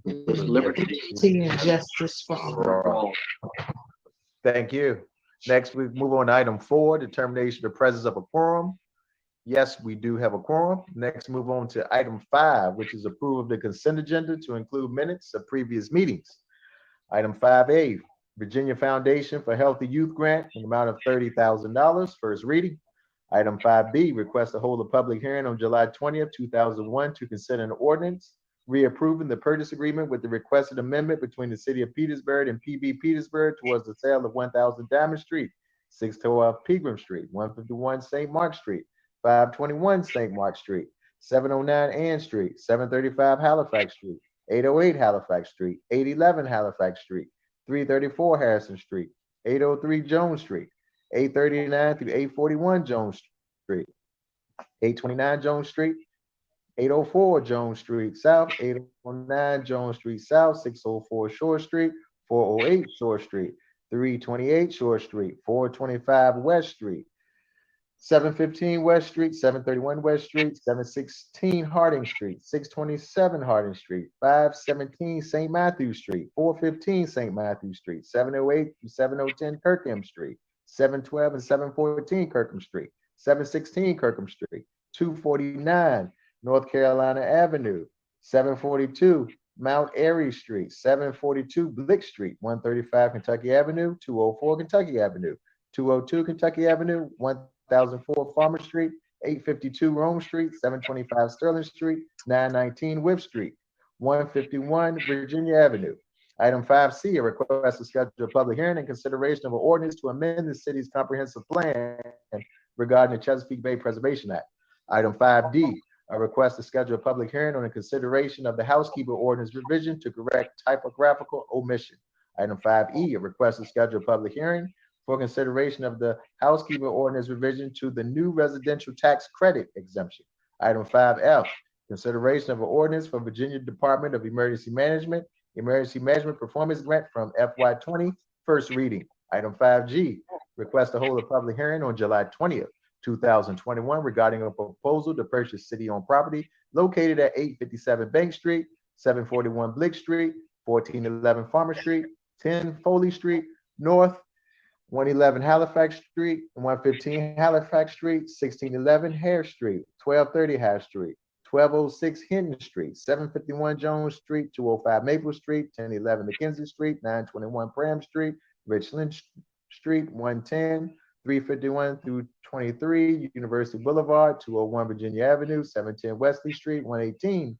with liberty and justice for all. for all. Thank you. Next, we move on to item 4, determination of presence of a quorum. Yes, we do have a quorum. Next, move on to item 5, which is approval of the consent agenda to include minutes of previous meetings. Item 5A, Virginia Foundation for Healthy Youth Grant in the amount of $30,000, first reading. Item 5B, request to hold a public hearing on July 20th, 2001 to consider an ordinance reapproving the purchase agreement with the requested amendment between the City of Petersburg and PB Petersburg towards the sale of 1000 Diamond Street, 612 Pegram Street, 151 St. Mark Street, 521 St. Mark Street, 709 Ann Street, 735 Halifax Street, 808 Halifax Street, 811 Halifax Street, 334 Harrison Street, 803 Jones Street, 839 through 841 Jones Street, 829 Jones Street, 804 Jones Street South, 809 Jones Street South, 604 Shore Street, 408 Shore Street, 328 Shore Street, 425 West Street, 715 West Street, 731 West Street, 716 Harding Street, 627 Harding Street, 517 St. Matthew Street, 415 St. Matthew Street, 708 to 7010 Kirkham Street, 712 and 714 Kirkham Street, 716 Kirkham Street, 249 North Carolina Avenue, 742 Mount Airy Street, 742 Blick Street, 135 Kentucky Avenue, 204 Kentucky Avenue, 202 Kentucky Avenue, 1004 Farmer Street, 852 Rome Street, 725 Sterling Street, 919 Whip Street, 151 Virginia Avenue. Item 5C, a request to schedule a public hearing and consideration of an ordinance to amend the city's comprehensive plan regarding the Chesapeake Bay Preservation Act. Item 5D, a request to schedule a public hearing on the consideration of the housekeeper ordinance revision to correct typographical omission. Item 5E, a request to schedule a public hearing for consideration of the housekeeper ordinance revision to the new residential tax credit exemption. Item 5F, consideration of an ordinance for Virginia Department of Emergency Management Performance Grant from FY20, first reading. Item 5G, request to hold a public hearing on July 20th, 2021 regarding a proposal to purchase city-owned property located at 857 Bank Street, 741 Blick Street, 1411 Farmer Street, 10 Foley Street, North, 111 Halifax Street, 115 Halifax Street, 1611 Hare Street, 1230 Hare Street, 1206 Hinton Street, 751 Jones Street, 205 Maple Street, 1011 McKenzie Street, 921 Pram Street, Richland Street, 110, 351 through 23 University Boulevard, 201 Virginia Avenue, 710 Wesley Street, 118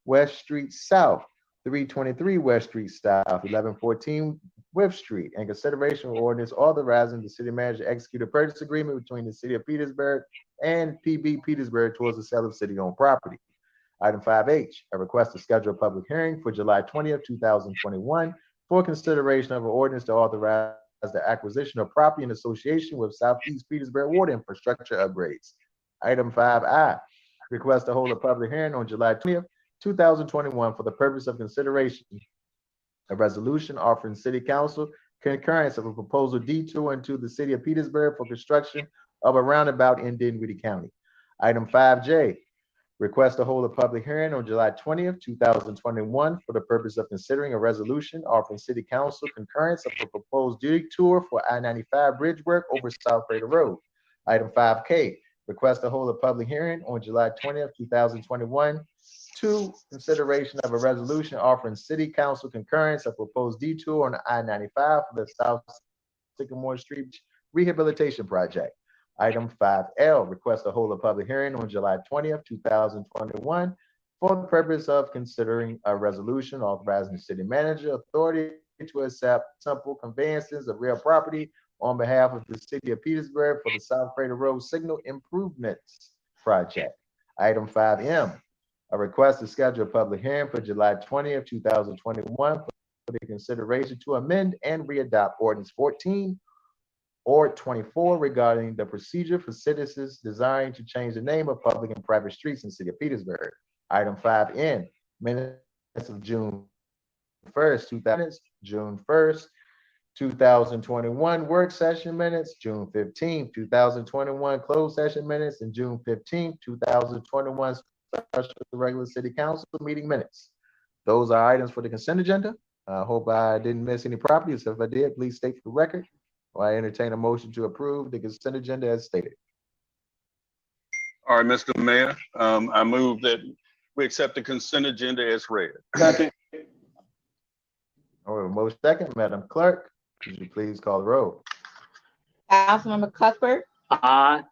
West Street South, 323 West Street South, 1114 Whip Street, and consideration of ordinance authorizing the city manager to execute a purchase agreement between the city of Petersburg and PB Petersburg towards the sale of city-owned property. Item 5H, a request to schedule a public hearing for July 20th, 2021 for consideration of an ordinance to authorize the acquisition of property in association with Southeast Petersburg water infrastructure upgrades. Item 5I, request to hold a public hearing on July 20th, 2021 for the purpose of consideration a resolution offering City Council concurrence of a proposal detour into the City of Petersburg for construction of a roundabout in Denwinnie County. Item 5J, request to hold a public hearing on July 20th, 2021 for the purpose of considering a resolution offering City Council concurrence of a proposed detour for I-95 bridge work over Separator Road. Item 5K, request to hold a public hearing on July 20th, 2021 to consideration of a resolution offering City Council concurrence of proposed detour on I-95 for the South Sycamore Street Rehabilitation Project. Item 5L, request to hold a public hearing on July 20th, 2021 for the purpose of considering a resolution authorizing the city manager authority to accept simple conveyances of real property on behalf of the city of Petersburg for the Separator Road Signal Improvements Project. Item 5M, a request to schedule a public hearing for July 20th, 2021 for the consideration to amend and readopt ordinance 14 or 24 regarding the procedure for citizens desiring to change the name of public and private streets in the city of Petersburg. Item 5N, minutes of June 1st, 2000, June 1st, 2021 work session minutes, June 15th, 2021 closed session minutes, and June 15th, 2021 special regular city council meeting minutes. Those are items for the consent agenda. I hope I didn't miss any properties. If I did, please state for the record. Or I entertain a motion to approve the consent agenda as stated. All right, Mr. Mayor, I move that we accept the consent agenda as read. Second. All right, motion second, Madam Clerk, could you please call the roll? Councilmember Cuthbert, Aye.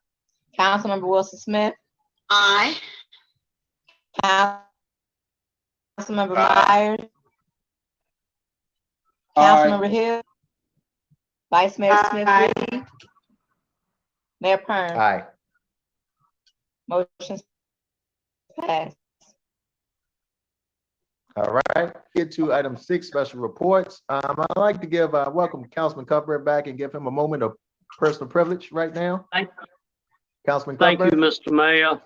Councilmember Wilson Smith, Aye. Councilmember Aye. Myers, Aye. Councilmember Hill, Vice Mayor Smith Reed, Mayor Pern. Aye. Motion passed. All right, get to item 6, special reports. I'd like to give welcome Councilman Cuthbert back and give him a moment of personal privilege right now. Councilman Thank you, Cuthbert. Mr. Mayor.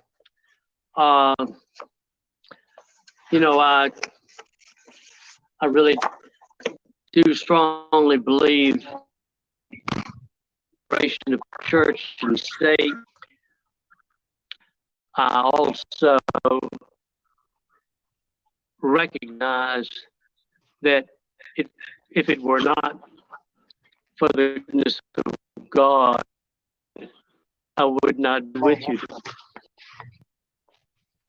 You know, I really do strongly believe separation of church and state. I also recognize that if it were not for the goodness of God, I would not be with you.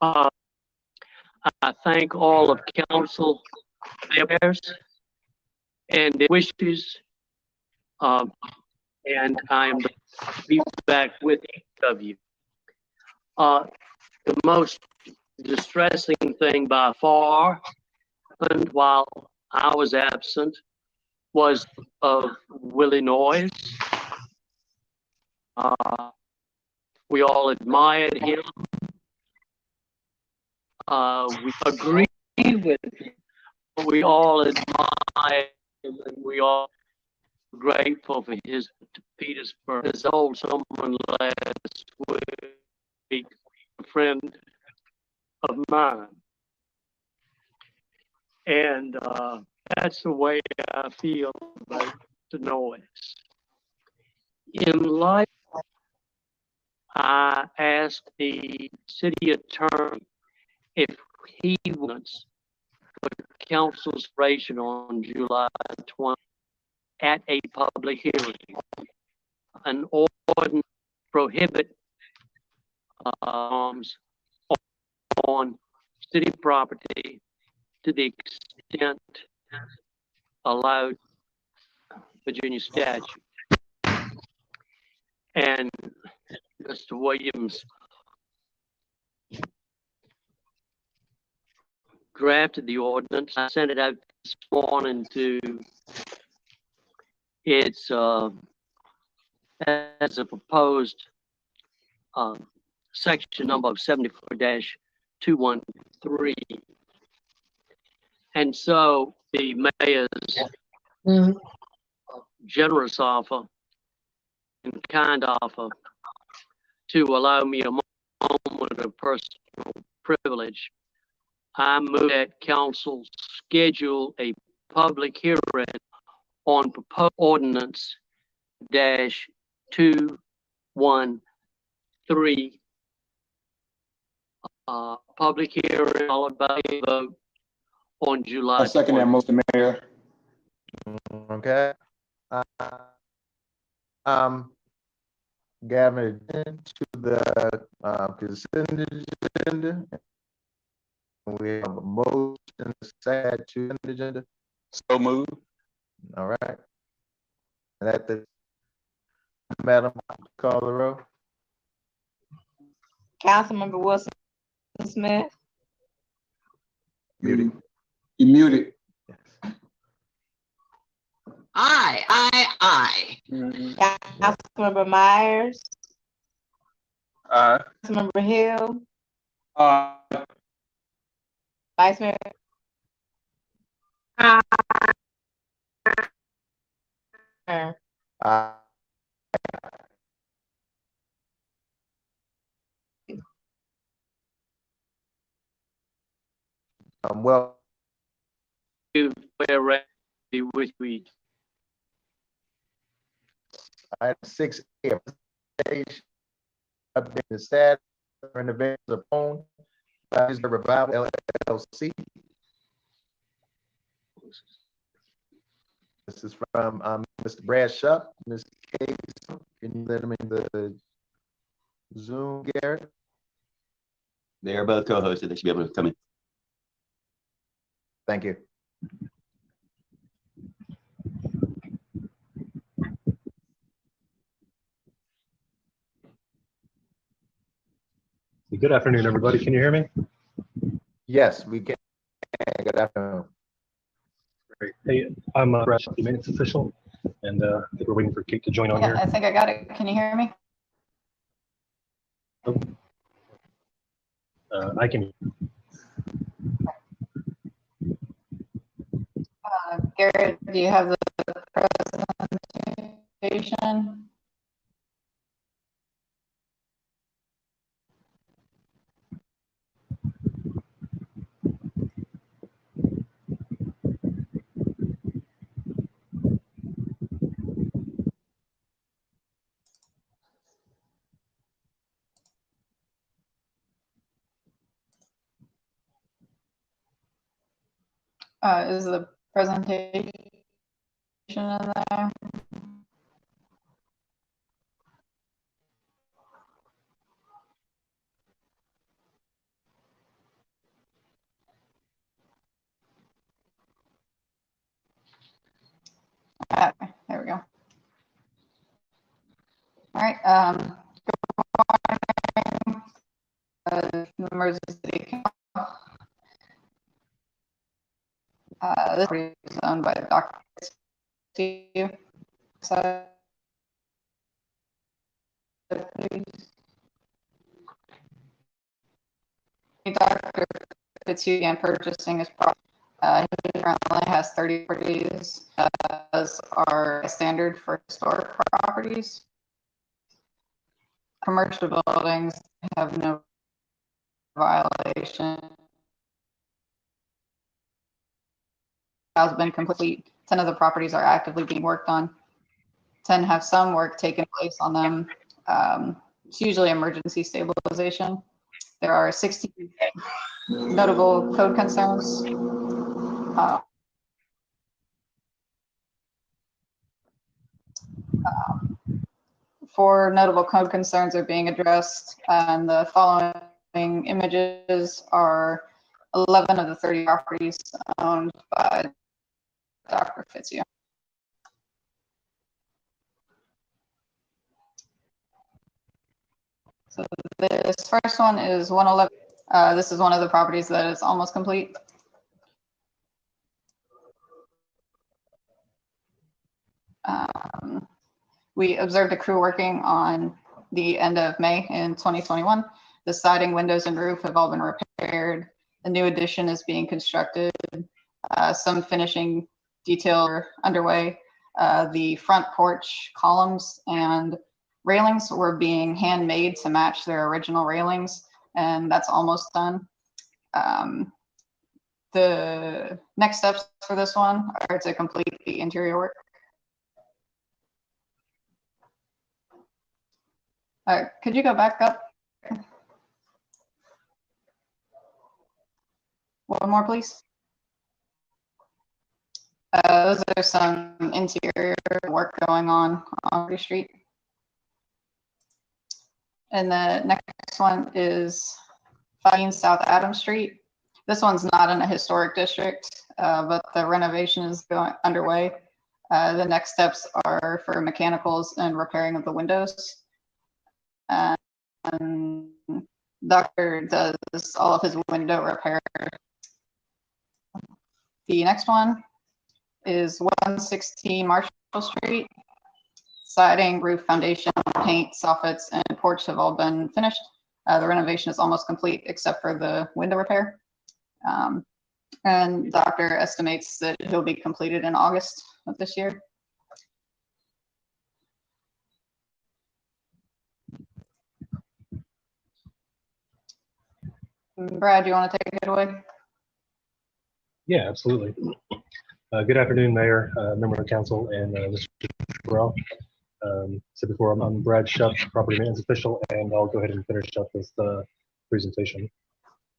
I thank all of council members and their wishes, and I'm to be back with each of you. The most distressing thing by far, and while I was absent, was of Willie Noyes. We all admired him. We agree with him, but we all admire him, and we all grateful for his to Petersburg. As I told someone last week, a friend of mine, and that's the way I feel about the noise. In life, I asked the city attorney if he wants for council's ration on July 20 at a public hearing. An ordinance prohibit arms on city property to the extent allowed Virginia statute. And Mr. Williams drafted the ordinance. I sent it out this morning to its as a proposed section number 74-213. And so the mayor's generous offer and kind offer to allow me a moment of personal privilege, I move that council schedule a public hearing on proposed ordinance -213, public hearing followed by a vote on July. I second that motion, Mayor. Okay. Gavin, to the consent agenda. We have a motion set to the agenda. So moved. All right. And at the Madam, call the roll. Councilmember Wilson Smith, Muted. You muted. Aye. Councilmember Myers, Aye. Councilmember Hill, Aye. Vice Mayor. Pern. Well, We're ready with you. item 6A, presentation, update the status of renovations of home by the Revival LLC. This is from Mr. Brad Shupp. Ms. Case, can you let him in the Zoom, Garrett? They are both co-hosted. They should be able to come in. Thank you. Good afternoon, everybody. Can you hear me? Yes, we can. Good afternoon. Great. Hey, I'm Brad Shupp, the maintenance official, and I think we're waiting for Kate to join on Yeah, here. I think I got it. Can you hear me? I can. Garrett, do you have the presentation? Is the presentation in there? There we go. All right. Members of the city council. This property is owned by Dr. So, Dr. Fitzhugh began purchasing his property. He currently has 30 properties, as are standard for historic properties. Commercial buildings have no violation. Has been complete. 10 of the properties are actively being worked on. 10 have some work taken place on them. It's usually emergency stabilization. There are 60 notable code concerns. Four notable code concerns are being addressed, and the following images are 11 of the 30 properties owned by Dr. Fitzhugh. So this first one is 111. This is one of the properties that is almost complete. We observed a crew working on the end of May in 2021. The siding, windows, and roof have all been repaired. A new addition is being constructed. Some finishing detail are underway. The front porch columns and railings were being handmade to match their original railings, and that's almost done. The next steps for this one are to complete the interior work. Could you go back up? One more, please. Those are some interior work going on the street. And the next one is 15 South Adams Street. This one's not in a historic district, but the renovation is underway. The next steps are for mechanicals and repairing of the windows. And Doctor does all of his window repair. The next one is 116 Marshall Street. Siding, roof, foundation, paint, soffits, and porch have all been finished. The renovation is almost complete except for the window repair. And Doctor estimates that he'll be completed in August of this year. Brad, do you want to take it away? Yeah, absolutely. Good afternoon, Mayor, member of council, and Mr. Burrell. So before, I'm Brad Shupp, property maintenance official, and I'll go ahead and finish up this presentation.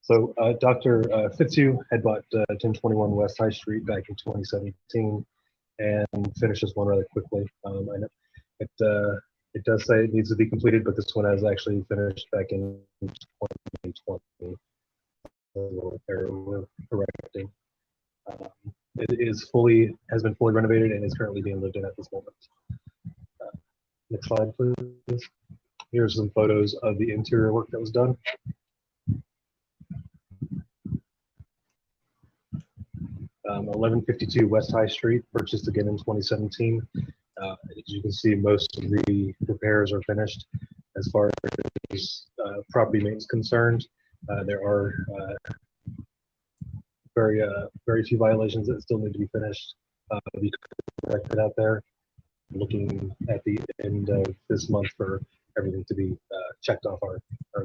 So Dr. Fitzhugh had bought 1021 West High Street back in 2017, and finish this one rather quickly. I know it does say it needs to be completed, but this one has actually finished back in 2020. A little error we're correcting. It has been fully renovated and is currently being lived in at this moment. Next slide, please. Here's some photos of the interior work that was done. 1152 West High Street, purchased again in 2017. As you can see, most of the repairs are finished. As far as property maintenance concerned, there are very few violations that still need to be finished, be corrected out there. Looking at the end of this month for everything to be checked off our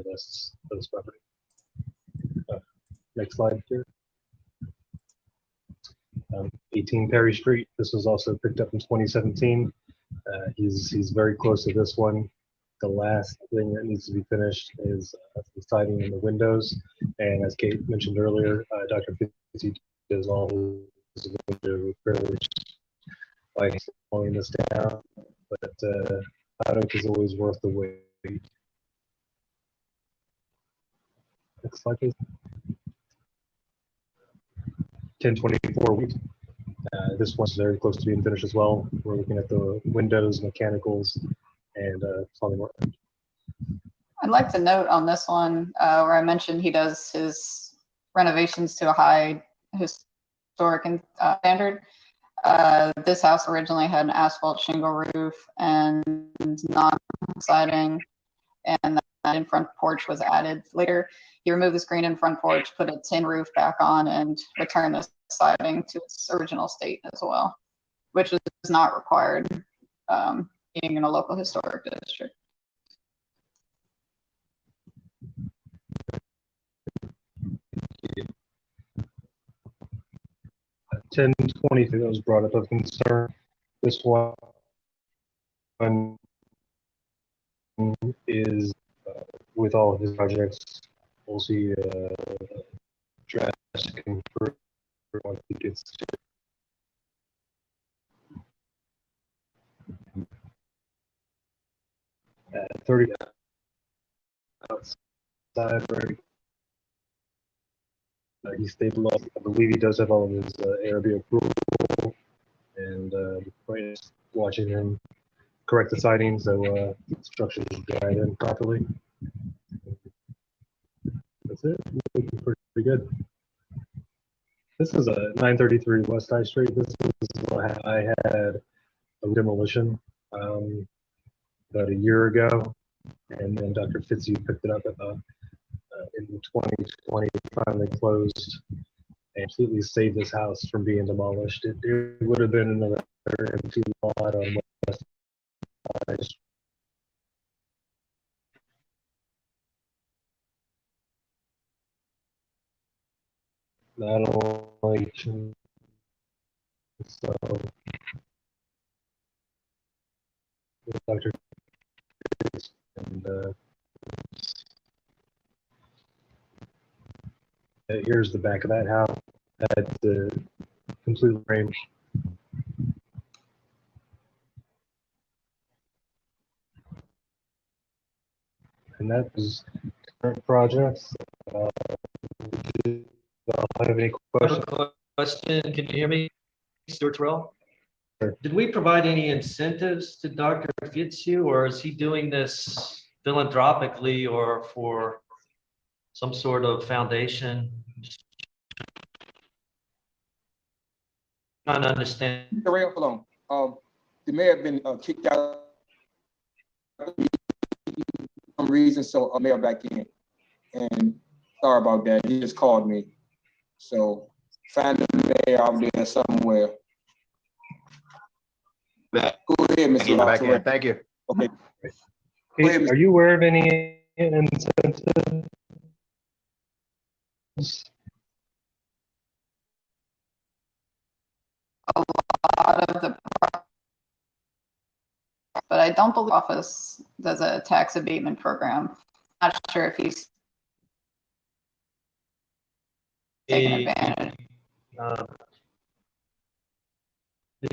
lists for this property. Next slide here. 18 Perry Street. This was also picked up in 2017. He's very close to this one. The last thing that needs to be finished is the siding and the windows. And as Kate mentioned earlier, Dr. Fitzy does all his window repairs by slowing this down. But product is always worth the wait. Next slide, please. 1024 Wheat. This one's very close to being finished as well. We're looking at the windows, mechanicals, and plumbing work. I'd like to note on this one where I mentioned he does his renovations to a high historic standard. This house originally had an asphalt shingle roof and non-siding, and that in front porch was added later. He removed the screen in front porch, put a tin roof back on, and returned the siding to its original state as well, which is not required being in a local historic district. Uh, 1023 that was brought up of concern. This one is with all of his projects, we'll see drastic improvement once he gets to 30 outside, right? He stabilized. I believe he does have all of his ARB approval, and watching him correct the siding so the structure is dried in properly. That's it. Looking pretty good. This is a 933 West High Street. This is I had a demolition about a year ago, and then Dr. Fitzy picked it up at in 2020, finally closed and completely saved this house from being demolished. It would have been another empty lot on West High Street. Not only so Dr. and here's the back of that house. That's the complete frame. And that was current projects. Do y'all have any questions? Question, can you hear me? Stuart Terrell? Sure. Did we provide any incentives to Dr. Fitzhugh, or is he doing this philanthropically or for some sort of foundation? Trying to understand. Terrell, hold on. The mayor have been kicked out for some reason, so a mayor back in. And sorry about that. He just called me. So find the mayor out there somewhere. Back. Go ahead, Mr. Back in. Terrell. Thank you. Okay. Pete, are you aware of any incentives? A lot of the, but I don't believe office does a tax abatement program. Not sure if he's taking advantage.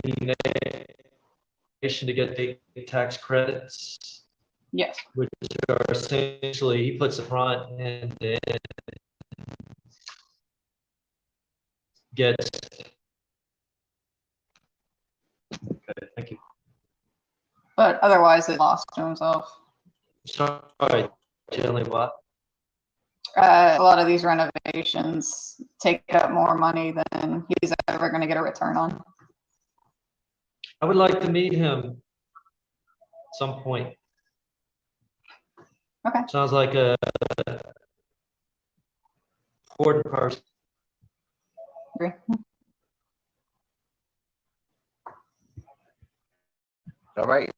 the nation to get the tax credits, Yes. which are essentially, he puts the front and then gets. Okay, thank you. But otherwise, it lost to himself. Sorry, generally what? A lot of these renovations take up more money than he's ever going to get a return on. I would like to meet him at some point. Okay. Sounds like a important person. Agree. All right.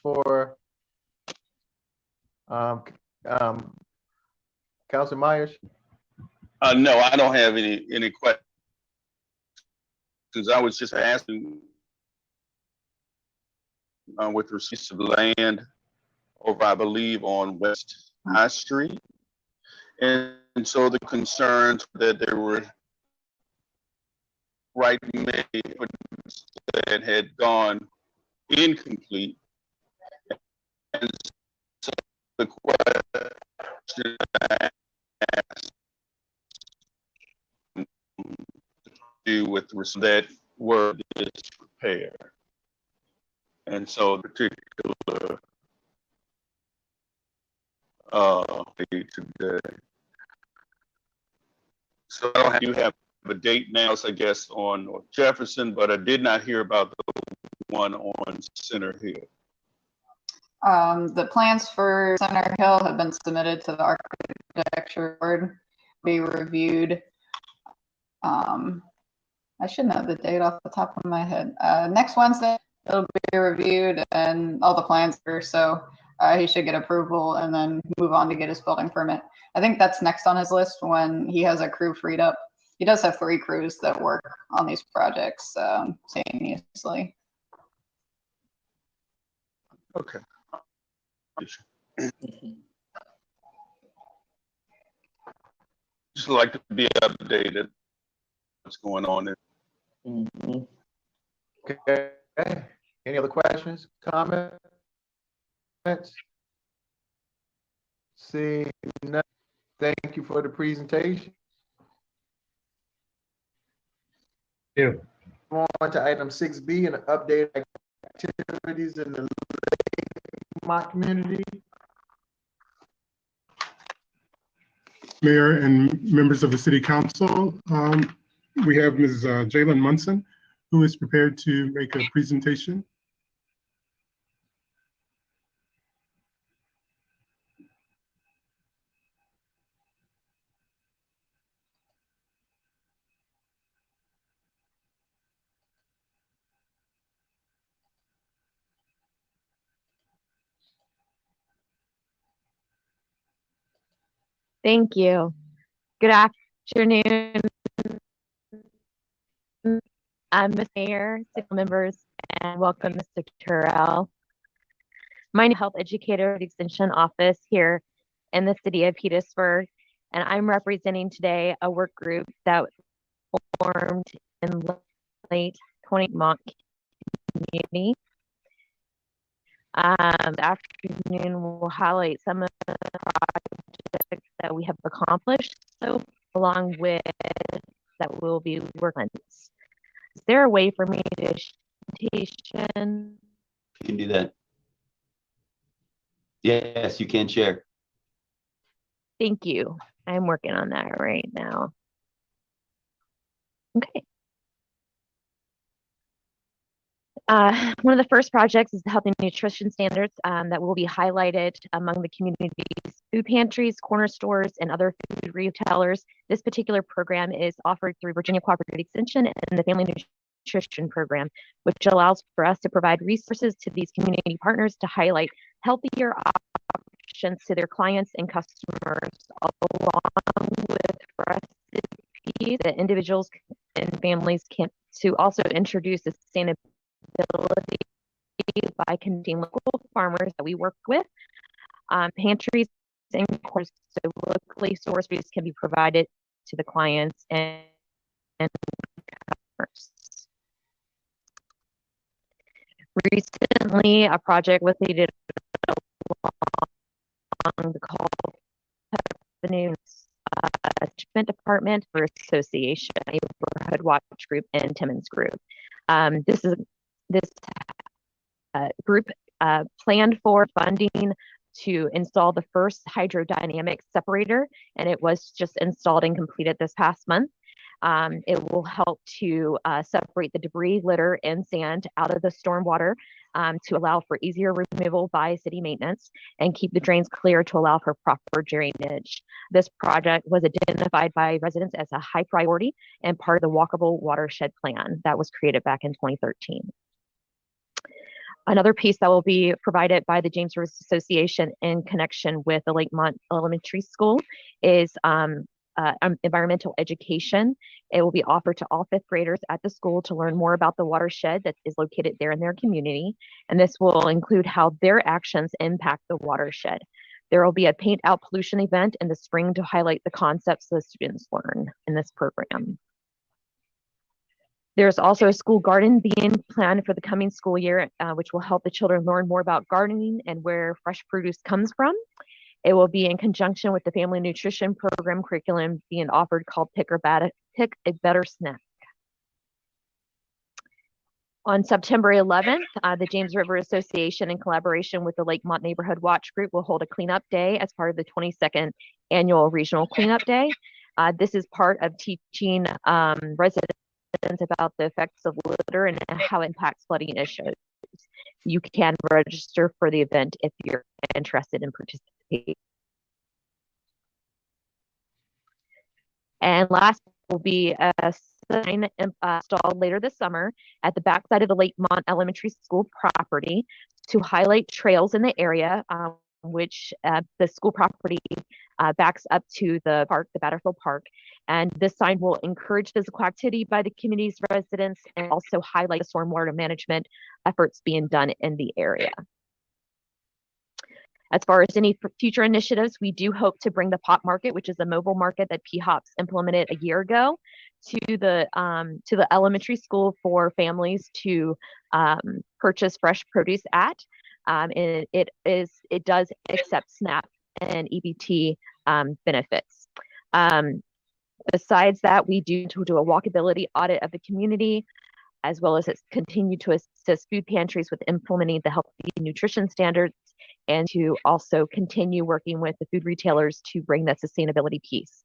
For Councilor Myers? No, I don't have any questions. I was just asking with respect to land over, I believe, on West High Street. And so the concerns that there were that had gone incomplete. And so the question I asked do with that were disrepair. And so the particular today. So I do have a date now, so I guess on North Jefferson, but I did not hear about the one on Center Hill. The plans for Center Hill have been submitted to the architecture board, be reviewed. I should know the date off the top of my head. Next Wednesday, it'll be reviewed and all the plans are, so he should get approval and then move on to get his building permit. I think that's next on his list when he has a crew freed up. He does have 3 crews that work on these projects simultaneously. Okay. Just like to be updated. What's going on there? Okay. Any other questions, comments? See, none. Thank you for the presentation. Yeah. On to item 6B and update activities in the Lakemont community. Mayor and members of the City Council, we have Ms. Jalen Munson, who is prepared to make a presentation. Thank you. Good afternoon, Ms. Mayor, city members, and welcome, Mr. Terrell. I'm a health educator at the Extension Office here in the city of Petersburg, and I'm representing today a work group that formed in late 2020 community. This afternoon, we'll highlight some of the projects that we have accomplished, so along with that we'll be working on. Is there a way for me to presentation? You can do that. Yes, you can share. Thank you. I'm working on that right now. Okay. One of the first projects is the health and nutrition standards that will be highlighted among the community's food pantries, corner stores, and other food retailers. This particular program is offered through Virginia Cooperative Extension and the Family Nutrition Program, which allows for us to provide resources to these community partners to highlight healthier options to their clients and customers, along with recipes that individuals and families can to also introduce sustainability by connecting local farmers that we work with, pantries in course, so locally sourced foods can be provided to the clients and customers. Recently, a project was completed along the Call Avenue Management Department for Association, Neighborhood Watch Group, and Timmons Group. This group planned for funding to install the first hydrodynamic separator, and it was just installed and completed this past month. It will help to separate the debris, litter, and sand out of the stormwater to allow for easier removal by city maintenance and keep the drains clear to allow for proper drainage. This project was identified by residents as a high priority and part of the walkable watershed plan that was created back in 2013. Another piece that will be provided by the James River Association in connection with the Lakemont Elementary School is environmental education. It will be offered to all fifth graders at the school to learn more about the watershed that is located there in their community. And this will include how their actions impact the watershed. There will be a paint out pollution event in the spring to highlight the concepts the students learn in this program. There's also a school garden being planned for the coming school year, which will help the children learn more about gardening and where fresh produce comes from. It will be in conjunction with the family nutrition program curriculum being offered called Pick a Better Snack. On September 11th, the James River Association, in collaboration with the Lakemont Neighborhood Watch Group, will hold a cleanup day as part of the 22nd annual regional cleanup day. This is part of teaching residents about the effects of litter and how it impacts flooding issues. You can register for the event if you're interested in participating. And last will be a sign installed later this summer at the backside of the Lakemont Elementary School property to highlight trails in the area, which the school property backs up to the park, the Battlefield Park. And this sign will encourage physical activity by the community's residents and also highlight the stormwater management efforts being done in the area. As far as any future initiatives, we do hope to bring the Pop Market, which is a mobile market that PHOPS implemented a year ago, to the elementary school for families to purchase fresh produce at. And it does accept SNAP and EBT benefits. Besides that, we do a walkability audit of the community, as well as continue to assist food pantries with implementing the healthy nutrition standards, and to also continue working with the food retailers to bring that sustainability piece.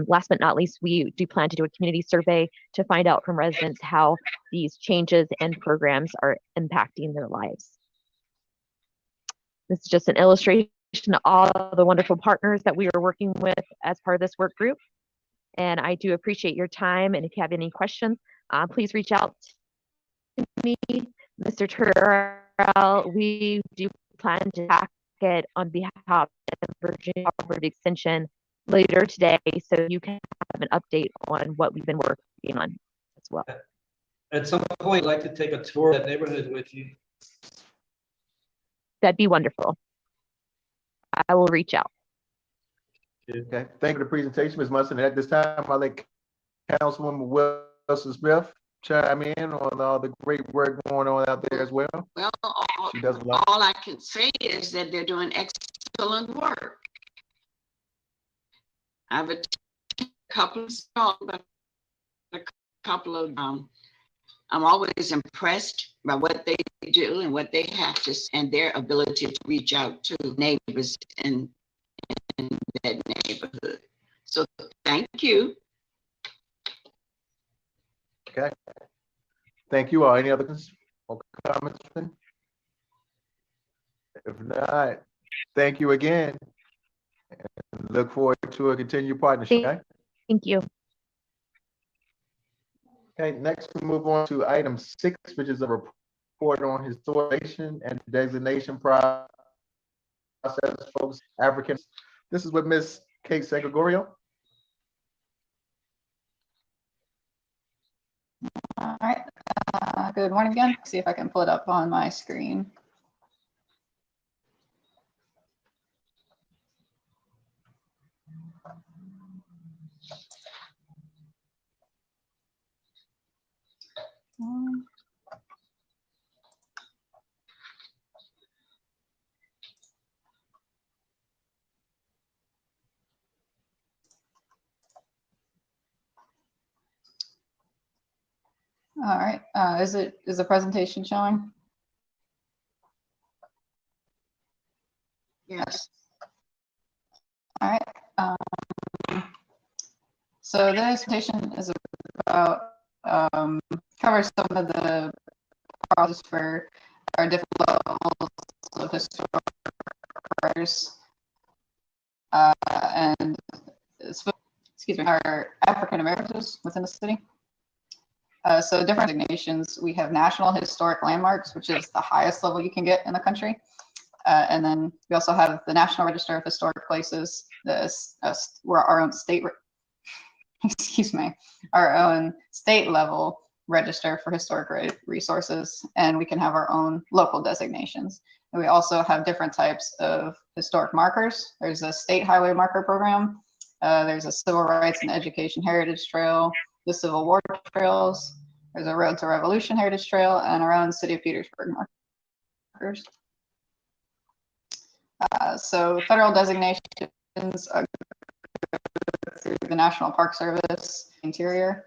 Last but not least, we do plan to do a community survey to find out from residents how these changes and programs are impacting their lives. This is just an illustration of all the wonderful partners that we are working with as part of this work group. And I do appreciate your time. And if you have any questions, please reach out to me, Mr. Terrell. We do plan to pack it on behalf of Virginia Cooperative Extension later today, so you can have an update on what we've been working on as well. At some point, I'd like to take a tour of that neighborhood with you. That'd be wonderful. I will reach out. Okay, thank you for the presentation, Ms. Munson. At this time, I'd like Councilwoman Wilson Smith chime in on all the great work going on out there as well. Well, She does a lot. all I can say is that they're doing excellent work. I've attended a couple of stalls, but a couple of I'm always impressed by what they do and what they have to, and their ability to reach out to neighbors in that neighborhood. So thank you. Okay. Thank you all. Any other comments? If not, thank you again. And look forward to a continued partnership. Okay? Thank you. Okay, next we move on to item 6, which is a report on historization and designation process for Africans. This is with Ms. Kate Gregorio. All right. Good morning again. See if I can pull it up on my screen. All right, is the presentation showing? Yes. All right. So this presentation is about covers some of the process for our different levels of historic writers and excuse me, our African Americans within the city. So different designations. We have National Historic Landmarks, which is the highest level you can get in the country. And then we also have the National Register of Historic Places. We're our own state, excuse me, our own state level register for historic resources, and we can have our own local designations. And we also have different types of historic markers. There's a state highway marker program. There's a civil rights and education heritage trail, the Civil War trails. There's a Road to Revolution heritage trail, and our own City of Petersburg markers. So federal designations are through the National Park Service Interior.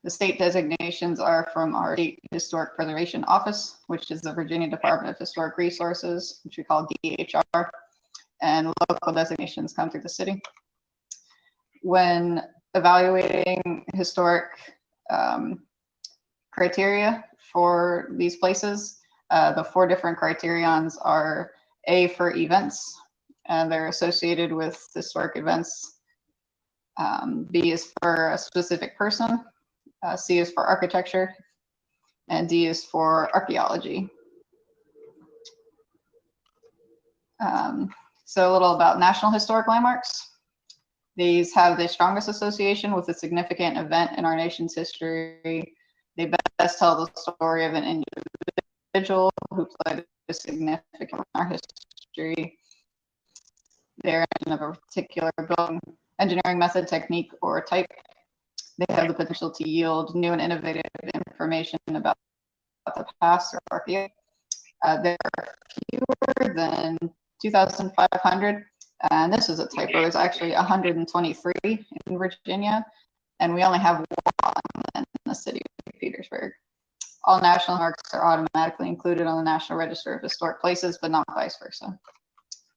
The state designations are from our State Historic Preservation Office, which is the Virginia Department of Historic Resources, which we call DHR, and local designations come through the city. When evaluating historic criteria for these places, the 4 different criterions are A, for events, and they're associated with historic events. B is for a specific person. C is for architecture, and D is for archaeology. So a little about National Historic Landmarks. These have the strongest association with a significant event in our nation's history. They best tell the story of an individual who played a significant role in our history. They're in a particular building, engineering method, technique, or type. They have the potential to yield new and innovative information about the past or archaeology. There are fewer than 2,500, and this is a typo. There's actually 123 in Virginia, and we only have 1 in the city of Petersburg. All national marks are automatically included on the National Register of Historic Places, but not vice versa.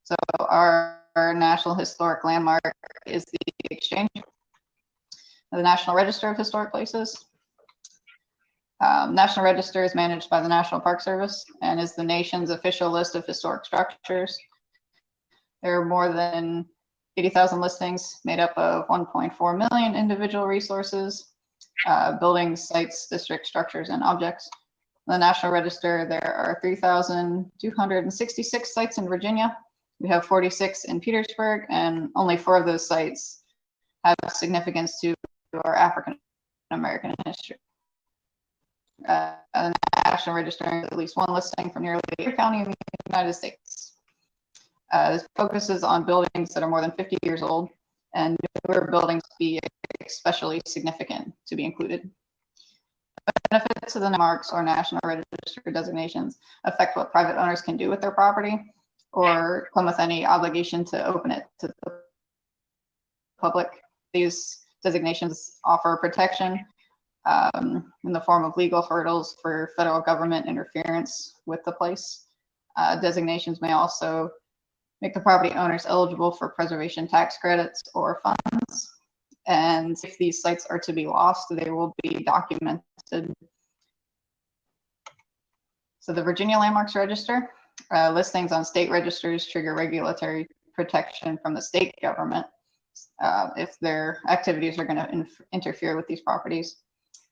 So our National Historic Landmark is the Exchange, the National Register of Historic Places. National Register is managed by the National Park Service and is the nation's official list of historic structures. There are more than 80,000 listings made up of 1.4 million individual resources, buildings, sites, districts, structures, and objects. On the National Register, there are 3,266 sites in Virginia. We have 46 in Petersburg, and only 4 of those sites have significance to our African American history. The National Register has at least 1 listing from nearly every county in the United States. This focuses on buildings that are more than 50 years old, and newer buildings be especially significant to be included. The benefits of the marks or National Register designations affect what private owners can do with their property, or come with any obligation to open it to the public. These designations offer protection in the form of legal hurdles for federal government interference with the place. Designations may also make the property owners eligible for preservation tax credits or funds. And if these sites are to be lost, they will be documented. So the Virginia Landmarks Register, listings on state registers trigger regulatory protection from the state government if their activities are going to interfere with these properties.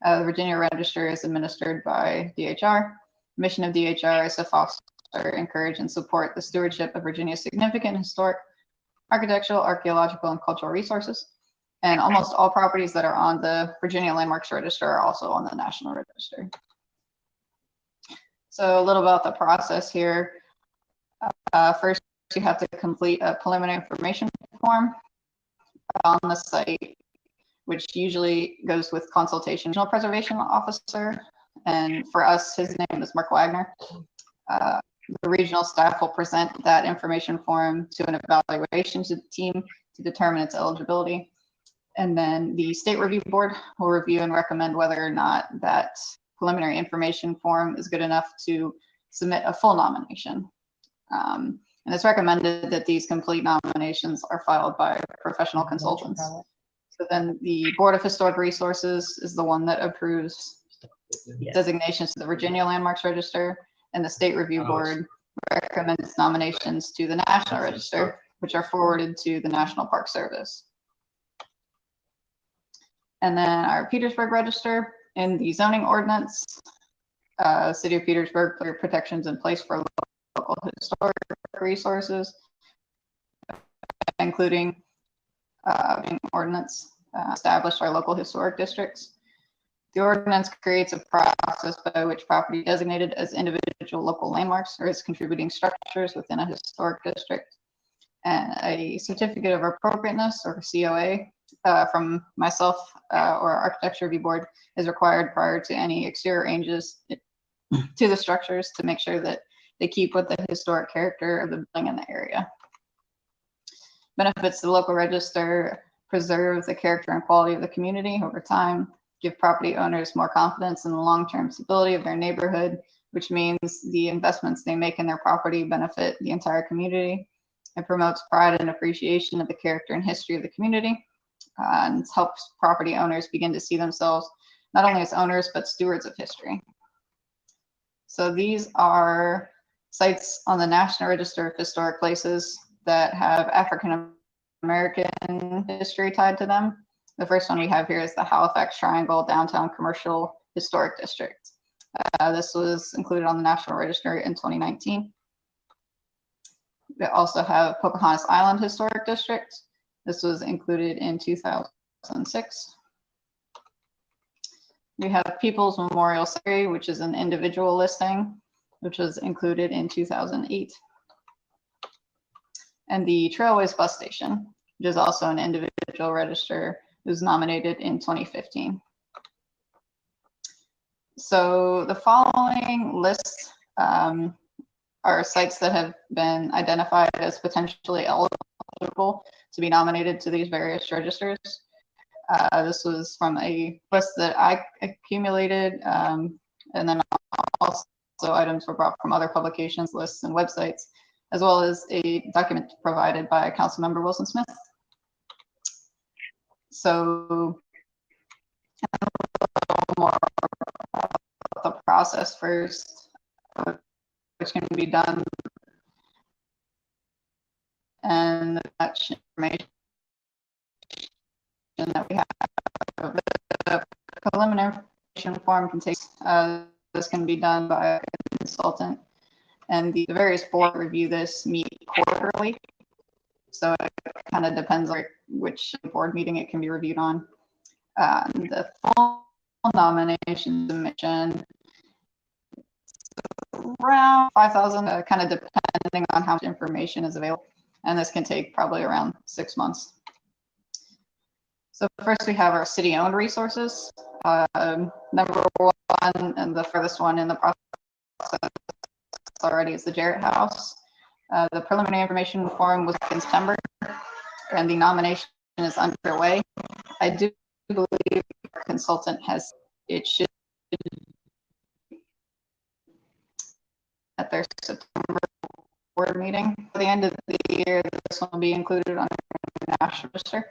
The Virginia Register is administered by DHR. The mission of DHR is to foster, encourage, and support the stewardship of Virginia's significant historic, architectural, archaeological, and cultural resources. And almost all properties that are on the Virginia Landmarks Register are also on the National Register. So a little about the process here. First, you have to complete a preliminary information form on the site, which usually goes with consultation with the preservation officer, And for us, his name is Mark Wagner. The regional staff will present that information form to an evaluation team to determine its eligibility. And then the state review board will review and recommend whether or not that preliminary information form is good enough to submit a full nomination. And it's recommended that these complete nominations are filed by professional consultants. So then the Board of Historic Resources is the one that approves designations to the Virginia Landmarks Register, and the State Review Board recommends nominations to the National Register, which are forwarded to the National Park Service. And then our Petersburg Register, in the zoning ordinance, City of Petersburg put protections in place for local historic resources, including ordinance established our local historic districts. The ordinance creates a process by which property designated as individual local landmarks or as contributing structures within a historic district, and a certificate of appropriateness, or COA, from myself or Architecture Review Board is required prior to any exterior changes to the structures to make sure that they keep with the historic character of the building in the area. Benefits to the local register: preserve the character and quality of the community over time, give property owners more confidence in the long-term stability of their neighborhood, which means the investments they make in their property benefit the entire community. It promotes pride and appreciation of the character and history of the community, and helps property owners begin to see themselves not only as owners, but stewards of history. So these are sites on the National Register of Historic Places that have African American history tied to them. The first one we have here is the Halifax Triangle Downtown Commercial Historic District. This was included on the National Register in 2019. We also have Pocahontas Island Historic District. This was included in 2006. We have People's Memorial Cemetery, which is an individual listing, which was included in 2008. And the Trailways Bus Station, which is also an individual register, was nominated in 2015. So the following list are sites that have been identified as potentially eligible to be nominated to these various registers. This was from a list that I accumulated, and then also items were brought from other publications, lists, and websites, as well as a document provided by Councilmember Wilson Smith. So a little more about the process first, which can be done, and much information that we have. The preliminary information form can take, this can be done by a consultant, and the various boards review this meet quarterly. So it kind of depends on which board meeting it can be reviewed on. The full nomination submission, around 5,000, kind of depending on how much information is available. And this can take probably around 6 months. So first we have our city-owned resources. Number one, and the furthest one in the process already, is the Jarrett House. The preliminary information form was in September, and the nomination is underway. I do believe our consultant has, it should, at their September board meeting. By the end of the year, this will be included on the National Register.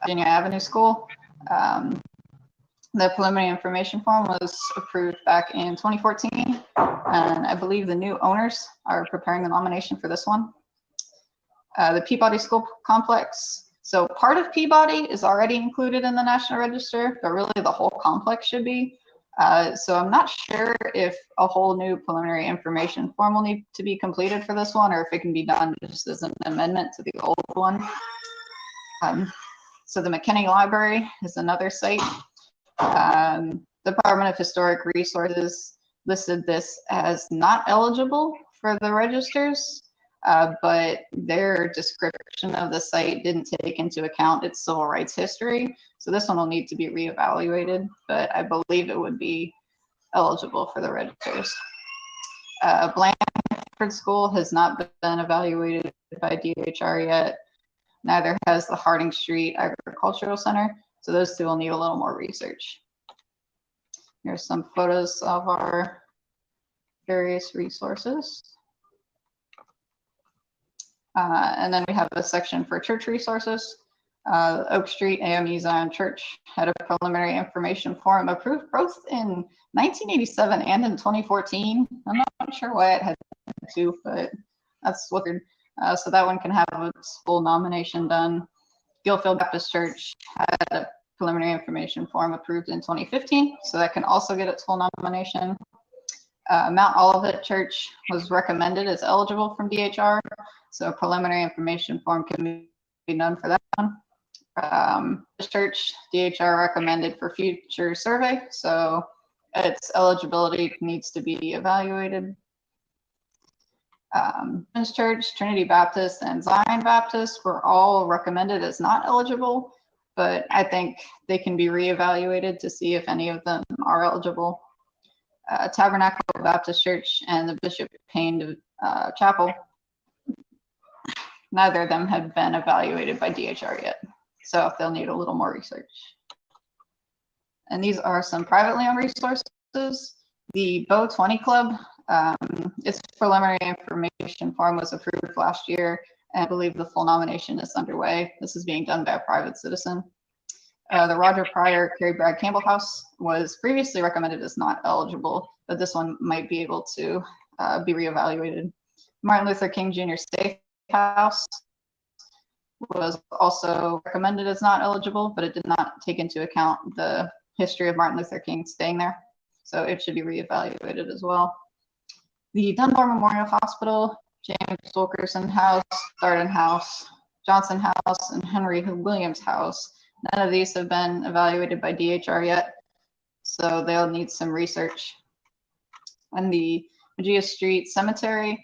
Virginia Avenue School. The preliminary information form was approved back in 2014, and I believe the new owners are preparing the nomination for this one. The Peabody School Complex. So part of Peabody is already included in the National Register, but really the whole complex should be. So I'm not sure if a whole new preliminary information form will need to be completed for this one, or if it can be done just as an amendment to the old one. So the McKinney Library is another site. The Department of Historic Resources listed this as not eligible for the registers, but their description of the site didn't take into account its civil rights history. So this one will need to be reevaluated, but I believe it would be eligible for the registers. Blandford School has not been evaluated by DHR yet. Neither has the Harding Street Agricultural Center. So those two will need a little more research. Here's some photos of our various resources. And then we have a section for church resources. Oak Street AME Zion Church had a preliminary information form approved both in 1987 and in 2014. I'm not sure why it had to, but that's weird. So that one can have its full nomination done. Gilfield Baptist Church had a preliminary information form approved in 2015, so that can also get its full nomination. Mount Olivet Church was recommended as eligible from DHR, so a preliminary information form can be done for that one. This church, DHR recommended for future survey, so its eligibility needs to be evaluated. This church, Trinity Baptist, and Zion Baptist were all recommended as not eligible, but I think they can be reevaluated to see if any of them are eligible. Tabernacle Baptist Church and the Bishop Payne Chapel, neither of them have been evaluated by DHR yet, so they'll need a little more research. And these are some privately owned resources. The Bow 20 Club, its preliminary information form was approved last year, and I believe the full nomination is underway. This is being done by a private citizen. The Roger Pryor Carrie Bragg Campbell House was previously recommended as not eligible, but this one might be able to be reevaluated. Martin Luther King Jr. Safe House was also recommended as not eligible, but it did not take into account the history of Martin Luther King staying there, so it should be reevaluated as well. The Dunbar Memorial Hospital, James Wilkerson House, Darden House, Johnson House, and Henry Williams House. None of these have been evaluated by DHR yet, so they'll need some research. And the Magia Street Cemetery,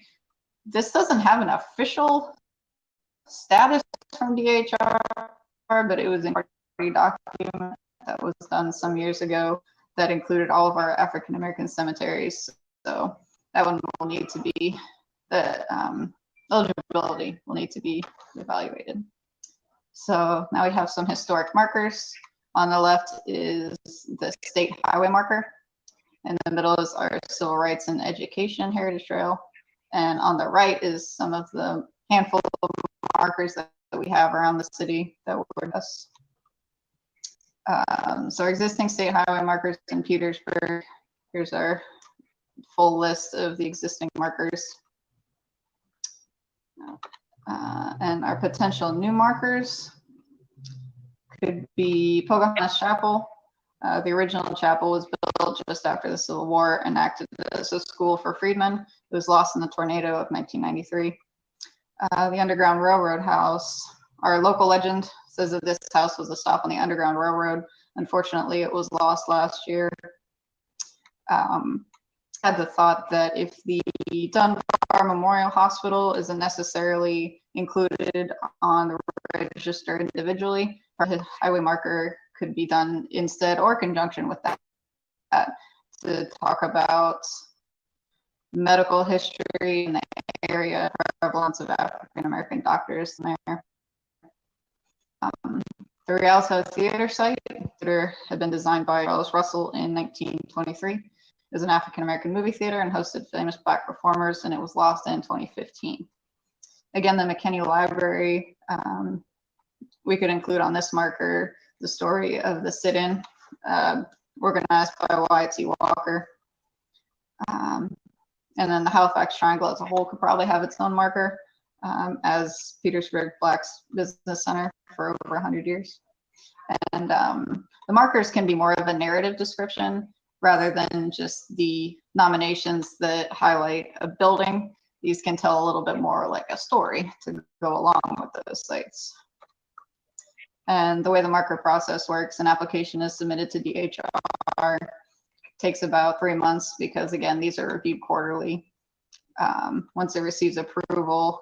this doesn't have an official status from DHR, but it was in a document that was done some years ago that included all of our African American cemeteries. So that one will need to be, the eligibility will need to be evaluated. So now we have some historic markers. On the left is the state highway marker. In the middle is our civil rights and education heritage trail. And on the right is some of the handful of markers that we have around the city that were us. So our existing state highway markers in Petersburg. Here's our full list of the existing markers. And our potential new markers could be Pocahontas Chapel. The original chapel was built just after the Civil War and acted as a school for freedmen. It was lost in the tornado of 1993. The Underground Railroad House. Our local legend says that this house was a stop on the Underground Railroad. Unfortunately, it was lost last year. Had the thought that if the Dunbar Memorial Hospital isn't necessarily included on the register individually, our highway marker could be done instead or conjunction with that to talk about medical history in the area, prevalence of African American doctors there. The Rialto Theater site had been designed by Charles Russell in 1923. It was an African American movie theater and hosted famous Black performers, and it was lost in 2015. Again, the McKinney Library, we could include on this marker the story of the sit-in organized by Wyatt T. Walker. And then the Halifax Triangle as a whole could probably have its own marker as Petersburg Black's business center for over 100 years. And the markers can be more of a narrative description rather than just the nominations that highlight a building. These can tell a little bit more like a story to go along with those sites. And the way the marker process works, an application is submitted to DHR. Takes about 3 months because, again, these are reviewed quarterly. Once it receives approval,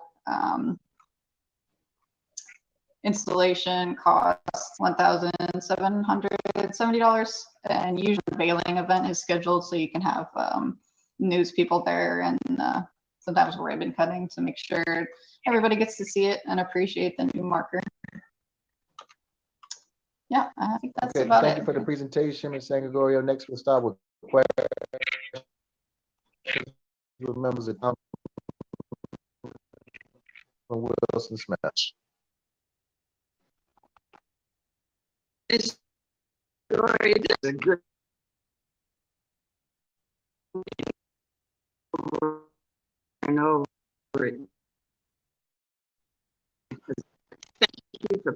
installation costs $1,770, and usually unveiling event is scheduled, so you can have news people there and sometimes ribbon cutting to make sure everybody gets to see it and appreciate the new marker. Yeah, I think that's Okay, about thank it. you for the presentation, Ms. Sangagorio. Next, we'll start with questions with members of Councilman Wilson Smash. This story is a good and over it. Thank you for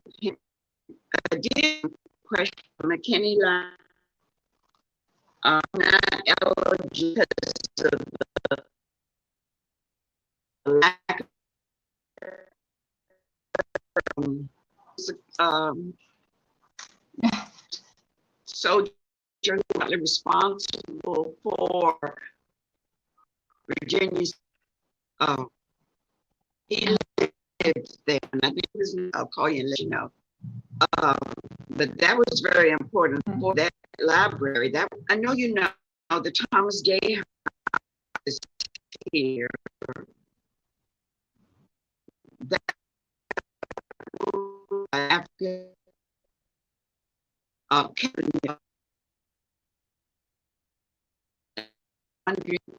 I did question McKinney line. Not eligible because of the lack of soldier responsible for Virginia's he lives there, and I think I'll call you and let you know. But that was very important for that library. That I know you know the Thomas Gay is here. That Africa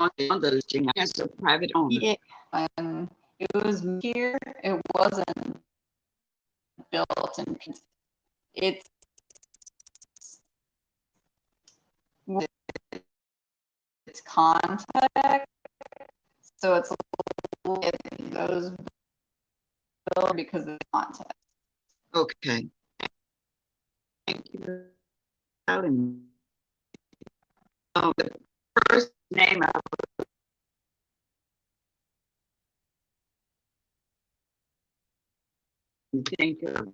on the listing as a private owner. Yeah, it was here. It wasn't built, and it's contact, so it's those built because of the contact. Okay. Thank you for telling me. The first name I think of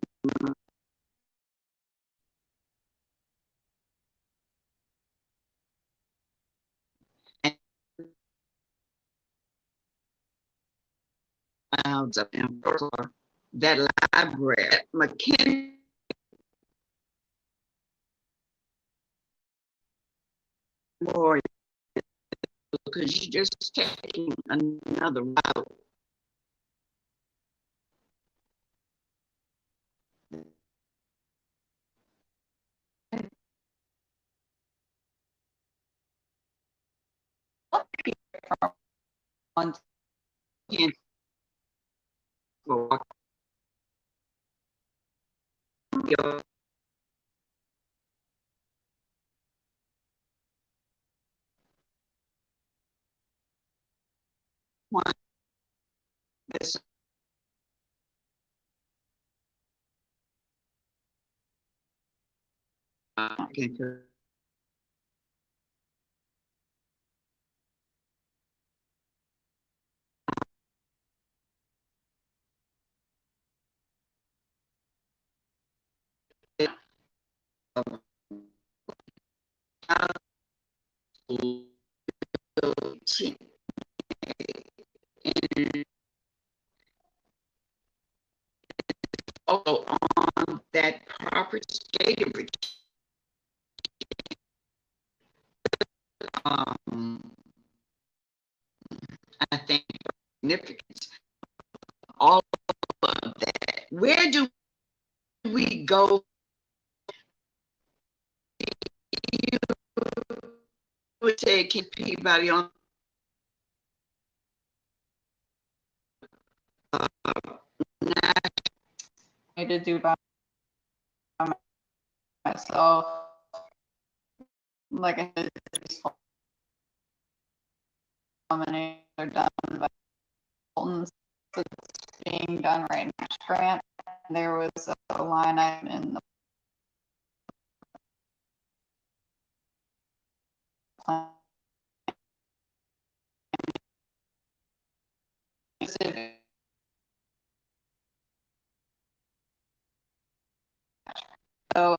that library, McKinney. More because you're just taking another route. One. This. Okay. Also on that property skating bridge. I think significance all of that. Where do we go? You would say keep Peabody on I did do by myself. Like I said, are done by consultants. It's being done right now. Grant. There was a line item in the plan. So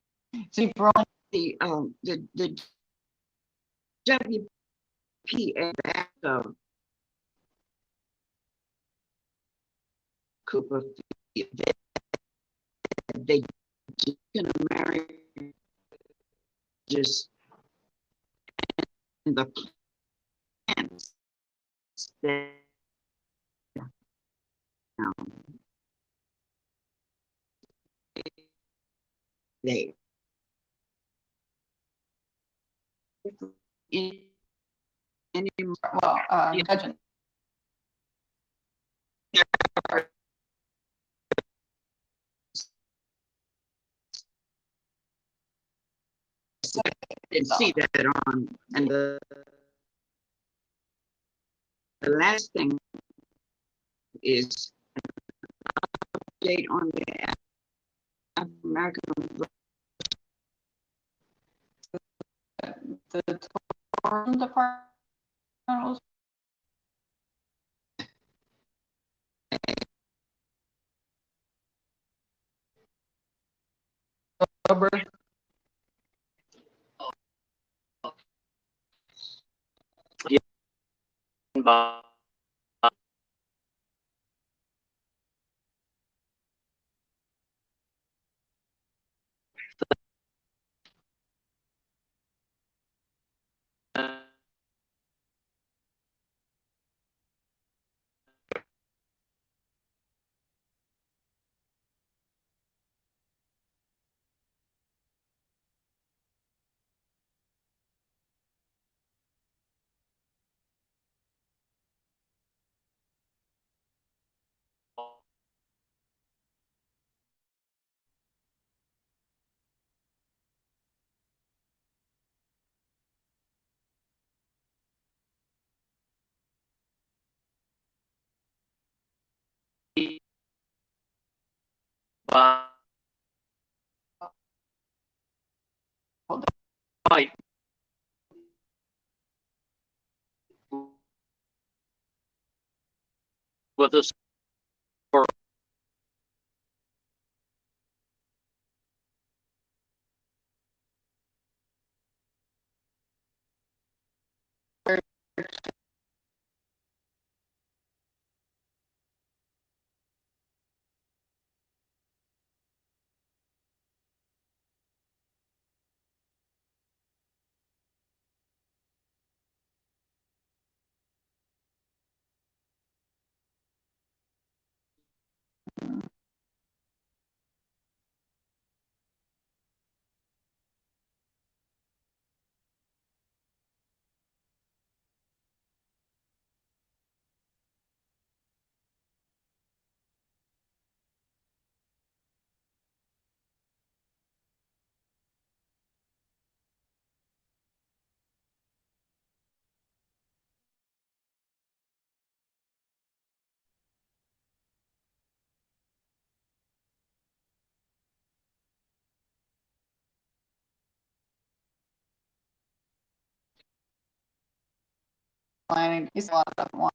she brought the WPA back of Cooper. They can marry just the plans that they in any Well, Judge, didn't see that on, and the last thing is update on the American the tourism department was Number, By right with this for planning. He's a lot of one.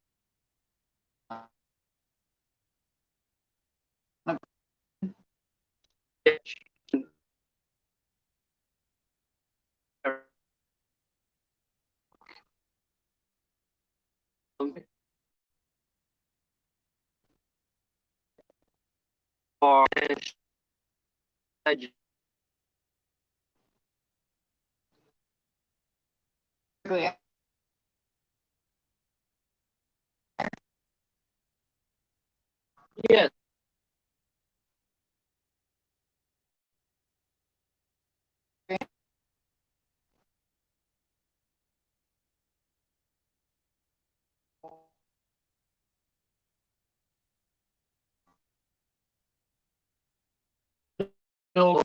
for yes. No.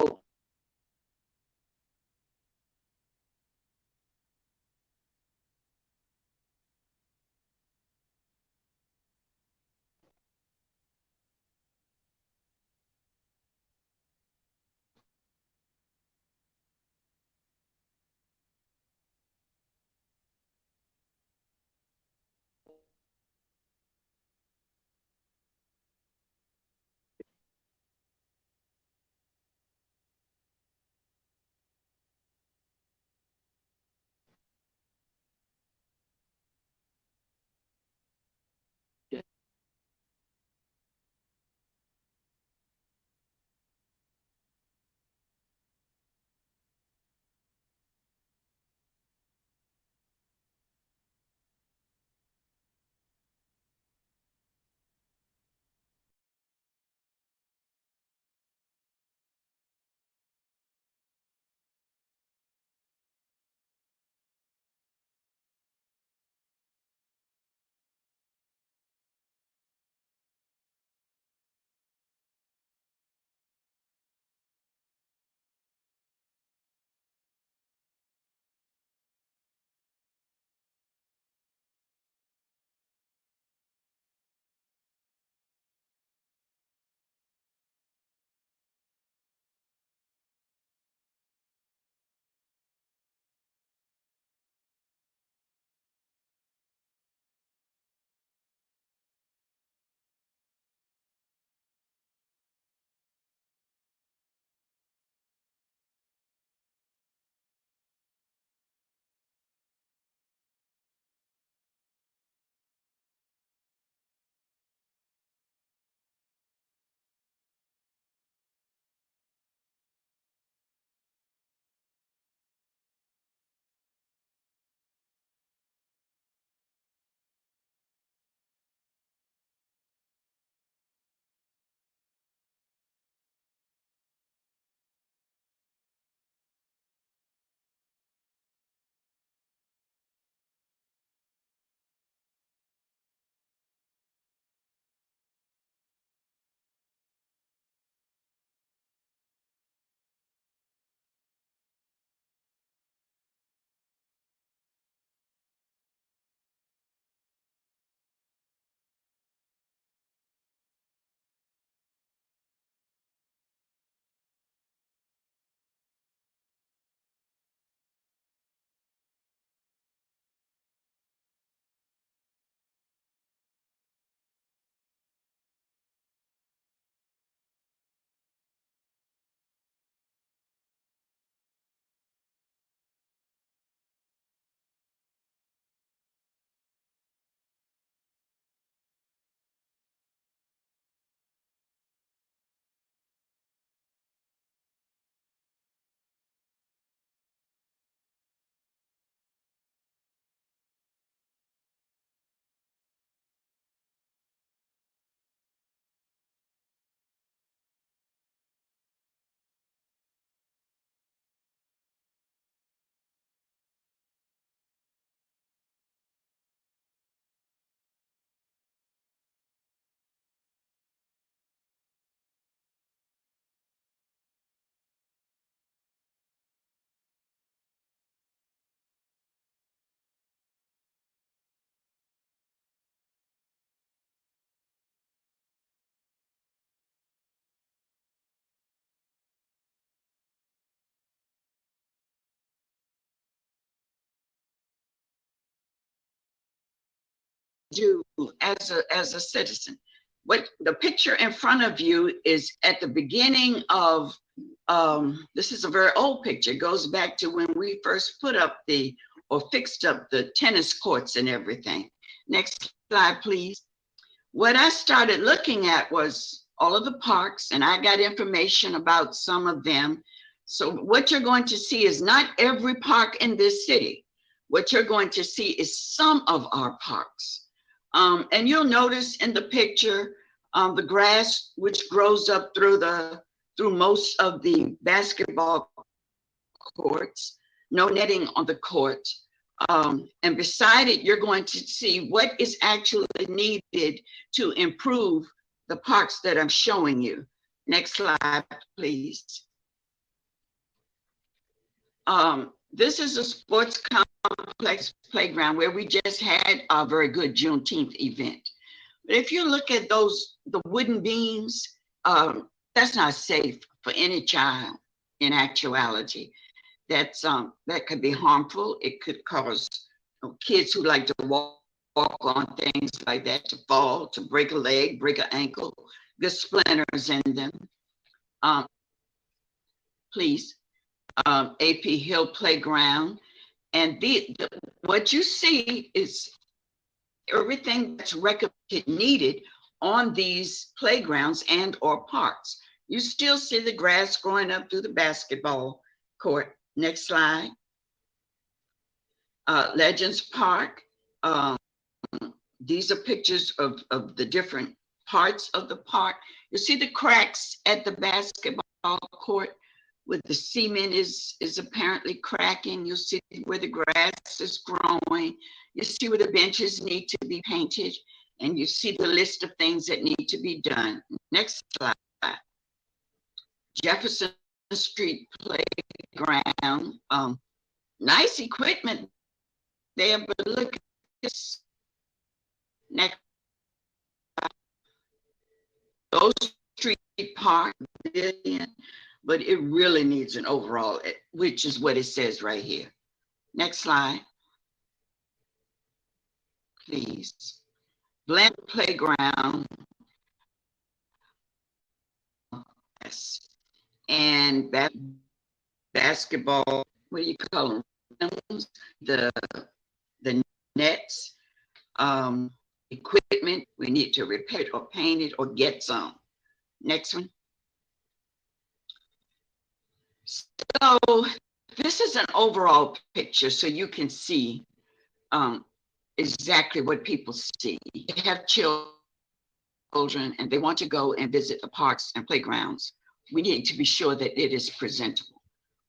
do as a citizen. What the picture in front of you is at the beginning of, this is a very old picture. It goes back to when we first put up or fixed up the tennis courts and everything. Next slide, please. What I started looking at was all of the parks, and I got information about some of them. So what you're going to see is not every park in this city. What you're going to see is some of our parks. And you'll notice in the picture, the grass which grows up through most of the basketball courts, no netting on the court. And beside it, you're going to see what is actually needed to improve the parks that I'm showing you. Next slide, please. This is a sports complex playground where we just had a very good Juneteenth event. But if you look at the wooden beams, that's not safe for any child in actuality. That could be harmful. It could cause kids who like to walk on things like that to fall, to break a leg, break an ankle, get splinters in them. Please, AP Hill Playground. And what you see is everything that's needed on these playgrounds and or parks. You still see the grass growing up through the basketball court. Next slide. Legends Park. These are pictures of the different parts of the park. You see the cracks at the basketball court where the cement is apparently cracking. You see where the grass is growing. You see where the benches need to be painted. And you see the list of things that need to be done. Next slide. Jefferson Street Playground. Nice equipment there, but look at this. Next. Those Street Park, but it really needs an overall, which is what it says right here. Next slide. Please. Blend Playground. Yes. And basketball, what do you call them? The nets, equipment, we need to repair it or paint it or get some. Next one. So this is an overall picture so you can see exactly what people see. They have children and they want to go and visit the parks and playgrounds. We need to be sure that it is presentable.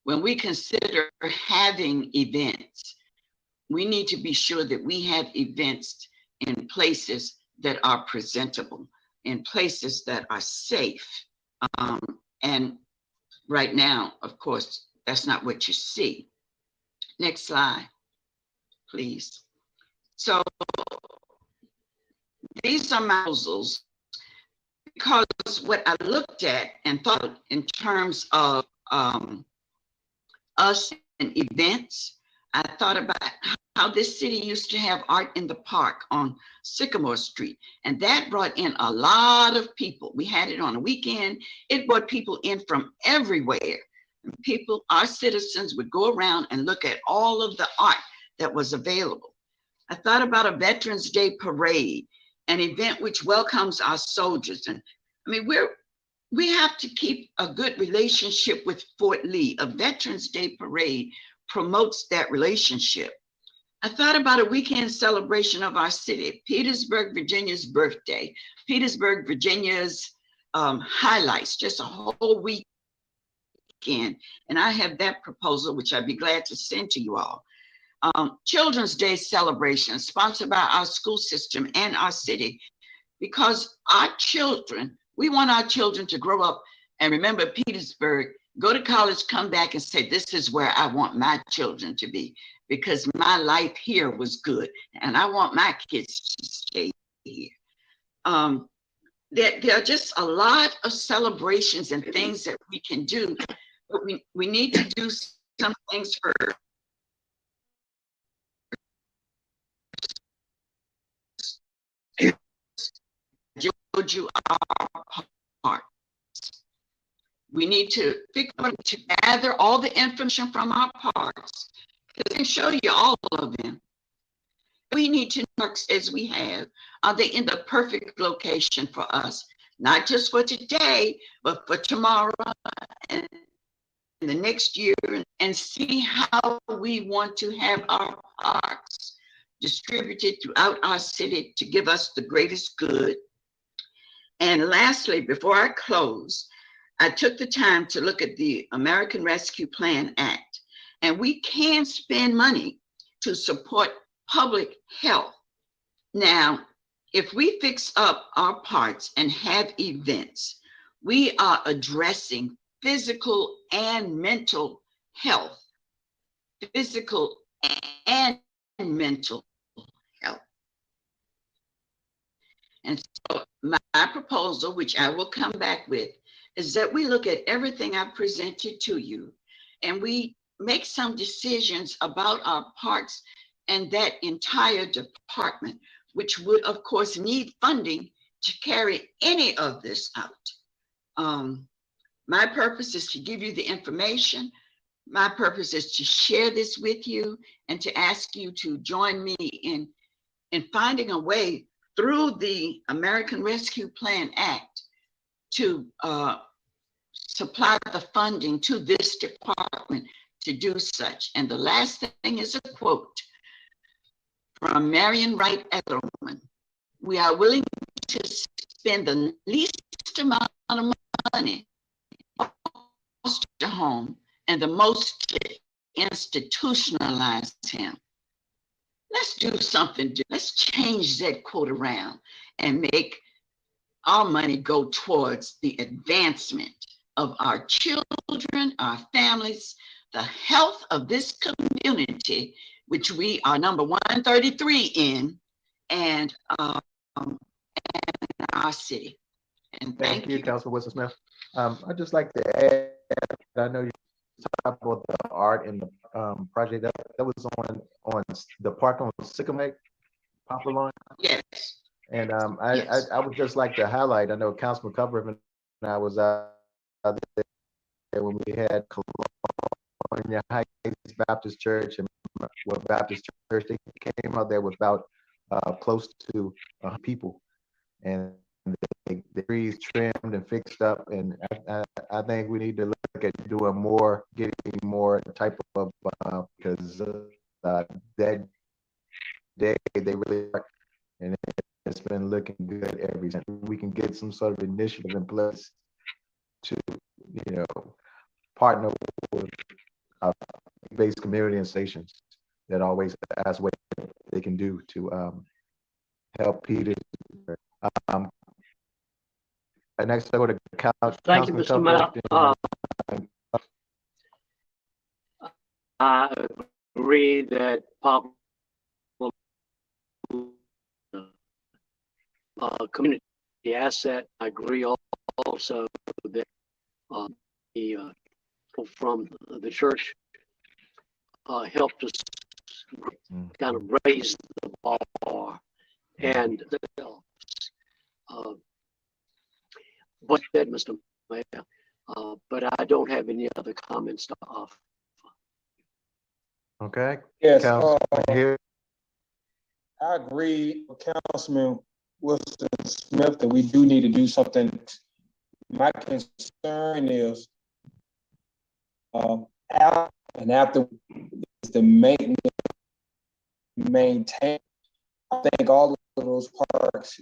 When we consider having events, we need to be sure that we have events in places that are presentable, in places that are safe. And right now, of course, that's not what you see. Next slide, please. So these are my proposals because what I looked at and thought in terms of us and events, I thought about how this city used to have art in the park on Sycamore Street, and that brought in a lot of people. We had it on a weekend. It brought people in from everywhere. And people, our citizens, would go around and look at all of the art that was available. I thought about a Veterans Day parade, an event which welcomes our soldiers. And I mean, we have to keep a good relationship with Fort Lee. A Veterans Day parade promotes that relationship. I thought about a weekend celebration of our city, Petersburg, Virginia's birthday, Petersburg, Virginia's highlights, just a whole weekend. And I have that proposal, which I'd be glad to send to you all. Children's Day celebration sponsored by our school system and our city, because our children, we want our children to grow up and remember Petersburg, go to college, come back and say, this is where I want my children to be, because my life here was good and I want my kids to stay here. There are just a lot of celebrations and things that we can do, but we need to do some things first. forward you our parts. We need to gather all the information from our parts. I can show you all of them. We need to know, as we have, are they in the perfect location for us? Not just for today, but for tomorrow and the next year, and see how we want to have our parks distributed throughout our city to give us the greatest good. And lastly, before I close, I took the time to look at the American Rescue Plan Act, and we can spend money to support public health. Now, if we fix up our parts and have events, we are addressing physical and mental health, physical and mental health. And so my proposal, which I will come back with, is that we look at everything I presented to you and we make some decisions about our parts and that entire department, which would of course need funding to carry any of this out. My purpose is to give you the information. My purpose is to share this with you and to ask you to join me in finding a way through the American Rescue Plan Act to supply the funding to this department to do such. And the last thing is a quote from Marion Wright Edelman. We are willing to spend the least amount of money to home and the most to institutionalize him. Let's do something. Let's change that quote around and make our money go towards the advancement of our children, our families, the health of this community, which we are number 133 in, and our city. And Thank you, Councilman Wilson Smith. I'd just like to add, I know you talked about the art in the project that was on the park on Sycamore Poplar Lawn. Yes. And I would just like to highlight, I know Councilman Cover and I was out there when we had California Heights Baptist Church and Baptist Church. They came out there with about close to people, and the trees trimmed and fixed up. And I think we need to look at doing more, getting more type of because that day they really are, and it's been looking good ever since. We can get some sort of initiative in place to, partner with based community and stations that always ask what they can do to help Peter. Next, I go to Thank you, Mr. Mayor. I agree that community asset. I agree also that the from the church helped us kind of raise the bar, and what said, Mr. Mayor, but I don't have any other comments to offer. Okay. Yes, here. I agree with Councilman Wilson Smith that we do need to do something. My concern is after the maintain. I think all of those parks,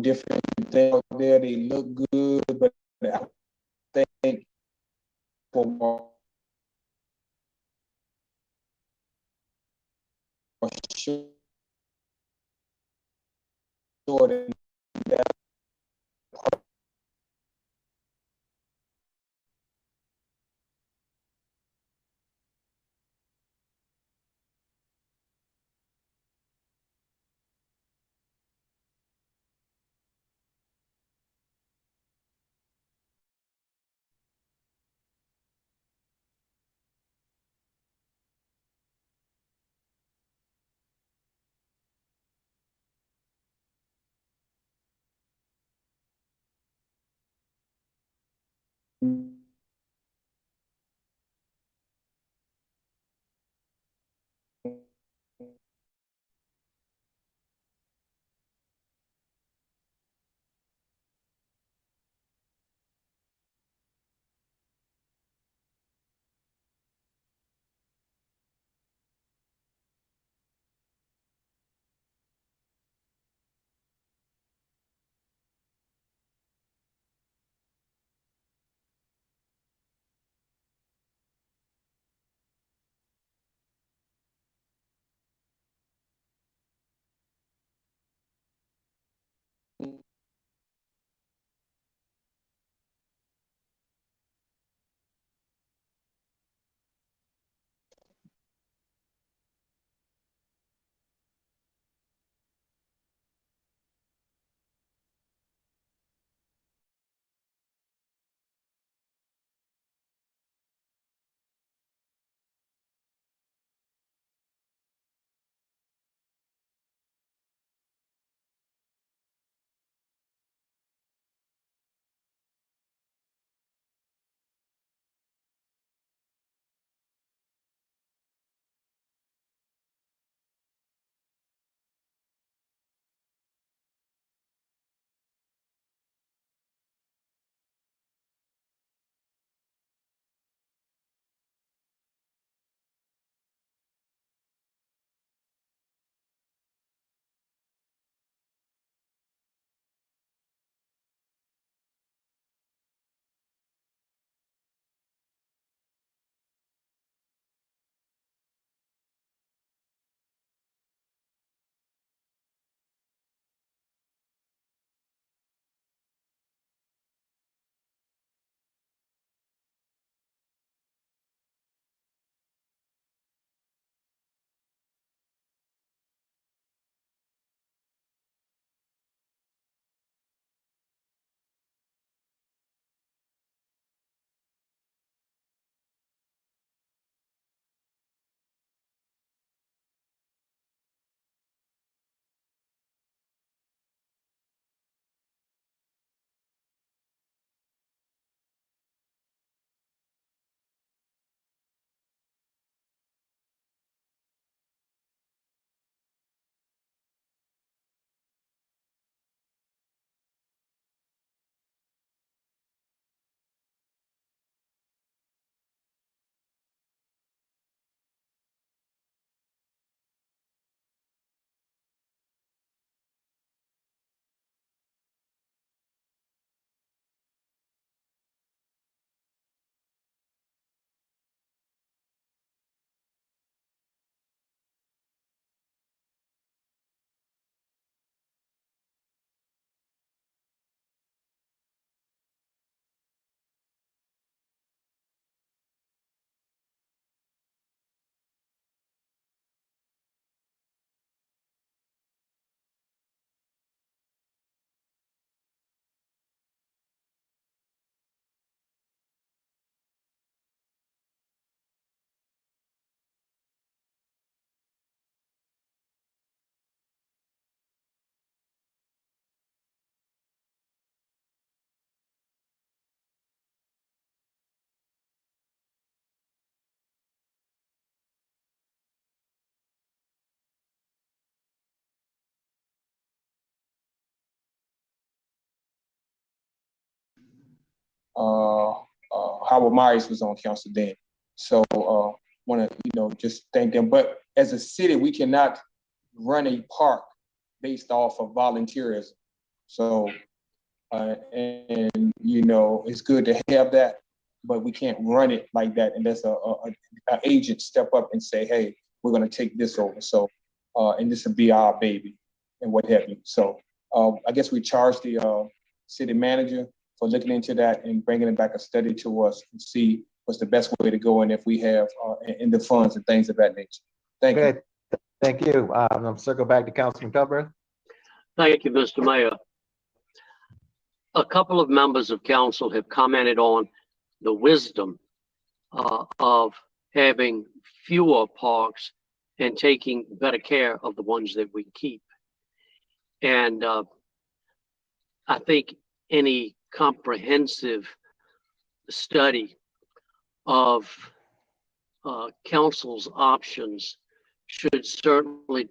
different things out there, they look good, but I think for sure that Howard Myers was on council then. So want to, just thank them. But as a city, we cannot run a park based off of volunteerism. So, it's good to have that, but we can't run it like that unless an agent step up and say, hey, we're going to take this over. So, and this will be our baby and what have you. So I guess we charge the city manager for looking into that and bringing back a study to us and see what's the best way to go and if we have in the funds and things of that nature. Thank you. Thank you. I'm circle back to Councilman Cumberland. Thank you, Mr. Mayor. A couple of members of council have commented on the wisdom of having fewer parks and taking better care of the ones that we keep. And I think any comprehensive study of council's options should certainly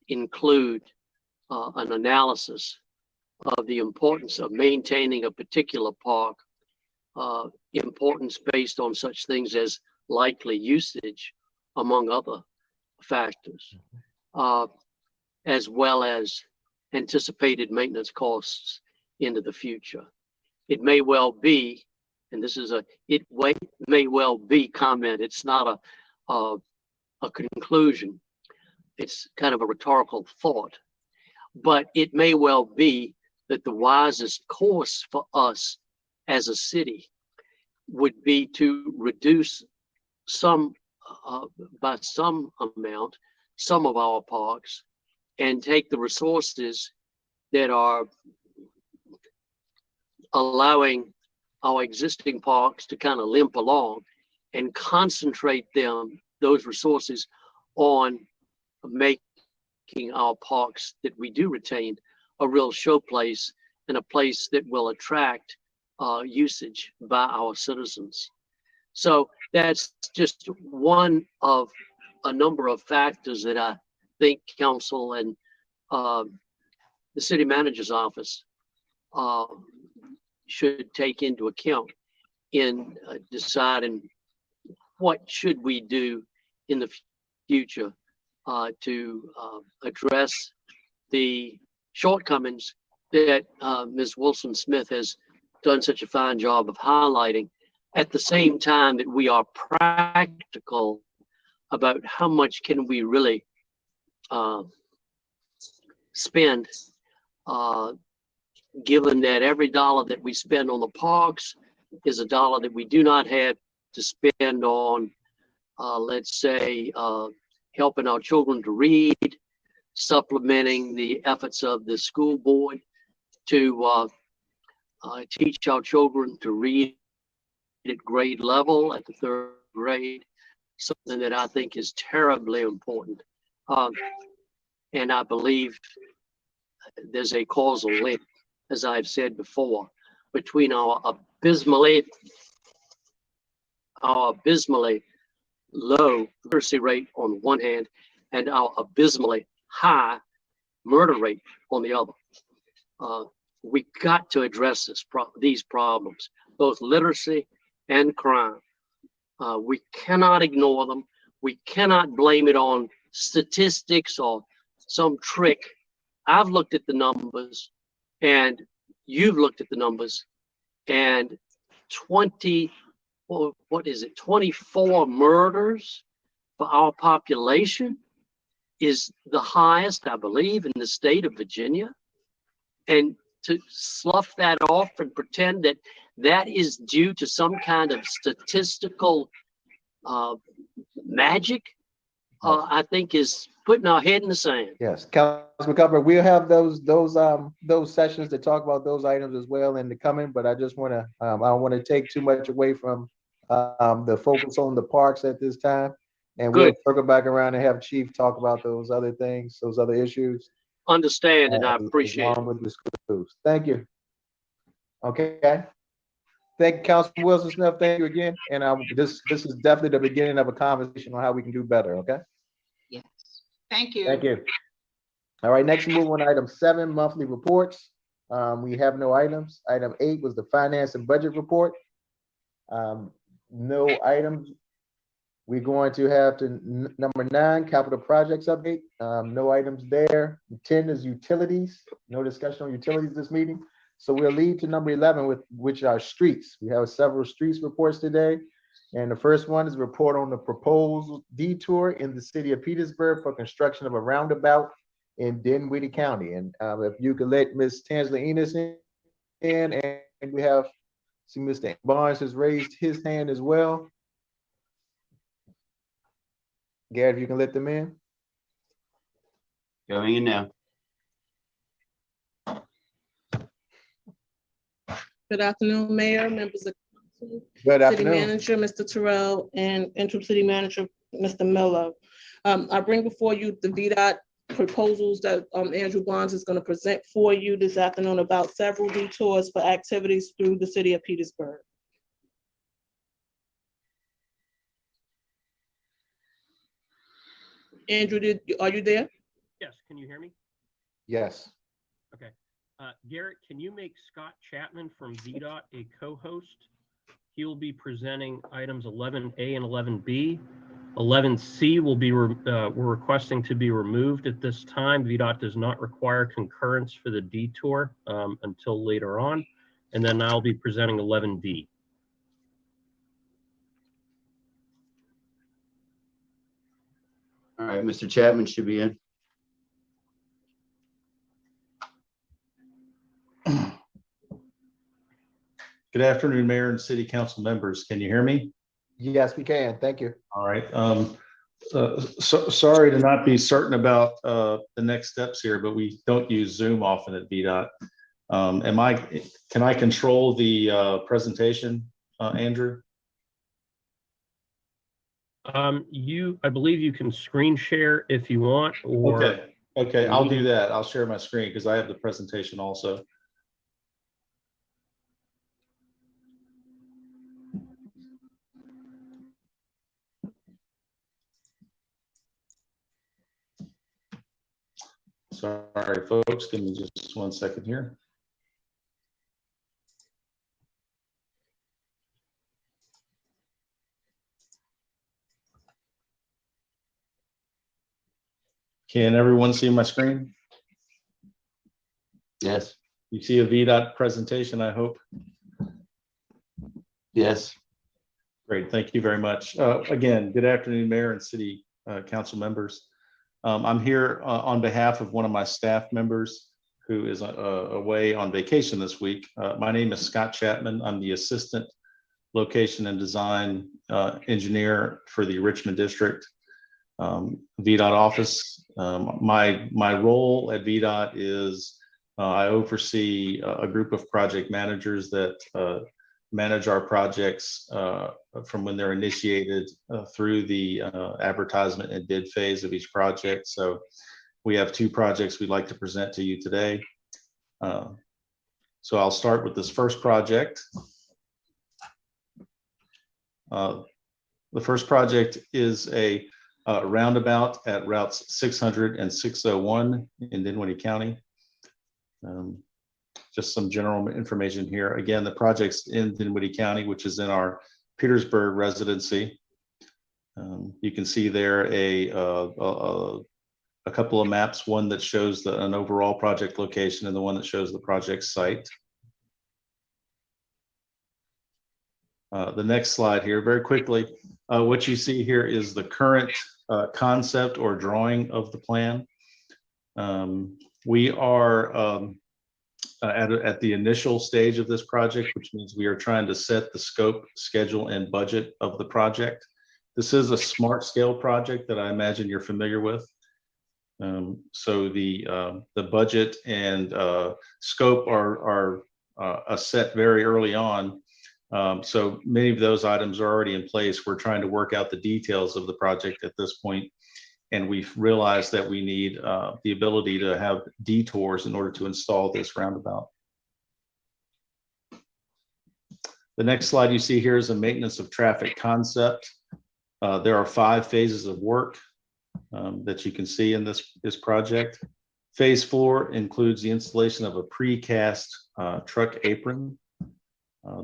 include an analysis of the importance of maintaining a particular park, importance based on such things as likely usage, among other factors, as well as anticipated maintenance costs into the future. It may well be, and this is may well be comment. It's not a conclusion. It's kind of a rhetorical thought, but it may well be that the wisest course for us as a city would be to reduce by some amount, some of our parks, and take the resources that are allowing our existing parks to kind of limp along and concentrate those resources on making our parks that we do retain a real showplace and a place that will attract usage by our citizens. So that's just one of a number of factors that I think council and the city manager's office should take into account in deciding what should we do in the future to address the shortcomings that Ms. Wilson-Smith has done such a fine job of highlighting, at the same time that we are practical about how much can we really spend, given that every dollar that we spend on the parks is a dollar that we do not have to spend on, let's say, helping our children to read, supplementing the efforts of the school board to teach our children to read at grade level, at the 3rd grade, something that I think is terribly important. And I believe there's a causal link, as I've said before, between our abysmally low literacy rate on one hand and our abysmally high murder rate on the other. We got to address these problems, both literacy and crime. We cannot ignore them. We cannot blame it on statistics or some trick. I've looked at the numbers, and you've looked at the numbers, and 24 murders for our population is the highest, I believe, in the state of Virginia. And to slough that off and pretend that that is due to some kind of statistical magic, I think is putting our head in the sand. Yes, Councilman Cumber, we'll have those sessions to talk about those items as well in the coming, but I just want to, I don't want to take too much away from the focus on the parks at this time. And we'll circle back around and have Chief talk about those other things, those other issues. Understand, and I appreciate it. With the schools. Thank you. Okay. Thank you, Councilman Wilson-Smith. Thank you again. And this is definitely the beginning of a conversation on how we can do better. Okay. Yes. Thank you. Thank you. All right. Next, we move on to item 7, monthly reports. We have no items. Item 8 was the finance and budget report. No items. We're going to have to number 9, capital projects update. No items there. 10 is utilities. No discussion on utilities this meeting. So we'll lead to number 11, which are streets. We have several streets reports today. And the first one is a report on the proposed detour in the city of Petersburg for construction of a roundabout in Denwinnie County. And if you could let Ms. Tangela Enos in, and we have, see Mr. Barnes has raised his hand as well. Gary, if you can let them in. Going in now. Good afternoon, Mayor, members of council, Good afternoon. City Manager, Mr. Terrell, and Interim City Manager, Mr. Miller. I bring before you the Vdot proposals that Andrew Bonds is going to present for you this afternoon about several detours for activities through the city of Petersburg. Andrew, are you there? Yes, can you hear me? Yes. Okay. Garrett, can you make Scott Chapman from Vdot a co-host? He will be presenting items 11A and 11B. 11C will be, we're requesting to be removed at this time. Vdot does not require concurrence for the detour until later on. And then I'll be presenting 11D. All right, Mr. Chapman should be in. Good afternoon, Mayor and City Council members. Can you hear me? Yes, we can. Thank you. All right. Sorry to not be certain about the next steps here, but we don't use Zoom often at VDOT. Can I control the presentation, Andrew? I believe you can screen share if you want, or Okay, I'll do that. I'll share my screen because I have the presentation also. Sorry, folks, give me just 1 second here. Can everyone see my screen? Yes. You see a VDOT presentation, I hope? Yes. Great, thank you very much. Again, good afternoon, Mayor and City Council members. I'm here on behalf of one of my staff members who is away on vacation this week. My name is Scott Chapman. I'm the Assistant Location and Design Engineer for the Richmond District VDOT office. My role at VDOT is I oversee a group of project managers that manage our projects from when they're initiated through the advertisement and bid phase of each project. So we have 2 projects we'd like to present to you today. So I'll start with this first project. The first project is a roundabout at routes 600 and 601 in Denwinnie County. Just some general information here. Again, the project's in Denwinnie County, which is in our Petersburg residency. You can see there a couple of maps, one that shows an overall project location and the one that shows the project site. The next slide here, very quickly, what you see here is the current concept or drawing of the plan. We are at the initial stage of this project, which means we are trying to set the scope, schedule, and budget of the project. This is a smart scale project that I imagine you're familiar with. So the budget and scope are set very early on. So many of those items are already in place. We're trying to work out the details of the project at this point. And we've realized that we need the ability to have detours in order to install this roundabout. The next slide you see here is a maintenance of traffic concept. There are 5 phases of work that you can see in this project. Phase 4 includes the installation of a precast truck apron.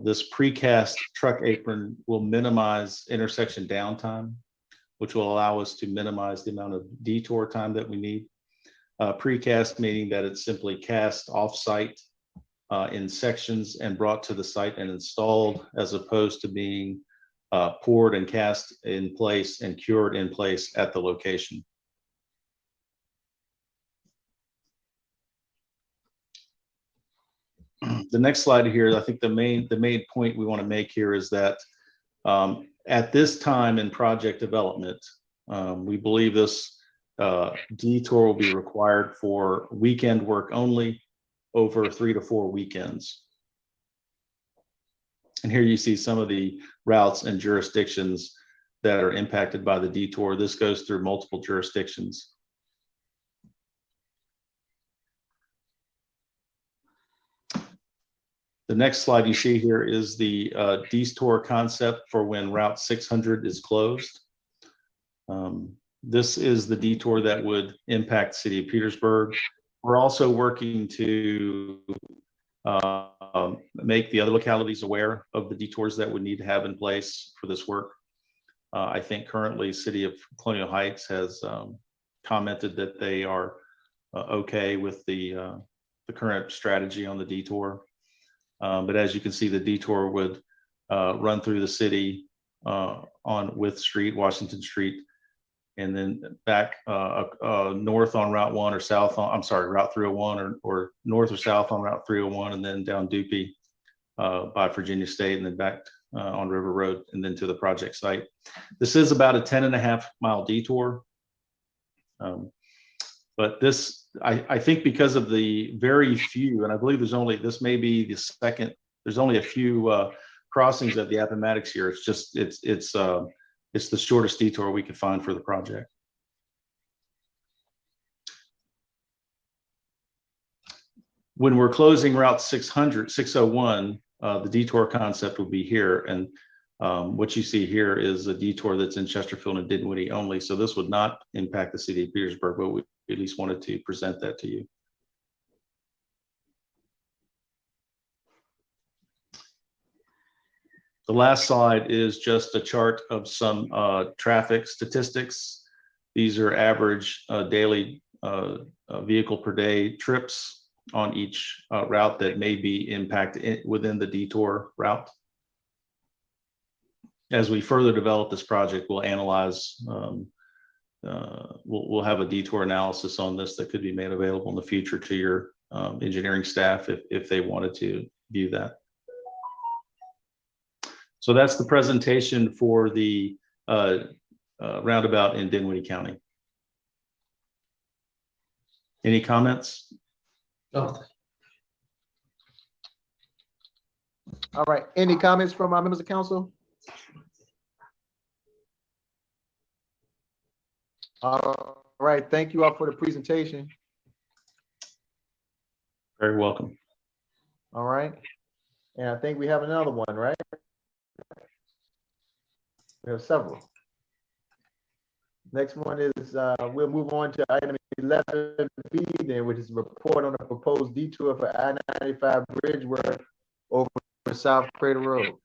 This precast truck apron will minimize intersection downtime, which will allow us to minimize the amount of detour time that we need. Precast meaning that it's simply cast off-site in sections and brought to the site and installed, as opposed to being poured and cast in place and cured in place at the location. The next slide here, I think the main point we want to make here is that at this time in project development, we believe this detour will be required for weekend work only over 3 to 4 weekends. And here you see some of the routes and jurisdictions that are impacted by the detour. This goes through multiple jurisdictions. The next slide you see here is the detour concept for when Route 600 is closed. This is the detour that would impact the city of Petersburg. We're also working to make the other localities aware of the detours that would need to have in place for this work. I think currently City of Colonial Heights has commented that they are okay with the current strategy on the detour. But as you can see, the detour would run through the city on Wythe Street, Washington Street, and then back north on Route 1 or south on, I'm sorry, Route 301 or north or south on Route 301, and then down Dupie by Virginia State, and then back on River Road, and then to the project site. This is about a 10.5-mile detour. But this, I think because of the very few, and I believe there's only, this may be the second, there's only a few crossings at the Appomattox here. It's just, it's the shortest detour we could find for the project. When we're closing Route 601, the detour concept will be here. And what you see here is a detour that's in Chesterfield and Denwinnie only. So this would not impact the city of Petersburg, but we at least wanted to present that to you. The last slide is just a chart of some traffic statistics. These are average daily vehicle per day trips on each route that may be impacted within the detour route. As we further develop this project, we'll analyze, we'll have a detour analysis on this that could be made available in the future to your engineering staff if they wanted to view that. So that's the presentation for the roundabout in Denwinnie County. Any comments? Oh. All right. Any comments from our members of council? All right. Thank you all for the presentation. Very welcome. All right. And I think we have another one, right? We have several. Next one is, we'll move on to item 11B then, which is a report on the proposed detour for I-95 bridge work over Separator Road.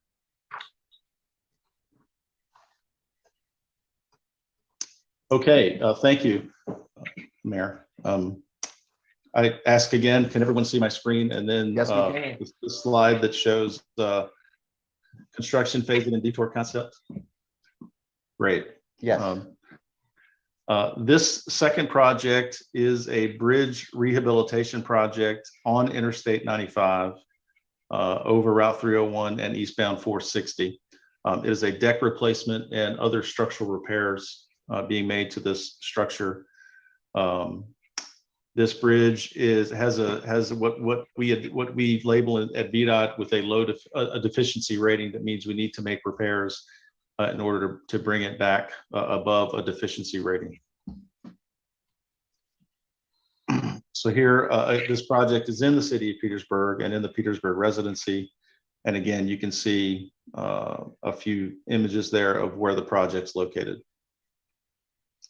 Okay, thank you, Mayor. I ask again, can everyone see my screen? And then yes, we can. The slide that shows the construction phase and detour concept. Great. Yes. This second project is a bridge rehabilitation project on Interstate 95 over Route 301 and eastbound 460. It is a deck replacement and other structural repairs being made to this structure. This bridge has what we label at Vdot with a deficiency rating. That means we need to make repairs in order to bring it back above a deficiency rating. So here, this project is in the city of Petersburg and in the Petersburg residency. And again, you can see a few images there of where the project's located.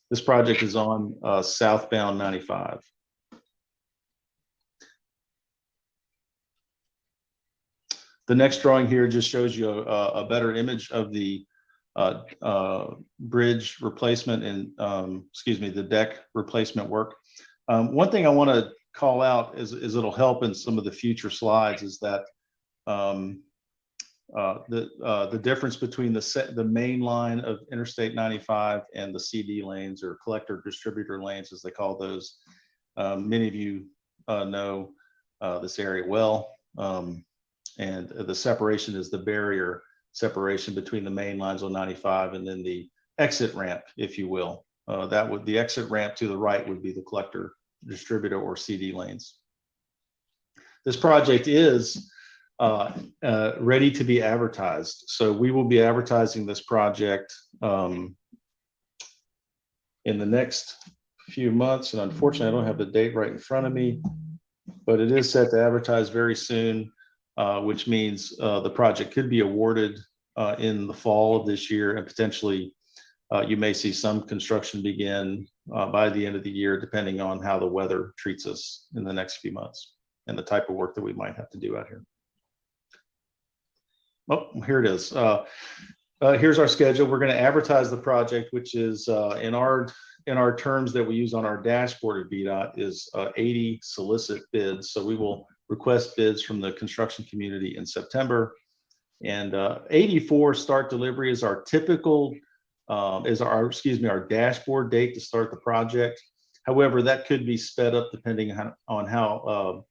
This project is on Southbound 95. The next drawing here just shows you a better image of the bridge replacement and, excuse me, the deck replacement work. One thing I want to call out is it'll help in some of the future slides is that the difference between the main line of Interstate 95 and the CD lanes, or collector distributor lanes as they call those. Many of you know this area well, and the separation is the barrier separation between the main lines on 95 and then the exit ramp, if you will. The exit ramp to the right would be the collector distributor or CD lanes. This project is ready to be advertised. So we will be advertising this project in the next few months. And unfortunately, I don't have the date right in front of me, but it is set to advertise very soon, which means the project could be awarded in the fall of this year and potentially You may see some construction begin by the end of the year, depending on how the weather treats us in the next few months and the type of work that we might have to do out here. Oh, here it is. Here's our schedule. We're going to advertise the project, which is in our terms that we use on our dashboard at VDOT is 80 solicit bids. So we will request bids from the construction community in September, and 84 start delivery is our typical our dashboard date to start the project. However, that could be sped up depending on how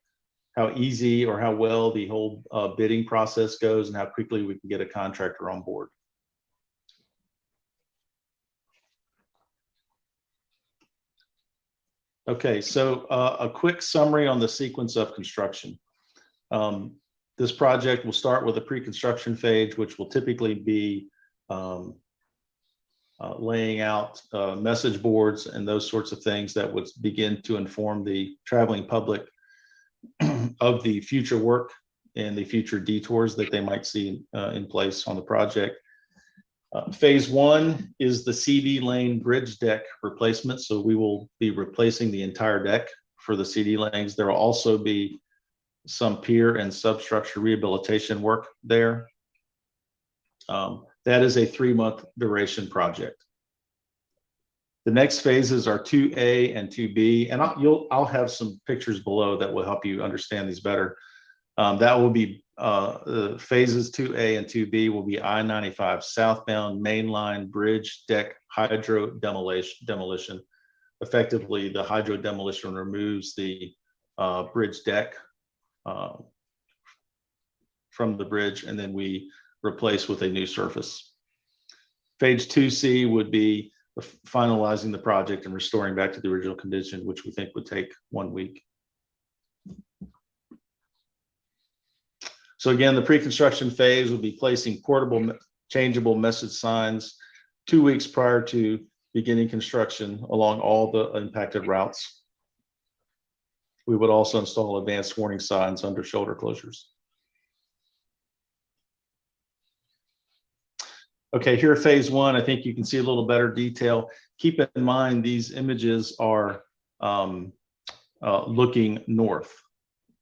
easy or how well the whole bidding process goes and how quickly we can get a contractor on board. Okay, so a quick summary on the sequence of construction. This project will start with a pre-construction phase, which will typically be laying out message boards and those sorts of things that would begin to inform the traveling public of the future work and the future detours that they might see in place on the project. Phase one is the CD lane bridge deck replacement. So we will be replacing the entire deck for the CD lanes. There will also be some pier and substructure rehabilitation work there. That is a 3-month duration project. The next phases are 2A and 2B, and I'll have some pictures below that will help you understand these better. That will be phases 2A and 2B will be I-95 southbound mainline bridge deck hydro demolition. Effectively, the hydro demolition removes the bridge deck from the bridge, and then we replace with a new surface. Phase 2C would be finalizing the project and restoring back to the original condition, which we think would take 1 week. So again, the pre-construction phase will be placing portable changeable message signs 2 weeks prior to beginning construction along all the impacted routes. We would also install advanced warning signs under shoulder closures. Okay, here phase one, I think you can see a little better detail. Keep in mind, these images are looking north.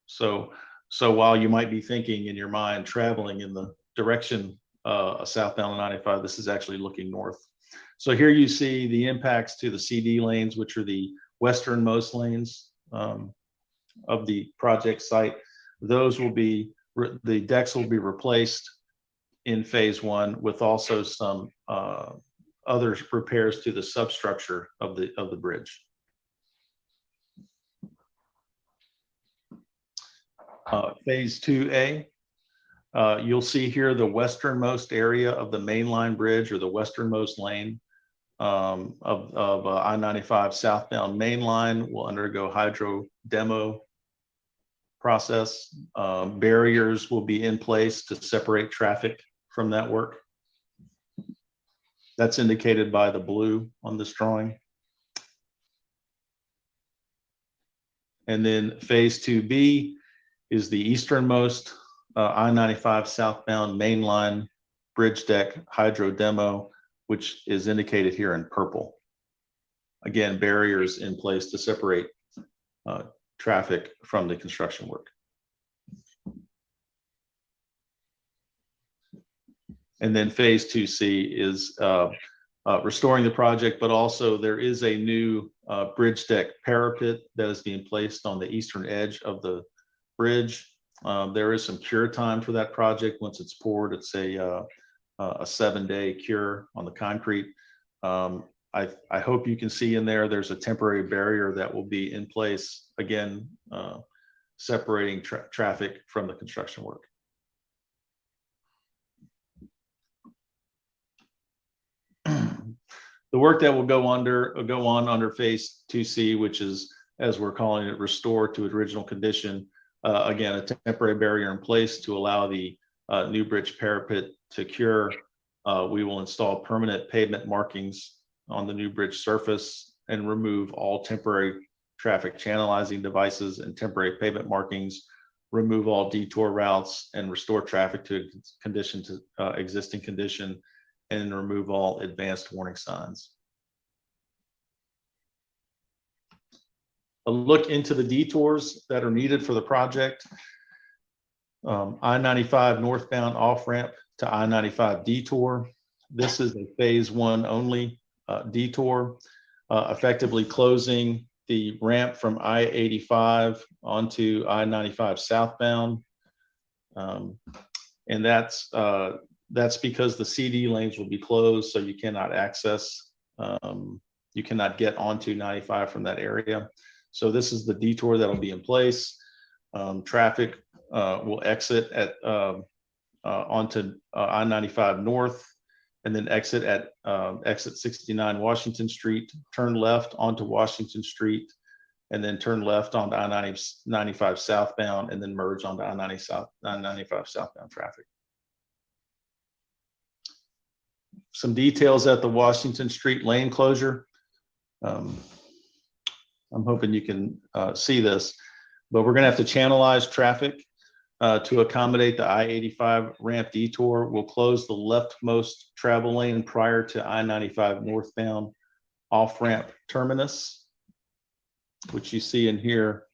So while you might be thinking in your mind, traveling in the direction southbound 95, this is actually looking north. So here you see the impacts to the CD lanes, which are the westernmost lanes of the project site. Those will be, the decks will be replaced in phase one with also some other repairs to the substructure of the bridge. Phase 2A, you'll see here the westernmost area of the mainline bridge or the westernmost lane of I-95 southbound mainline will undergo hydro demo process. Barriers will be in place to separate traffic from that work. That's indicated by the blue on this drawing. And then phase 2B is the easternmost I-95 southbound mainline bridge deck hydro demo, which is indicated here in purple. Again, barriers in place to separate traffic from the construction work. And then phase 2C is restoring the project, but also there is a new bridge deck parapet that is being placed on the eastern edge of the bridge. There is some cure time for that project. Once it's poured, it's a 7-day cure on the concrete. I hope you can see in there, there's a temporary barrier that will be in place, again, separating traffic from the construction work. The work that will go on under phase 2C, which is, as we're calling it, restore to original condition. Again, a temporary barrier in place to allow the new bridge parapet to cure. We will install permanent pavement markings on the new bridge surface and remove all temporary traffic channelizing devices and temporary pavement markings, remove all detour routes and restore traffic to condition to existing condition. and remove all advanced warning signs. A look into the detours that are needed for the project. I-95 northbound off-ramp to I-95 detour. This is a phase 1 only detour, effectively closing the ramp from I-85 onto I-95 southbound. And that's because the CD lanes will be closed, so you cannot access, you cannot get onto 95 from that area. So this is the detour that'll be in place. Traffic will exit at onto I-95 north, and then exit at exit 69 Washington Street, turn left onto Washington Street, and then turn left onto I-95 southbound, and then merge onto I-95 southbound traffic. Some details at the Washington Street lane closure. I'm hoping you can see this, but we're going to have to channelize traffic to accommodate the I-85 ramp detour. We'll close the leftmost travel lane prior to I-95 northbound off-ramp terminus, which you see in here.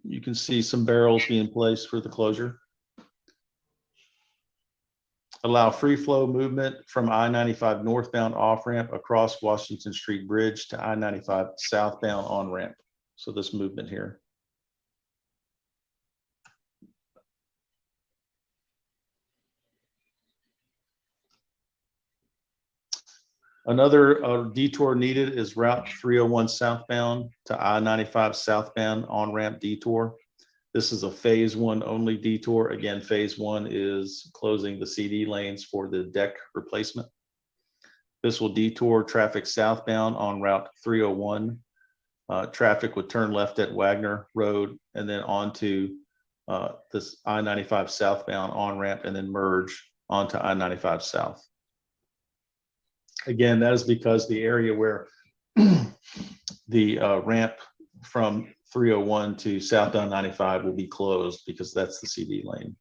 You can see some barrels being placed for the closure. Allow free flow movement from I-95 northbound off-ramp across Washington Street Bridge to I-95 southbound on-ramp. So this movement here. Another detour needed is Route 301 southbound to I-95 southbound on-ramp detour. This is a phase 1 only detour. Again, phase 1 is closing the CD lanes for the deck replacement. This will detour traffic southbound on Route 301. Traffic would turn left at Wagner Road and then onto this I-95 southbound on-ramp and then merge onto I-95 south. Again, that is because the area where the ramp from 301 to southbound 95 will be closed because that's the CD lane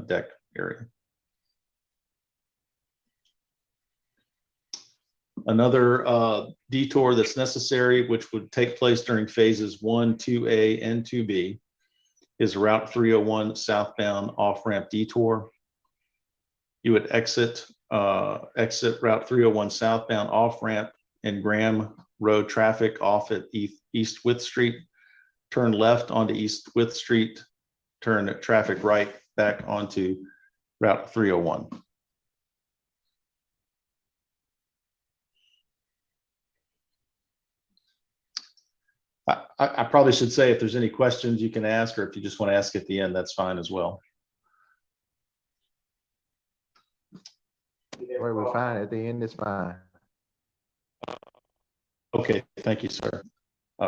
deck area. Another detour that's necessary, which would take place during phases 1, 2A, and 2B, is Route 301 southbound off-ramp detour. You would exit Route 301 southbound off-ramp and Graham Road traffic off at East Width Street, turn left onto East Width Street, turn traffic right back onto Route 301. I probably should say if there's any questions you can ask, or if you just want to ask at the end, that's fine as well. Right, we're fine. At the end, it's fine. Okay, thank you, sir.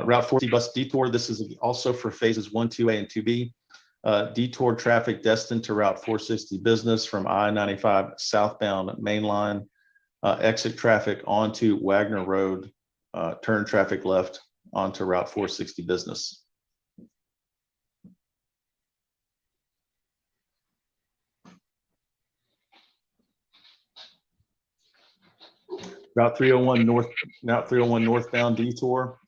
Route 40 bus detour. This is also for phases 1, 2A, and 2B. Detour traffic destined to Route 460 business from I-95 southbound mainline. Exit traffic onto Wagner Road. Turn traffic left onto Route 460 business. Route 301 northbound detour.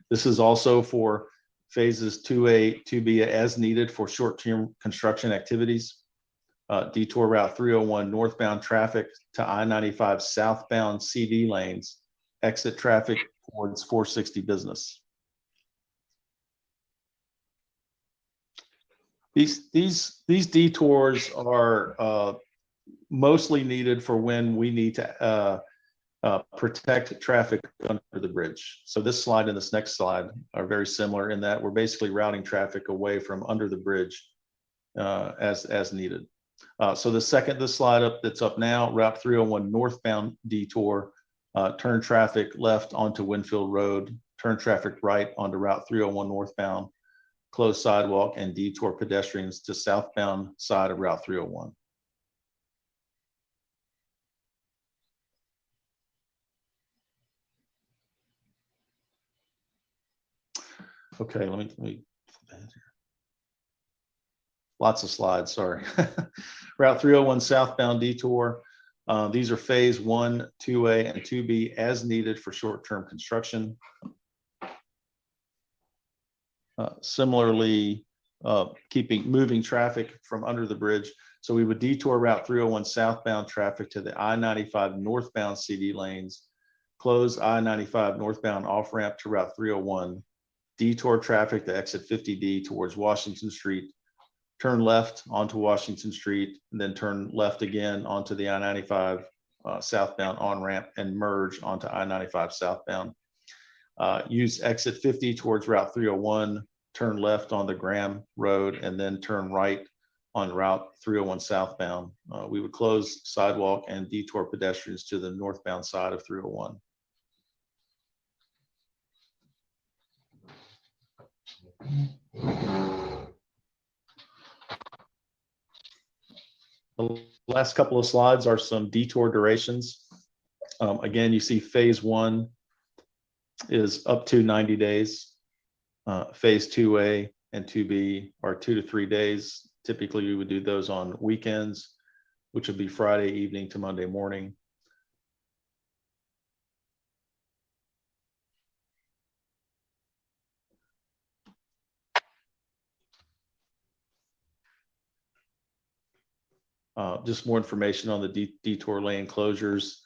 This is also for phases 2A, 2B as needed for short-term construction activities. Detour Route 301 northbound traffic to I-95 southbound CD lanes. Exit traffic towards 460 business. These detours are mostly needed for when we need to protect traffic under the bridge. So this slide and this next slide are very similar in that we're basically routing traffic away from under the bridge as needed. So this slide up that's up now, Route 301 northbound detour, turn traffic left onto Winfield Road, turn traffic right onto Route 301 northbound, close sidewalk and detour pedestrians to southbound side of Route 301. Okay, let me lots of slides, sorry. Route 301 southbound detour. These are phase 1, 2A, and 2B as needed for short-term construction. Similarly, moving traffic from under the bridge. So we would detour Route 301 southbound traffic to the I-95 northbound CD lanes, close I-95 northbound off-ramp to Route 301, detour traffic to exit 50D towards Washington Street, turn left onto Washington Street, and then turn left again onto the I-95 southbound on-ramp and merge onto I-95 southbound. Use exit 50 towards Route 301, turn left on the Graham Road, and then turn right on Route 301 southbound. We would close sidewalk and detour pedestrians to the northbound side of 301. The last couple of slides are some detour durations. Again, you see phase 1 is up to 90 days. Phase 2A and 2B are 2 to 3 days. Typically, we would do those on weekends, which would be Friday evening to Monday morning. Just more information on the detour lane closures.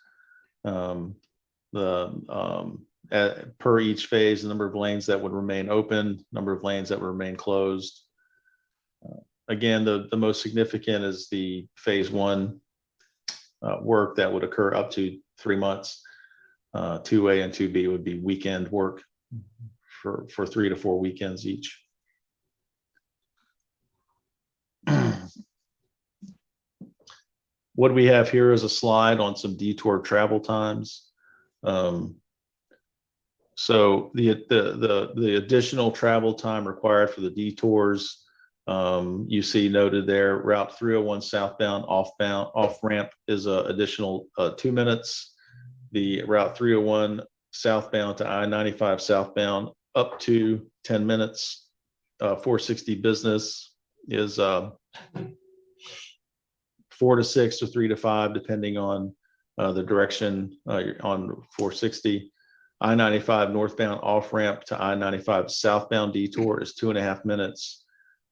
Per each phase, the number of lanes that would remain open, number of lanes that would remain closed. Again, the most significant is the phase 1 work that would occur up to 3 months. 2A and 2B would be weekend work for 3 to 4 weekends each. What we have here is a slide on some detour travel times. So the additional travel time required for the detours, you see noted there. Route 301 southbound off-ramp is an additional 2 minutes. The Route 301 southbound to I-95 southbound up to 10 minutes. 460 business is 4 to 6 or 3 to 5, depending on the direction on 460. I-95 northbound off-ramp to I-95 southbound detour is 2.5 minutes.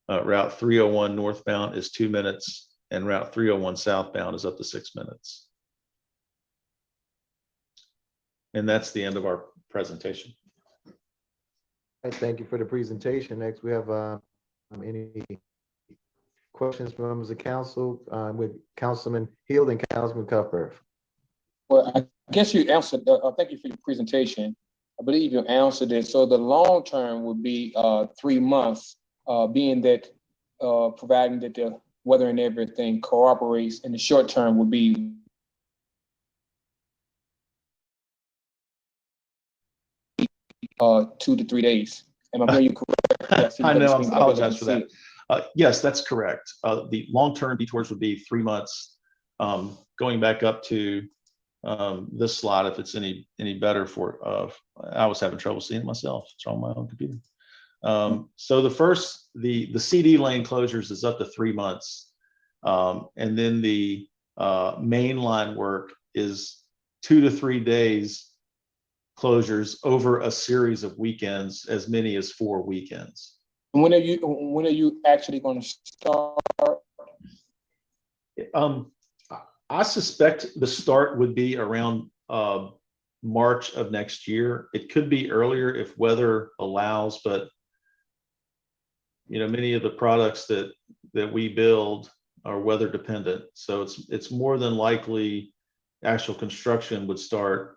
Route 301 northbound is 2 minutes, and Route 301 southbound is up to 6 minutes. And that's the end of our presentation. All right, thank you for the presentation. Next, we have any questions from members of council with Councilman Hill and Councilman Cuthbert. Well, I guess you answered, thank you for your presentation. I believe you answered it. So the long term would be 3 months, being that providing that the weather and everything cooperates, and the short term would be two to 3 days. Am I hearing you correct? I know, I apologize for that. Yes, that's correct. The long-term detours would be 3 months. Going back up to this slide, if it's any better for, I was having trouble seeing it myself. It's on my own computer. So the CD lane closures is up to 3 months. And then the main line work is 2 to 3 days closures over a series of weekends, as many as 4 weekends. When are you actually going to start? I suspect the start would be around March of next year. It could be earlier if weather allows, but many of the products that we build are weather dependent. So it's more than likely actual construction would start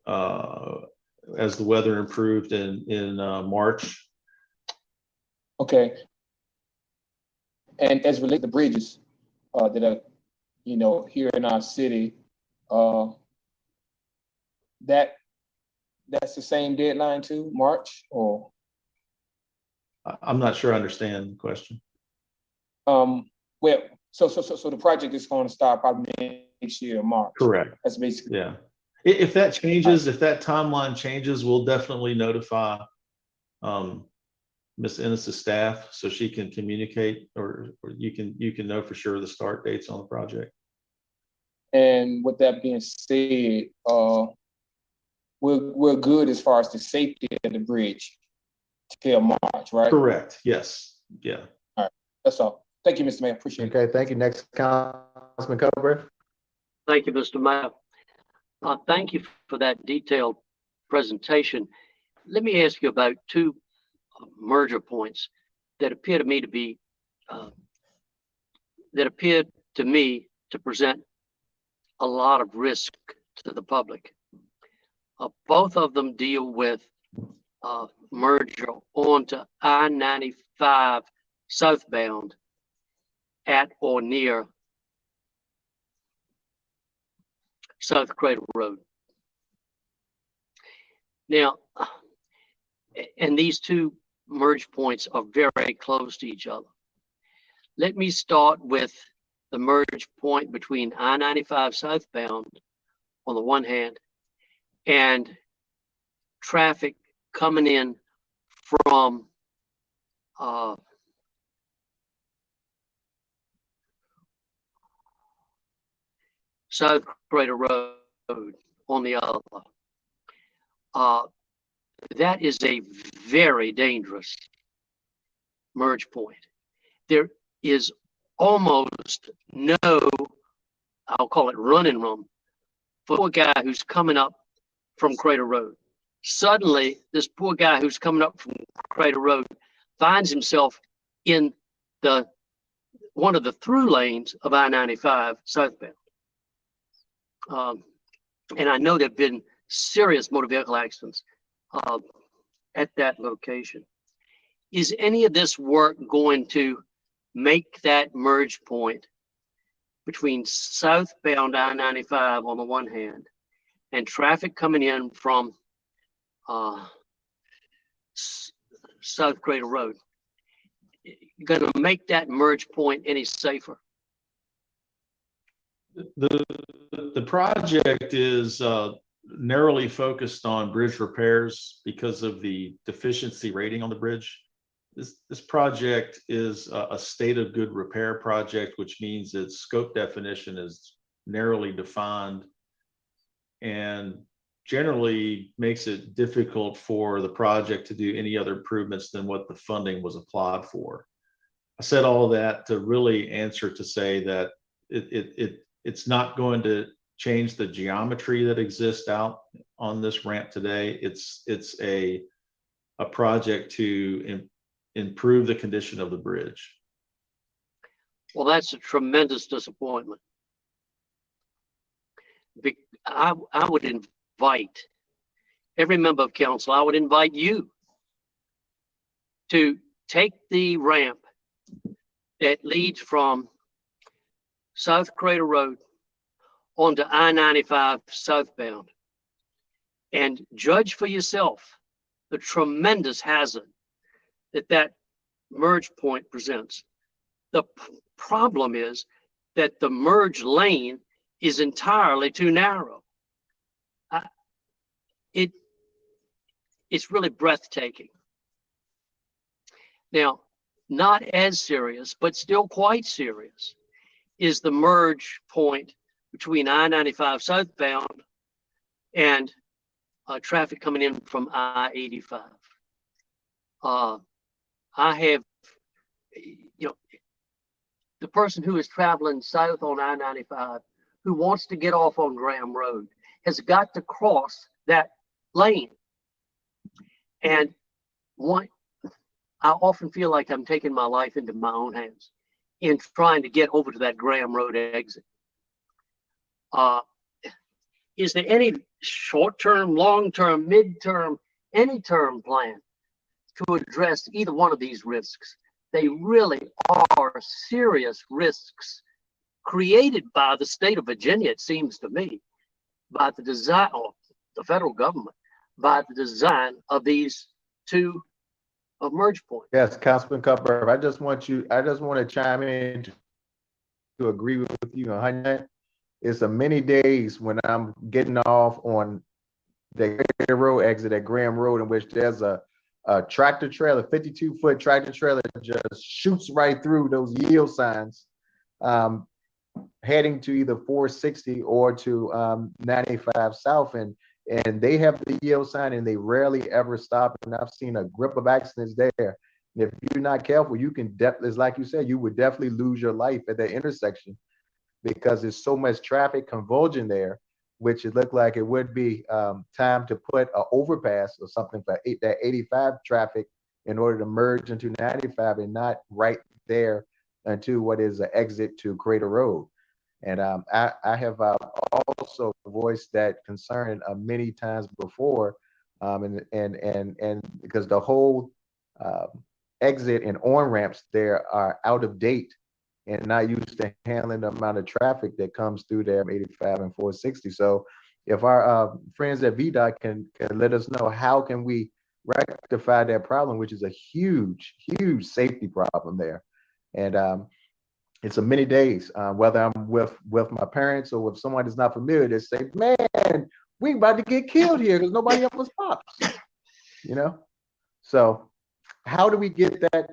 as the weather improved in March. Okay. And as related to bridges that are, here in our city, that's the same deadline too, March, or? I'm not sure I understand the question. Well, so the project is going to start probably next year, March. Correct. That's basically. Yeah. If that changes, if that timeline changes, we'll definitely notify Ms. Ennis' staff so she can communicate, or you can know for sure the start dates on the project. And with that being said, we're good as far as the safety of the bridge till March, right? Correct. Yes. Yeah. All right. That's all. Thank you, Mr. Mayor. Appreciate it. Okay, thank you. Next, Councilman Cover. Thank you, Mr. Mayor. Thank you for that detailed presentation. Let me ask you about two merger points that appear to me to be to present a lot of risk to the public. Both of them deal with merger onto I-95 southbound at or near South Cradle Road. Now, and these two merge points are very close to each other. Let me start with the merge point between I-95 southbound on the one hand and traffic coming in from South Cradle Road on the other. That is a very dangerous merge point. There is almost no, I'll call it running room, for a guy who's coming up from Cradle Road. Suddenly, this poor guy who's coming up from Cradle Road finds himself in one of the through lanes of I-95 southbound. And I know there have been serious motor vehicle accidents at that location. Is any of this work going to make that merge point between southbound I-95 on the one hand and traffic coming in from South Cradle Road going to make that merge point any safer? The project is narrowly focused on bridge repairs because of the deficiency rating on the bridge. This project is a state of good repair project, which means its scope definition is narrowly defined and generally makes it difficult for the project to do any other improvements than what the funding was applied for. I said all that to really answer to say that it's not going to change the geometry that exists out on this ramp today. It's a project to improve the condition of the bridge. Well, that's a tremendous disappointment. I would invite every member of council, I would invite you to take the ramp that leads from South Cradle Road onto I-95 southbound and judge for yourself the tremendous hazard that merge point presents. The problem is that the merge lane is entirely too narrow. It's really breathtaking. Now, not as serious, but still quite serious, is the merge point between I-95 southbound and traffic coming in from I-85. I have, the person who is traveling south on I-95 who wants to get off on Graham Road has got to cross that lane. And I often feel like I'm taking my life into my own hands in trying to get over to that Graham Road exit. Is there any short-term, long-term, mid-term, any term plan to address either one of these risks? They really are serious risks created by the state of Virginia, it seems to me, by the design of the federal government, by the design of these two merge points. Yes, Councilman Cupberg, I just want to chime in to agree with you 100%. It's a many days when I'm getting off on the road exit at Graham Road in which there's a tractor trailer, 52-foot tractor trailer just shoots right through those yield signs. heading to either 460 or to 95 South, and they have the yield sign, and they rarely ever stop. And I've seen a grip of accidents there. And if you're not careful, you can definitely, like you said, you would definitely lose your life at that intersection because there's so much traffic converging there, which it looked like it would be time to put an overpass or something for that 85 traffic in order to merge into 95 and not right there into what is an exit to Crater Road. And I have also voiced that concern many times before, and because the whole exit and on ramps there are out of date and not used to handling the amount of traffic that comes through there, 85 and 460. So if our friends at VDOT can let us know how can we rectify that problem, which is a huge safety problem there. And it's a many days, whether I'm with my parents or with someone that's not familiar, they say, man, we about to get killed here because nobody else stops, you know? So how do we get that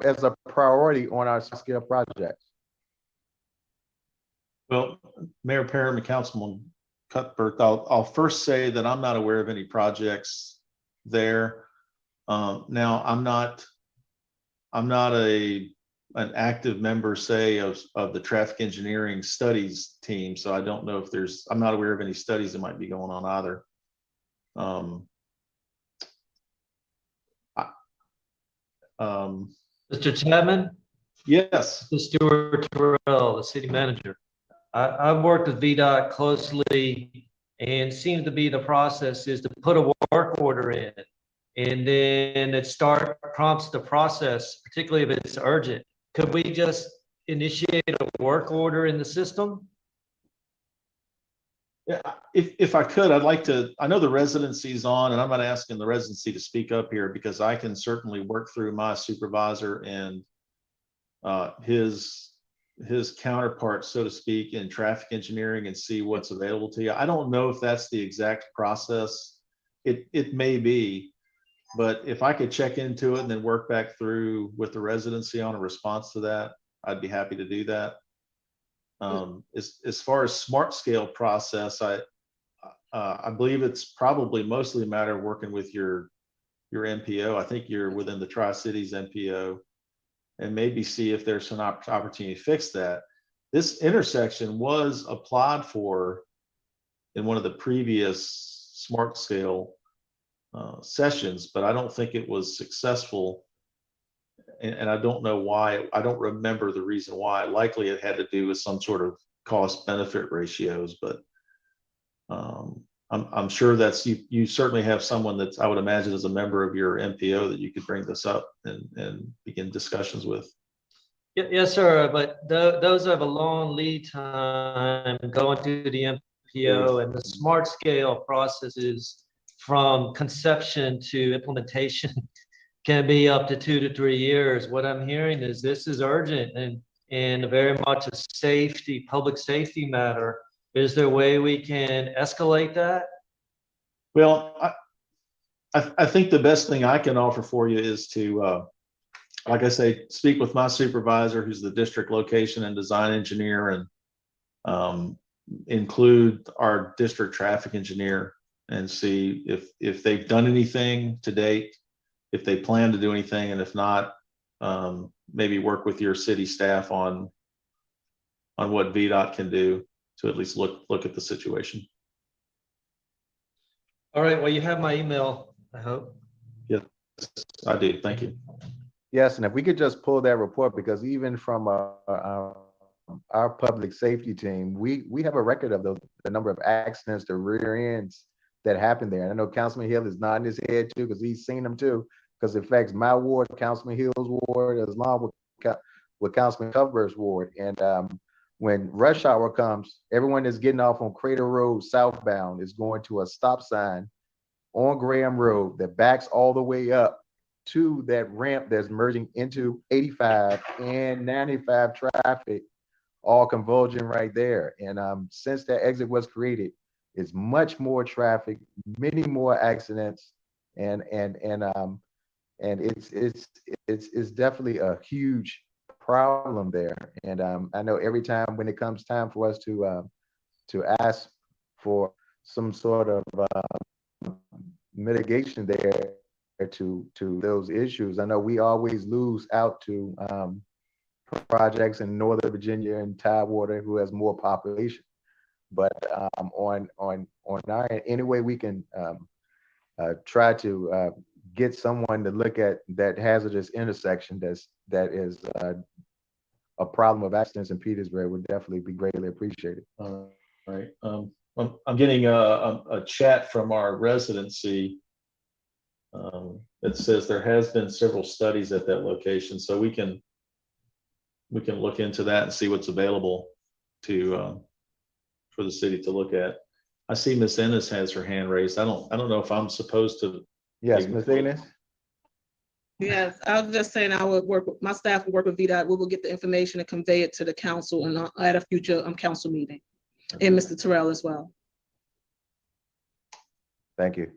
as a priority on our scale projects? Well, Mayor Perham and Councilman Cuthbert, I'll first say that I'm not aware of any projects there. Now, I'm not an active member, say, of the traffic engineering studies team, so I don't know if I'm not aware of any studies that might be going on either. Mr. Chapman? Yes. Mr. Stuart Terrell, the city manager. I've worked with VDOT closely, and seems to be the process is to put a work order in, and then it prompts the process, particularly if it's urgent. Could we just initiate a work order in the system? Yeah, if I could, I'd like to, I know the residency's on, and I'm not asking the residency to speak up here because I can certainly work through my supervisor and his counterpart, so to speak, in traffic engineering and see what's available to you. I don't know if that's the exact process. It may be, but if I could check into it and then work back through with the residency on a response to that, I'd be happy to do that. As far as smart scale process, I believe it's probably mostly a matter of working with your MPO. I think you're within the Tri-Cities MPO, and maybe see if there's an opportunity to fix that. This intersection was applied for in one of the previous smart scale sessions, but I don't think it was successful. And I don't know why. I don't remember the reason why. Likely it had to do with some sort of cost benefit ratios, but I'm sure that's you certainly have someone that's, I would imagine, as a member of your MPO that you could bring this up and begin discussions with. Yes, sir, but those have a long lead time going through the MPO, and the smart scale processes from conception to implementation can be up to 2 to 3 years. What I'm hearing is this is urgent and very much a public safety matter. Is there a way we can escalate that? Well, I think the best thing I can offer for you is to, like I say, speak with my supervisor, who's the district location and design engineer, and include our district traffic engineer and see if they've done anything to date, if they plan to do anything, and if not, maybe work with your city staff on what VDOT can do to at least look at the situation. All right, well, you have my email, I hope. Yes, I do. Thank you. Yes, and if we could just pull that report, because even from our public safety team, we have a record of the number of accidents, the rear ends that happened there. And I know Councilman Hill is nodding his head too, because he's seen them too, because it affects my ward, Councilman Hill's ward, as long with Councilman Cuthbert's ward. And when rush hour comes, everyone is getting off on Crater Road southbound is going to a stop sign on Graham Road that backs all the way up to that ramp that's merging into 85 and 95 traffic, all converging right there. And since that exit was created, it's much more traffic, many more accidents, and it's definitely a huge problem there. And I know every time when it comes time for us to ask for some sort of mitigation there to those issues, I know we always lose out to projects in Northern Virginia and Tidewater who has more population. But on our end, any way we can try to get someone to look at that hazardous intersection that is a problem of accidents in Petersburg would definitely be greatly appreciated. All right. I'm getting a chat from our residency that says there has been several studies at that location, so we can look into that and see what's available to for the city to look at. I see Miss Ennis has her hand raised. I don't know if I'm supposed to. Yes, Miss Ennis. Yes, I was just saying I would work, my staff will work with VDOT. We will get the information and convey it to the council and at a future council meeting. Okay. And Mr. Terrell as well. Thank you.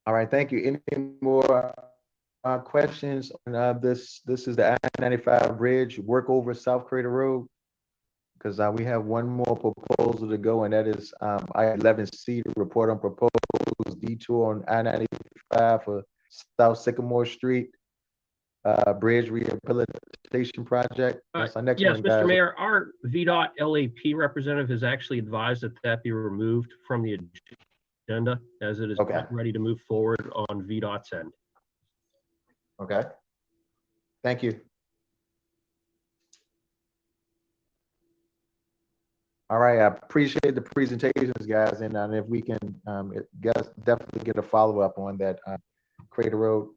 All right, thank you. Any more questions on this? This is the I-95 bridge work over South Crater Road, because we have one more proposal to go, and that is I-11C, to report on proposed detour on I-95 for South Sycamore Street bridge rehabilitation project. That's our next yes, one, Mr. guys. Mayor, our VDOT LAP representative has actually advised that that be removed from the agenda as it is ready to move forward on VDOT's end. Okay. Thank you. All right, I appreciate the presentations, guys, and if we can definitely get a follow-up on that Crater Road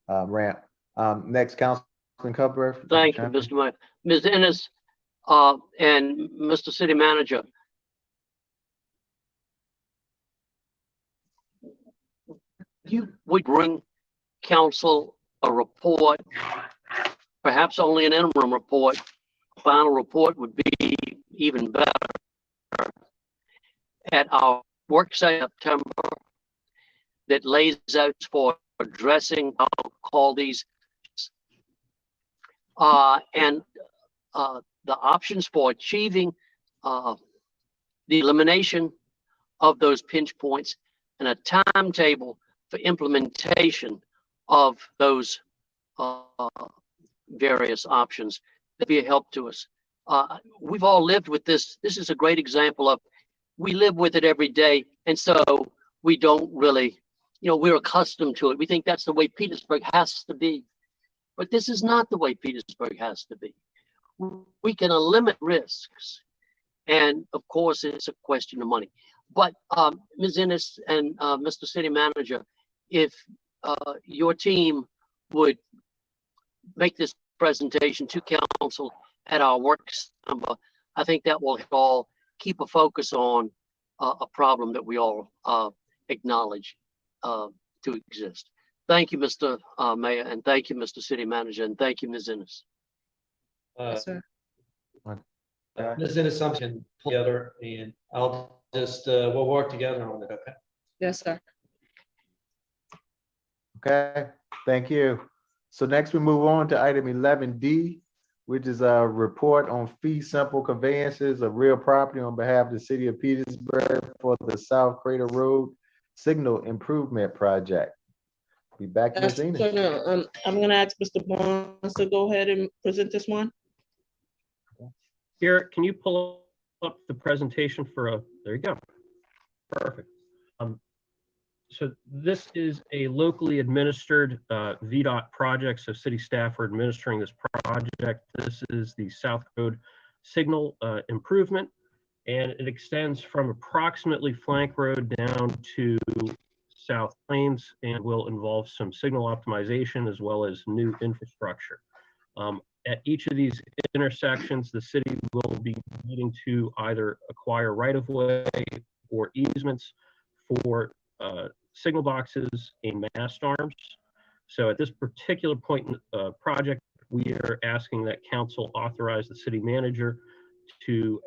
ramp. Next, Councilman Cupworth. Thank you, Mr. Mayor. Ms. Ennis and Mr. City Manager. We bring council a report, perhaps only an interim report. Final report would be even better. At our work session in September, that lays out for addressing, I'll call these, and the options for achieving the elimination of those pinch points and a timetable for implementation of those various options. That'd be a help to us. We've all lived with this. This is a great example of, we live with it every day, and so we don't really, we're accustomed to it. We think that's the way Petersburg has to be, but this is not the way Petersburg has to be. We can limit risks, and of course, it's a question of money. But Ms. Ennis and Mr. City Manager, if your team would make this presentation to council at our work number, I think that will all keep a focus on a problem that we all acknowledge to exist. Thank you, Mr. Mayor, and thank you, Mr. City Manager, and thank you, Ms. Ennis. Yes, sir. Ms. Ennis, I can pull together, and I'll just we'll work together on it. Okay. Yes, sir. Okay, thank you. So next we move on to item 11D, which is a report on fee simple conveyances of real property on behalf of the city of Petersburg for the South Crater Road Signal Improvement Project. Be back to Ms. Ennis. So now, I'm gonna ask Mr. Barnes to go ahead and present this one. Garrett, can you pull up the presentation for there you go. Perfect. So this is a locally administered VDOT project. So city staff are administering this project. This is the South Road Signal Improvement, and it extends from approximately Flank Road down to South Plains and will involve some signal optimization as well as new infrastructure. At each of these intersections, the city will be needing to either acquire right-of-way or easements for signal boxes and mast arms. So at this particular point in the project, we are asking that council authorize the city manager to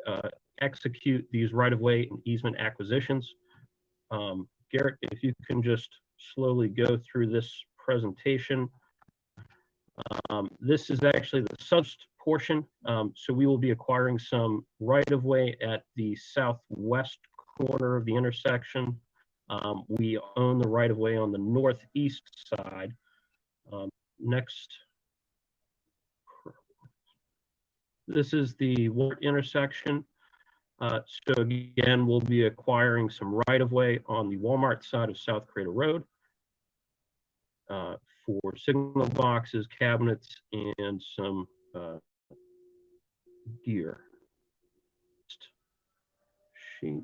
execute these right-of-way and easement acquisitions. Garrett, if you can just slowly go through this presentation. This is actually the subst portion. So we will be acquiring some right-of-way at the southwest corner of the intersection. We own the right-of-way on the northeast side. Next. This is the Walt Intersection. So again, we'll be acquiring some right-of-way on the Walmart side of South Crater Road for signal boxes, cabinets, and some gear. Sheet.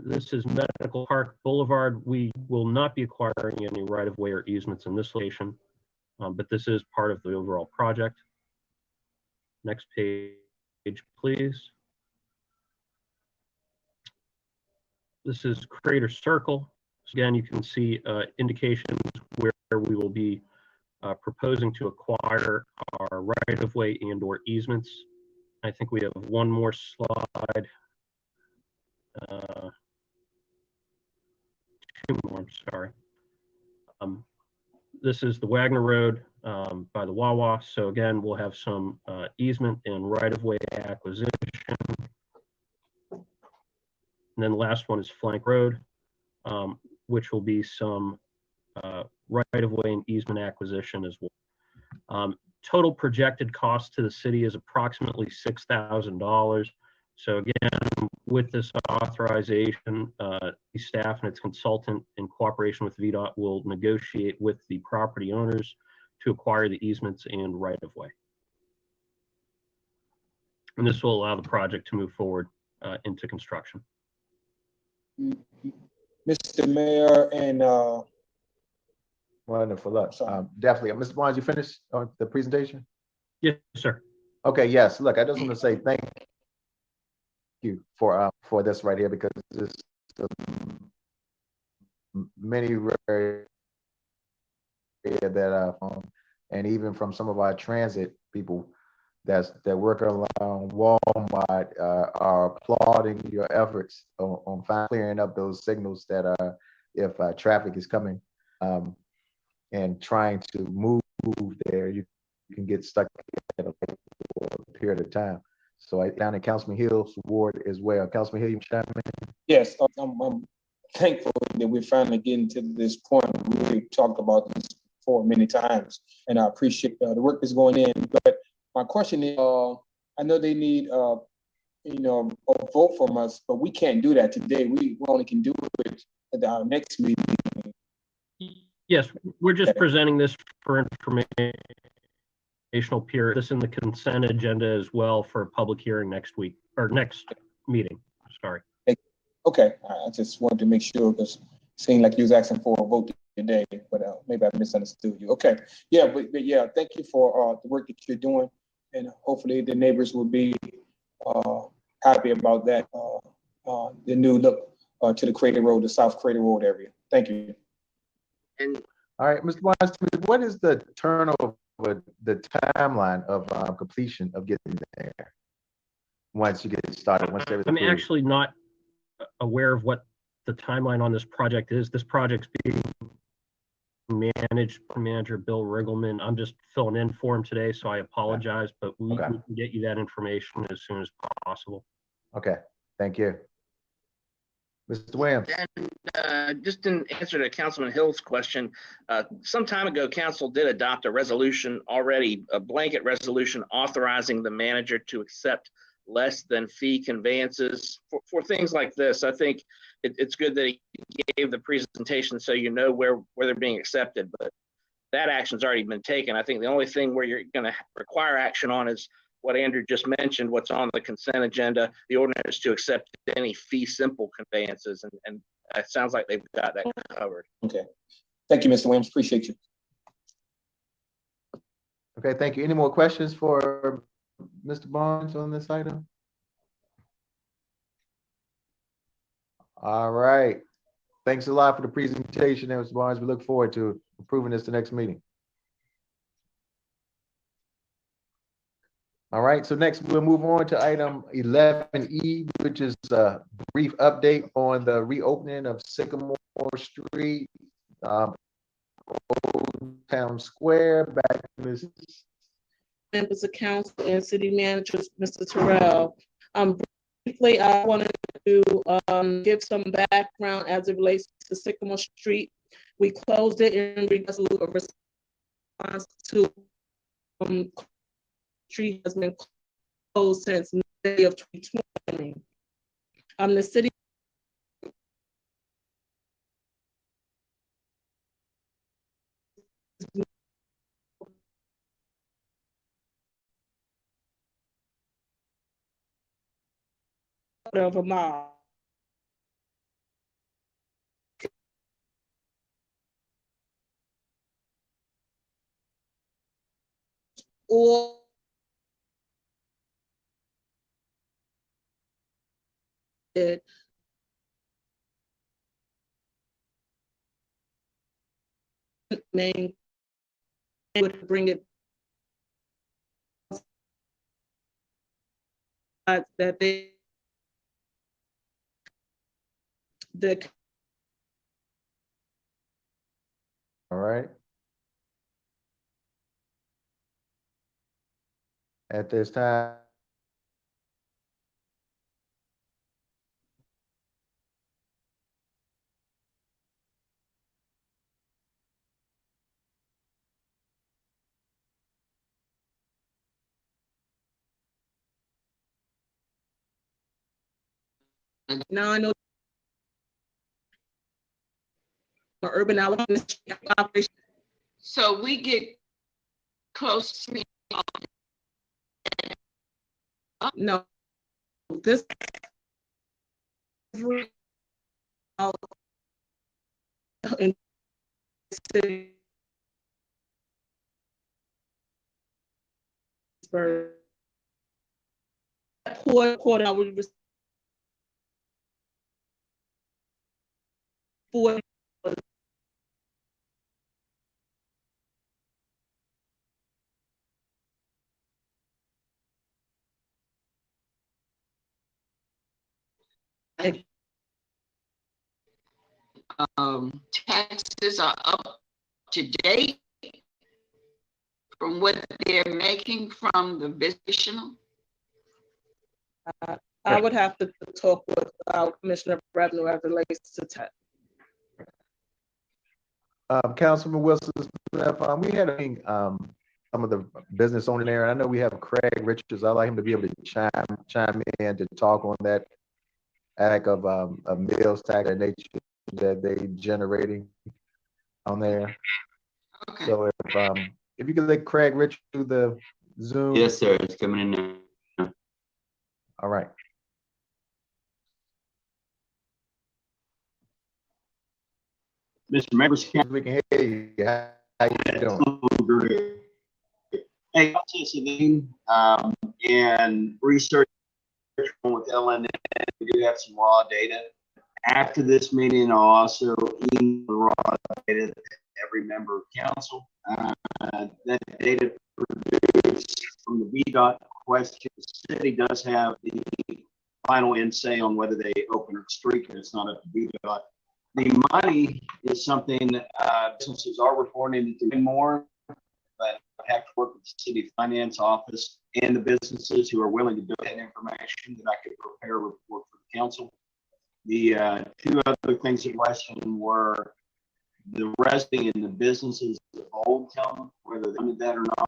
This is Medical Park Boulevard. We will not be acquiring any right-of-way or easements in this location, but this is part of the overall project. Next page, please. This is Crater Circle. So again, you can see indications where we will be proposing to acquire our right-of-way and or easements. I think we have one more slide. Two more, I'm sorry. This is the Wagner Road by the Wawa. So again, we'll have some easement and right-of-way acquisition. And then the last one is Flank Road, which will be some right-of-way and easement acquisition as well. Total projected cost to the city is approximately $6,000. So again, with this authorization, the staff and its consultant in cooperation with VDOT will negotiate with the property owners to acquire the easements and right-of-way. And this will allow the project to move forward into construction. Mr. Mayor and wonderful. Look, definitely. Mr. Barnes, you finished the presentation? Yes, sir. Okay, yes. Look, I just want to say thank you for this right here, because this many rare that and even from some of our transit people that work around Walmart are applauding your efforts on clearing up those signals that are if traffic is coming and trying to move there, you can get stuck for a period of time. So down in Councilman Hill's ward as well. Councilman Hill, you chime in? Yes, I'm thankful that we're finally getting to this point. We've talked about this before many times, and I appreciate the work that's going in. But my question is, I know they need, a vote from us, but we can't do that today. We only can do it at our next meeting. Yes, we're just presenting this for informational period. This in the consent agenda as well for a public hearing next week or next meeting. Sorry. Okay, I just wanted to make sure because it seemed like you was asking for a vote today, but maybe I misunderstood you. Okay, yeah, but yeah, thank you for the work that you're doing, and hopefully the neighbors will be happy about that. The new look to the Crater Road, the South Crater Road area. Thank you. And all right, Mr. Wise, what is the turnover, the timeline of completion of getting there once you get started? Once everything. I'm actually not aware of what the timeline on this project is. This project's being managed by Manager Bill Riggleman. I'm just filling in for him today, so I apologize, but we can get you that information as soon as possible. Okay, thank you. Mr. Williams. And just in answer to Councilman Hill's question, some time ago, council did adopt a resolution already, a blanket resolution authorizing the manager to accept less than fee conveyances for things like this. I think it's good that he gave the presentation so you know where they're being accepted, but that action's already been taken. I think the only thing where you're going to require action on is what Andrew just mentioned, what's on the consent agenda, the ordinance to accept any fee simple conveyances. And it sounds like they've got that covered. Okay. Thank you, Mr. Williams. Appreciate you. Okay, thank you. Any more questions for Mr. Barnes on this item? All right. Thanks a lot for the presentation, Mr. Barnes. We look forward to approving this the next meeting. All right, so next we'll move on to item 11E, which is a brief update on the reopening of Sycamore Street Old Town Square, back to Mrs. Members of council and city managers, Mr. Terrell. Briefly, I wanted to give some background as it relates to Sycamore Street. We closed it in response to street has been closed since May of 2020. The city of a mile. Or it main would bring it that they All right. At this time, now I know urban operation. So we get close to No, this in Petersburg. Court, I would for taxes are up to date from what they're making from the business. I would have to talk with our Commissioner of Revenue as it relates to tax. Councilman Wilson, we had some of the business owner there. I know we have Craig Richards. I'd like him to be able to chime in to talk on that act of meals tax and nature that they generating on there. Okay. So if you could let Craig Richards do the Zoom. Yes, sir. It's coming in now. All right. Mr. Members, we can hear you. How you doing? Hey, and research with LNN, we do have some raw data. After this meeting, I'll also email the raw data to every member of council. That data produced from the Vdot question, the city does have the final say on whether they open or street, and it's not up to Vdot. The money is something that businesses are reporting to do more, but I have to work with the city finance office and the businesses who are willing to do that information that I could prepare a report for the council. The two other things in question were the resting in the businesses of Old Town, whether they did that or not.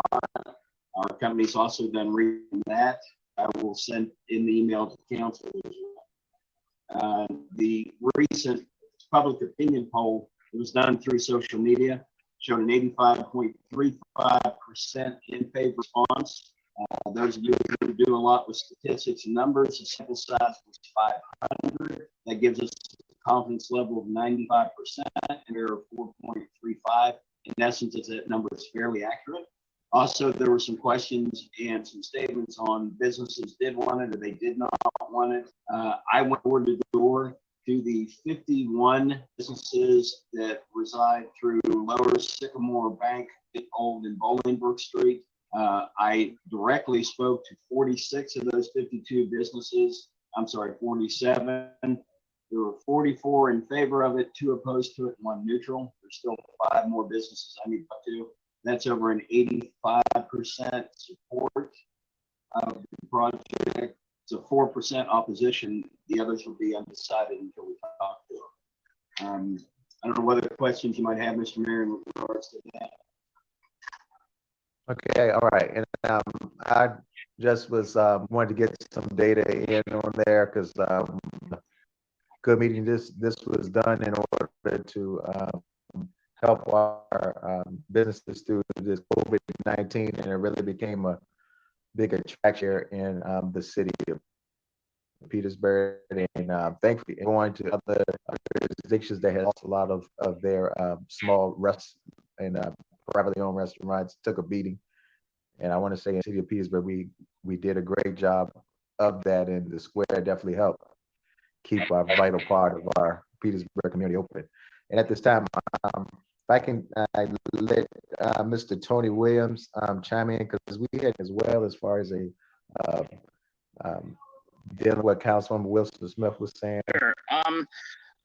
Our company's also done reading that. I will send in the email to the council as well. The recent public opinion poll that was done through social media showed an 85.35% in favor response. Those of you who do a lot with statistics and numbers, the sample size was 500. That gives us a confidence level of 95% and error of 4.35. In essence, that number is fairly accurate. Also, there were some questions and some statements on businesses did want it or they did not want it. I went door to door to the 51 businesses that reside through Lower Sycamore Bank, Old and Bolingbrook Street. I directly spoke to 46 of those 52 businesses. I'm sorry, 47. There were 44 in favor of it, 2 opposed to it, and 1 neutral. There's still 5 more businesses I need to talk to. That's over an 85% support of the project. It's a 4% opposition. The others will be undecided until we talk to them. I don't know what other questions you might have, Mr. Mayor, in regards to that. Okay, all right. And I just was wanted to get some data in on there because good meeting. This was done in order to help our businesses through this COVID-19, and it really became a big attraction in the city of Petersburg, and thankfully going to other jurisdictions that had lost a lot of their small restaurants and privately owned restaurants took a beating. And I want to say in the city of Petersburg, we did a great job of that, and the square definitely helped keep our vital part of our Petersburg community open. And at this time, if I can let Mr. Tony Williams chime in, because we had as well as far as dealing with Councilwoman Wilson Smith was saying. Sure.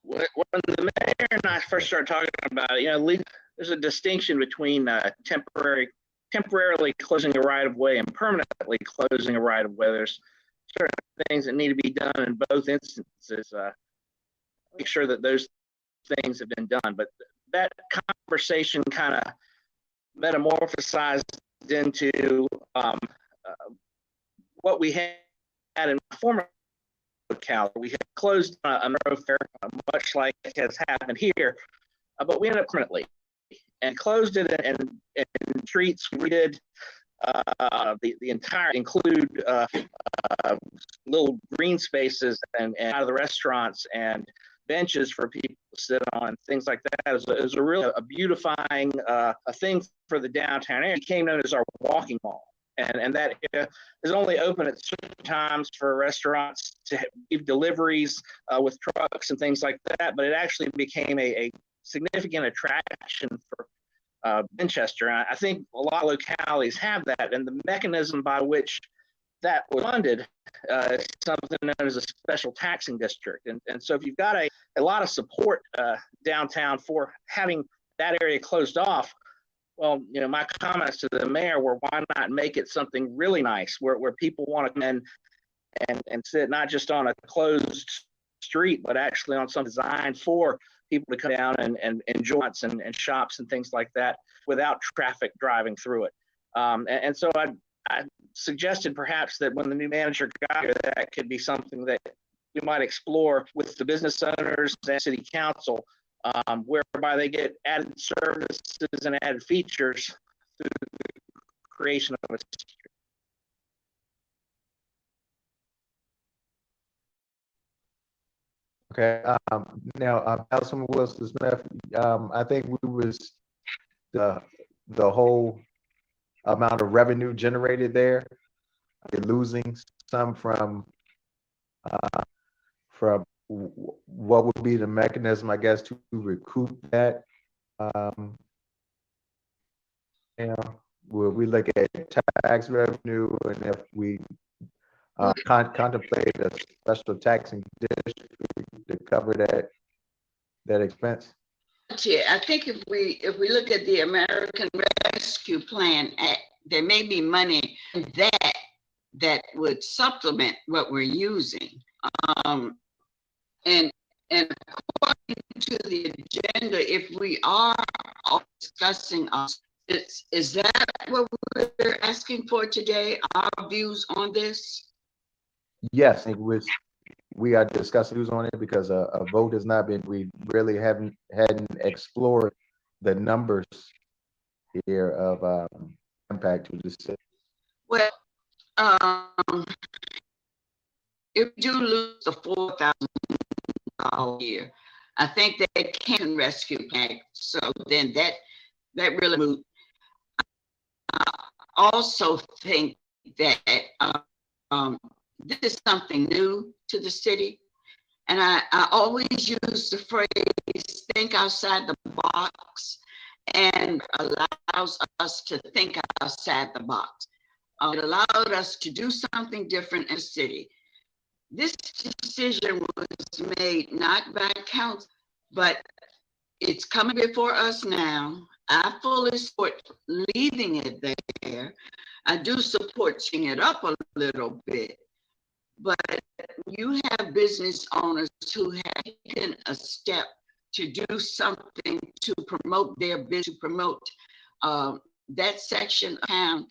When the mayor and I first started talking about it, there's a distinction between temporarily closing a right of way and permanently closing a right of way. There's certain things that need to be done in both instances. Make sure that those things have been done. But that conversation kind of metamorphosized into what we had in my former locale. We had closed a thoroughfare, much like has happened here, but we ended up permanently and closed it and streets. We did the entire include little green spaces and out of the restaurants and benches for people to sit on, things like that. It was a really beautifying a thing for the downtown area. It became known as our walking mall. And that is only open at certain times for restaurants to give deliveries with trucks and things like that. But it actually became a significant attraction for Manchester. And I think a lot of localities have that. And the mechanism by which that was funded is something known as a special taxing district. And so if you've got a lot of support downtown for having that area closed off, well, my comments to the mayor were, why not make it something really nice where people want to come in and sit not just on a closed street, but actually on some designed for people to come down and enjoy and shops and things like that without traffic driving through it. And so I suggested perhaps that when the new manager got here, that could be something that we might explore with the business owners and city council, whereby they get added services and added features through the creation of a street. Okay. Now, Councilman Wilson Smith, I think we was the whole amount of revenue generated there. You're losing some from what would be the mechanism, I guess, to recoup that. Will we look at tax revenue, and if we contemplate a special taxing district to cover that expense? Yeah, I think if we look at the American Rescue Plan Act, there may be money that would supplement what we're using. And according to the agenda, if we are discussing is that what we're asking for today? Our views on this? Yes, we are discussing views on it because a vote has not been. We really hadn't explored the numbers here of impact to the city. Well, if you lose the $4,000 a year, I think they can rescue plan. So then that really moves. I also think that this is something new to the city. And I always use the phrase, think outside the box, and allows us to think outside the box. It allowed us to do something different in the city. this decision was made not by council, but it's coming before us now. I fully support leaving it there. I do support changing it up a little bit, but you have business owners who have taken a step to do something to promote their business, to promote that section of town.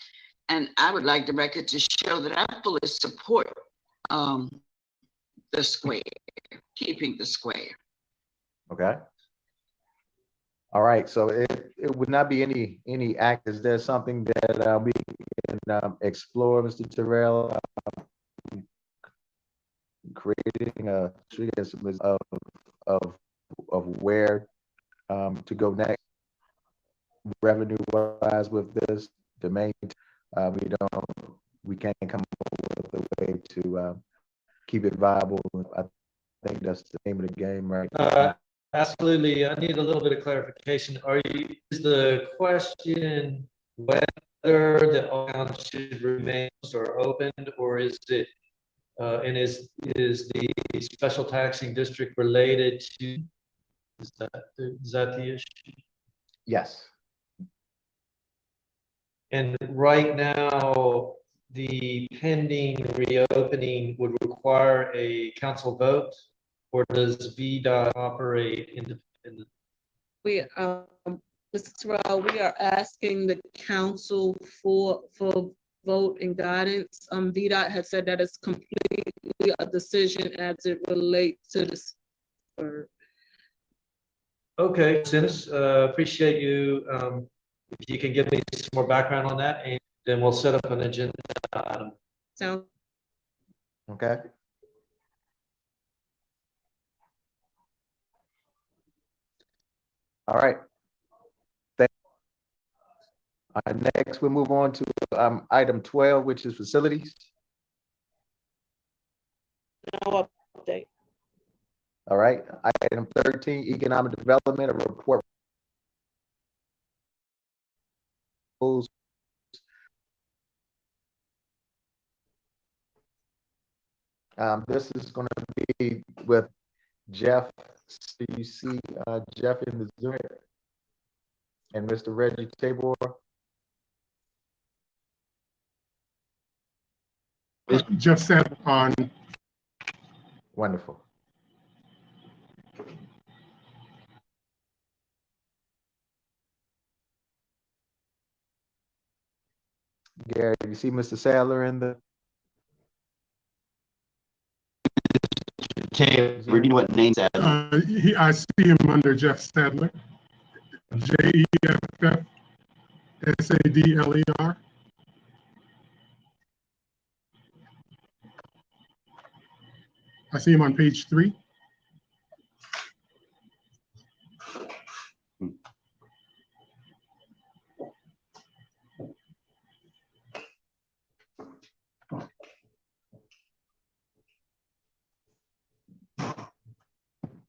And I would like the record to show that I fully support the square, keeping the square. Okay. All right, so it would not be any act. Is there something that we can explore, Mr. Terrell? Creating a tree of where to go next, revenue wise with this domain. We can't come up with a way to keep it viable. I think that's the name of the game, right? Absolutely. I need a little bit of clarification. Is the question whether the account should remain or opened, or is it and is the special taxing district related to, is that the issue? Yes. And right now, the pending reopening would require a council vote, or does VDOT operate independently? We, Mr. Terrell, we are asking the council for vote and guidance. VDOT has said that it's completely a decision as it relates to this. Okay, since appreciate you. If you can give me some more background on that, and then we'll set up an agenda item. Sound okay. All right. Next, we'll move on to item 12, which is facilities. No update. All right. Item 13, economic development, a report. This is going to be with Jeff. Do you see Jeff in the Zoom? And Mr. Reggie Tabor. Jeff said on. Wonderful. Gary, you see Mr. Sadler in the? Okay, read what names that. I see him under Jeff Sadler. JEFF SADLER. I see him on page 3.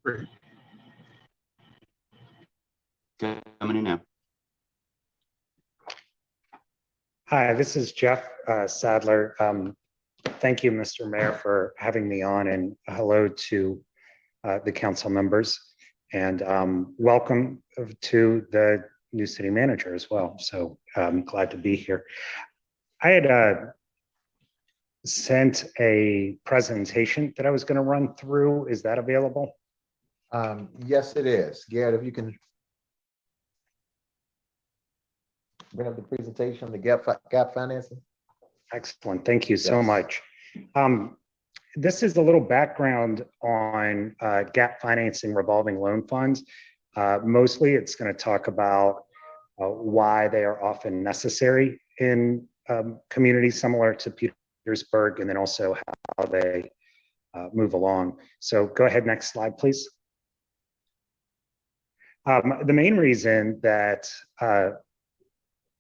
Great. Coming in now. Hi, this is Jeff Sadler. Thank you, Mr. Mayor, for having me on, and hello to the council members, and welcome to the new city manager as well. So I'm glad to be here. I had sent a presentation that I was going to run through. Is that available? Yes, it is. Garrett, if you can bring up the presentation on the gap financing. Excellent. Thank you so much. This is a little background on gap financing revolving loan funds. Mostly it's going to talk about why they are often necessary in communities similar to Petersburg, and then also how they move along. So go ahead, next slide, please. The main reason that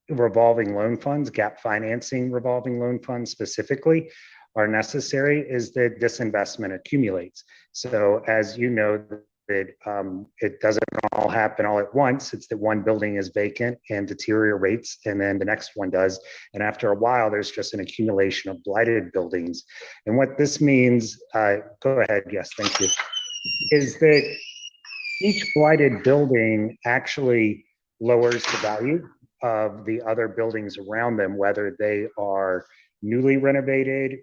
revolving loan funds, gap financing revolving loan funds specifically, are necessary is that disinvestment accumulates. So as you know, it doesn't all happen all at once. It's that one building is vacant and deteriorates, and then the next one does. And after a while, there's just an accumulation of blighted buildings. And what this means, go ahead, yes, thank you, is that each blighted building actually lowers the value of the other buildings around them, whether they are newly renovated,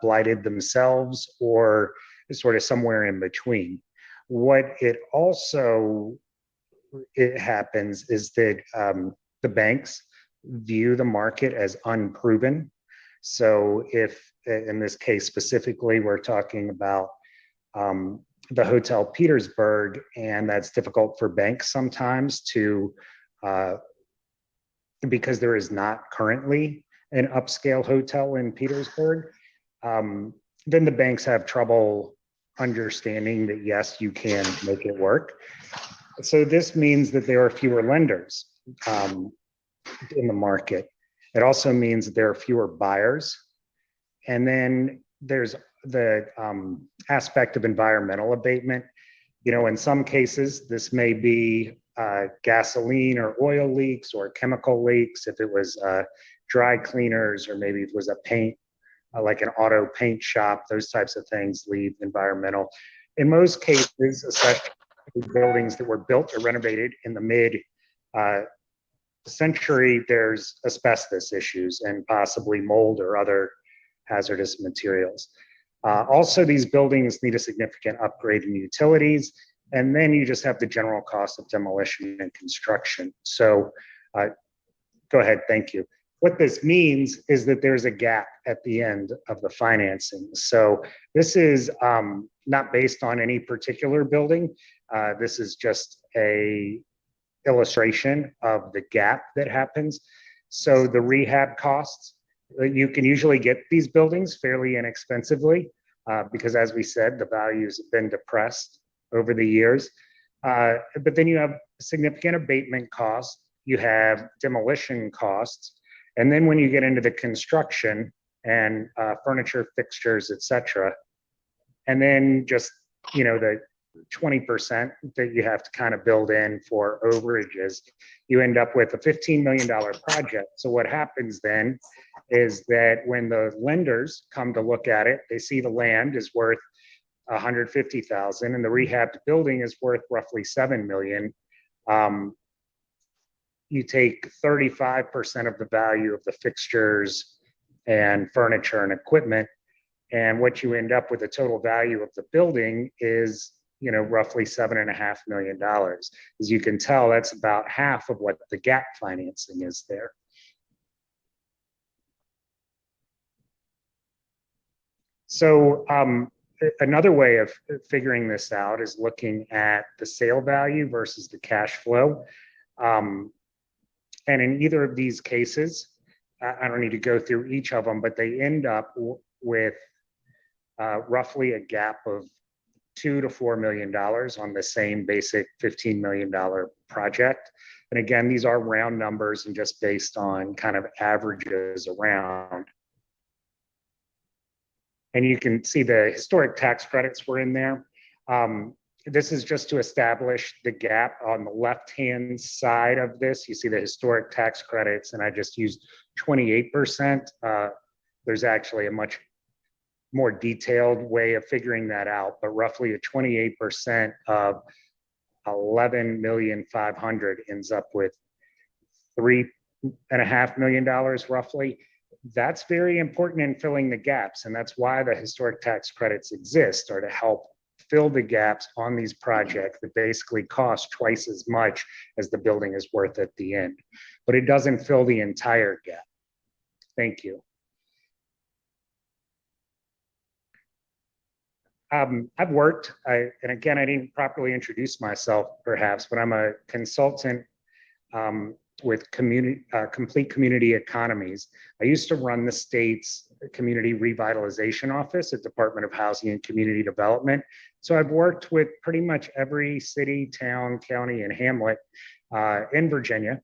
blighted themselves, or sort of somewhere in between. What it also happens is that the banks view the market as unproven. So if, in this case specifically, we're talking about the Hotel Petersburg, and that's difficult for banks sometimes to, because there is not currently an upscale hotel in Petersburg, then the banks have trouble understanding that, yes, you can make it work. So this means that there are fewer lenders in the market. It also means that there are fewer buyers. And then there's the aspect of environmental abatement. You know, in some cases, this may be gasoline or oil leaks or chemical leaks. If it was dry cleaners, or maybe it was a paint, like an auto paint shop, those types of things leave environmental. In most cases, especially buildings that were built or renovated in the mid century, there's asbestos issues and possibly mold or other hazardous materials. Also, these buildings need a significant upgrade in utilities, and then you just have the general cost of demolition and construction. So go ahead, thank you. What this means is that there's a gap at the end of the financing. So this is not based on any particular building. This is just a illustration of the gap that happens. So the rehab costs, you can usually get these buildings fairly inexpensively because, as we said, the values have been depressed over the years. But then you have significant abatement costs, you have demolition costs, and then when you get into the construction and furniture, fixtures, et cetera, and then just, you know, the 20% that you have to kind of build in for overages, you end up with a $15 million project. So what happens then is that when the lenders come to look at it, they see the land is worth $150,000 and the rehabbed building is worth roughly $7 million. You take 35% of the value of the fixtures and furniture and equipment, and what you end up with, the total value of the building is, you know, roughly $7.5 million. As you can tell, that's about half of what the gap financing is there. So another way of figuring this out is looking at the sale value versus the cash flow. And in either of these cases, I don't need to go through each of them, but they end up with roughly a gap of $2 to $4 million on the same basic $15 million project. And again, these are round numbers and just based on kind of averages around. And you can see the historic tax credits were in there. This is just to establish the gap. On the left-hand side of this, you see the historic tax credits, and I just used 28%. There's actually a much more detailed way of figuring that out, but roughly a 28% of 11,500,000 ends up with $3.5 million roughly. That's very important in filling the gaps, and that's why the historic tax credits exist, are to help fill the gaps on these projects that basically cost twice as much as the building is worth at the end. But it doesn't fill the entire gap. Thank you. I've worked, and again, I didn't properly introduce myself perhaps, but I'm a consultant with complete community economies. I used to run the state's community revitalization office at Department of Housing and Community Development. So I've worked with pretty much every city, town, county, and hamlet in Virginia,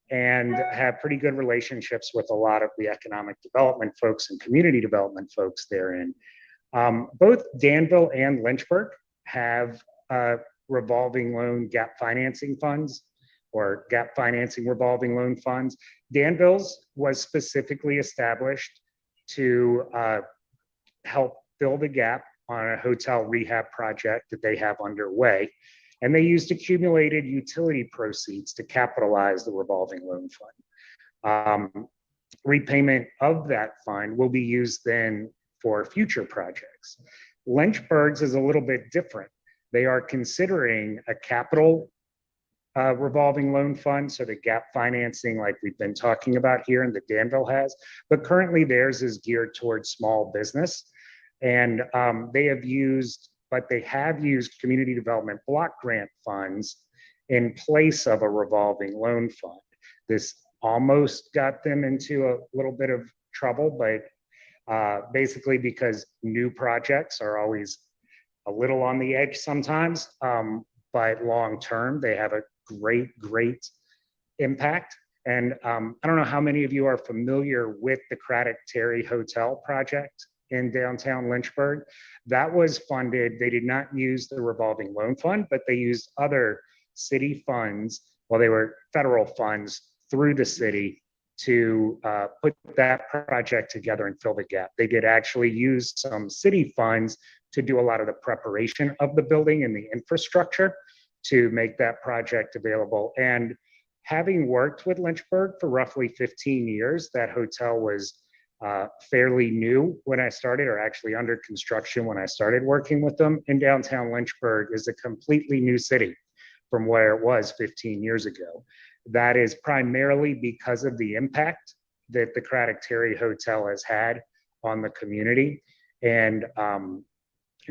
and have pretty good relationships with a lot of the economic development folks and community development folks therein. Both Danville and Lynchburg have revolving loan gap financing funds or gap financing revolving loan funds. Danville's was specifically established to help fill the gap on a hotel rehab project that they have underway. And they used accumulated utility proceeds to capitalize the revolving loan fund. Repayment of that fund will be used then for future projects. Lynchburg's is a little bit different. They are considering a capital revolving loan fund, so the gap financing like we've been talking about here and that Danville has, but currently theirs is geared towards small business. And they have used community development block grant funds in place of a revolving loan fund. This almost got them into a little bit of trouble, but basically because new projects are always a little on the edge sometimes, but long term, they have a great impact. And I don't know how many of you are familiar with the Craddock Terry Hotel project in downtown Lynchburg. That was funded, they did not use the revolving loan fund, but they used other city funds, well, they were federal funds through the city to put that project together and fill the gap. They did actually use some city funds to do a lot of the preparation of the building and the infrastructure to make that project available. And having worked with Lynchburg for roughly 15 years, that hotel was fairly new when I started, or actually under construction when I started working with them. In downtown Lynchburg is a completely new city from where it was 15 years ago. That is primarily because of the impact that the Craddock Terry Hotel has had on the community, and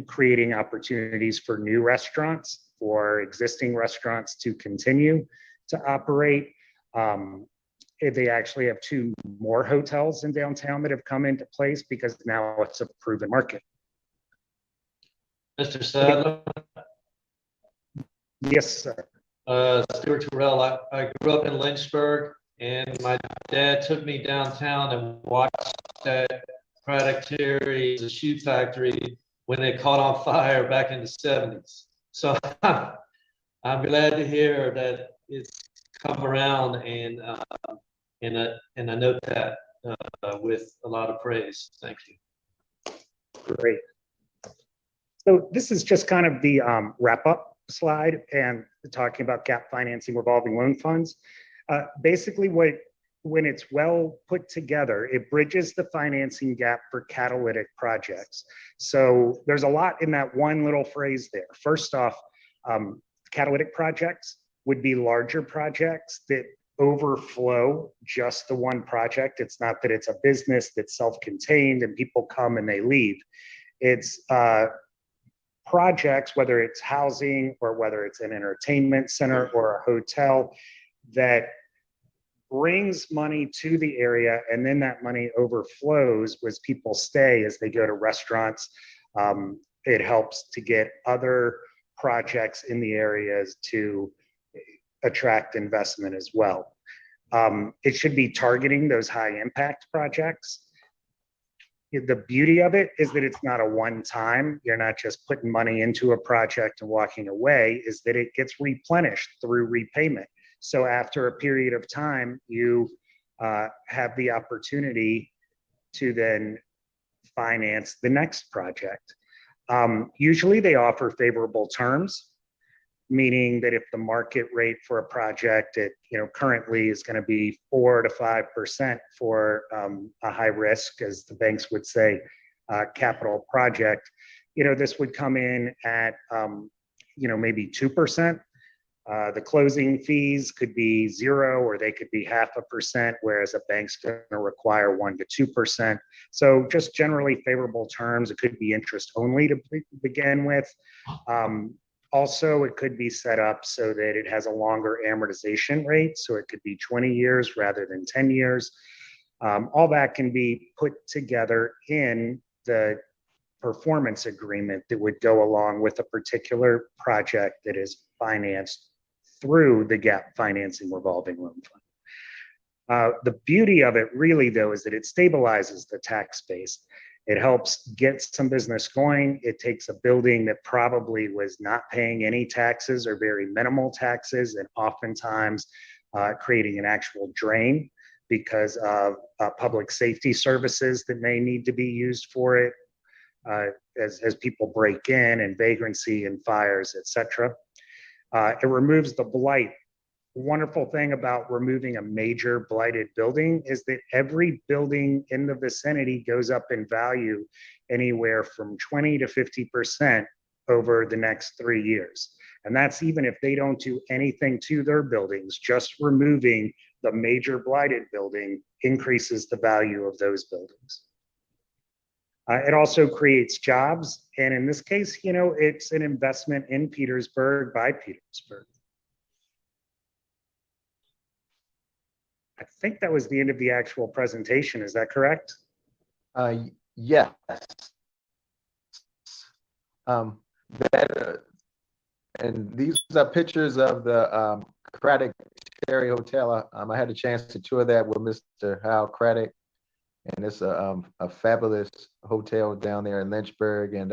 creating opportunities for new restaurants, for existing restaurants to continue to operate. They actually have 2 more hotels in downtown that have come into place because now it's a proven market. Mr. Sadler? Yes, sir. Stuart Terrell, I grew up in Lynchburg, and my dad took me downtown and watched that Craddock Terry, the shoe factory, when it caught on fire back in the 70s. So I'm glad to hear that it's come around, and I note that with a lot of praise. Thank you. Great. So this is just kind of the wrap up slide and talking about gap financing revolving loan funds. Basically when it's well put together, it bridges the financing gap for catalytic projects. So there's a lot in that one little phrase there. First off, catalytic projects would be larger projects that overflow just the one project. It's not that it's a business that's self-contained and people come and they leave. It's projects, whether it's housing or whether it's an entertainment center or a hotel, that brings money to the area, and then that money overflows as people stay, as they go to restaurants. It helps to get other projects in the areas to attract investment as well. It should be targeting those high impact projects. The beauty of it is that it's not a one-time, you're not just putting money into a project and walking away, is that it gets replenished through repayment. So after a period of time, you have the opportunity to then finance the next project. Usually they offer favorable terms, meaning that if the market rate for a project, it currently is going to be 4 to 5% for a high risk, as the banks would say, capital project, this would come in at maybe 2%. The closing fees could be 0, or they could be 0.5%, whereas a bank's going to require 1 to 2%. So just generally favorable terms. It could be interest only to begin with. Also, it could be set up so that it has a longer amortization rate. So it could be 20 years rather than 10 years. All that can be put together in the performance agreement that would go along with a particular project that is financed through the gap financing revolving loan fund. The beauty of it really, though, is that it stabilizes the tax base. It helps get some business going. It takes a building that probably was not paying any taxes or very minimal taxes, and oftentimes creating an actual drain because of public safety services that may need to be used for it, as people break in, and vagrancy and fires, etc. It removes the blight. Wonderful thing about removing a major blighted building is that every building in the vicinity goes up in value anywhere from 20 to 50% over the next 3 years. And that's even if they don't do anything to their buildings. Just removing the major blighted building increases the value of those buildings. It also creates jobs. And in this case, you know, it's an investment in Petersburg by Petersburg. I think that was the end of the actual presentation. Is that correct? Yes. And these are pictures of the Craddock Cherry Hotel. I had a chance to tour that with Mr. Hal Craddock, and it's a fabulous hotel down there in Lynchburg, and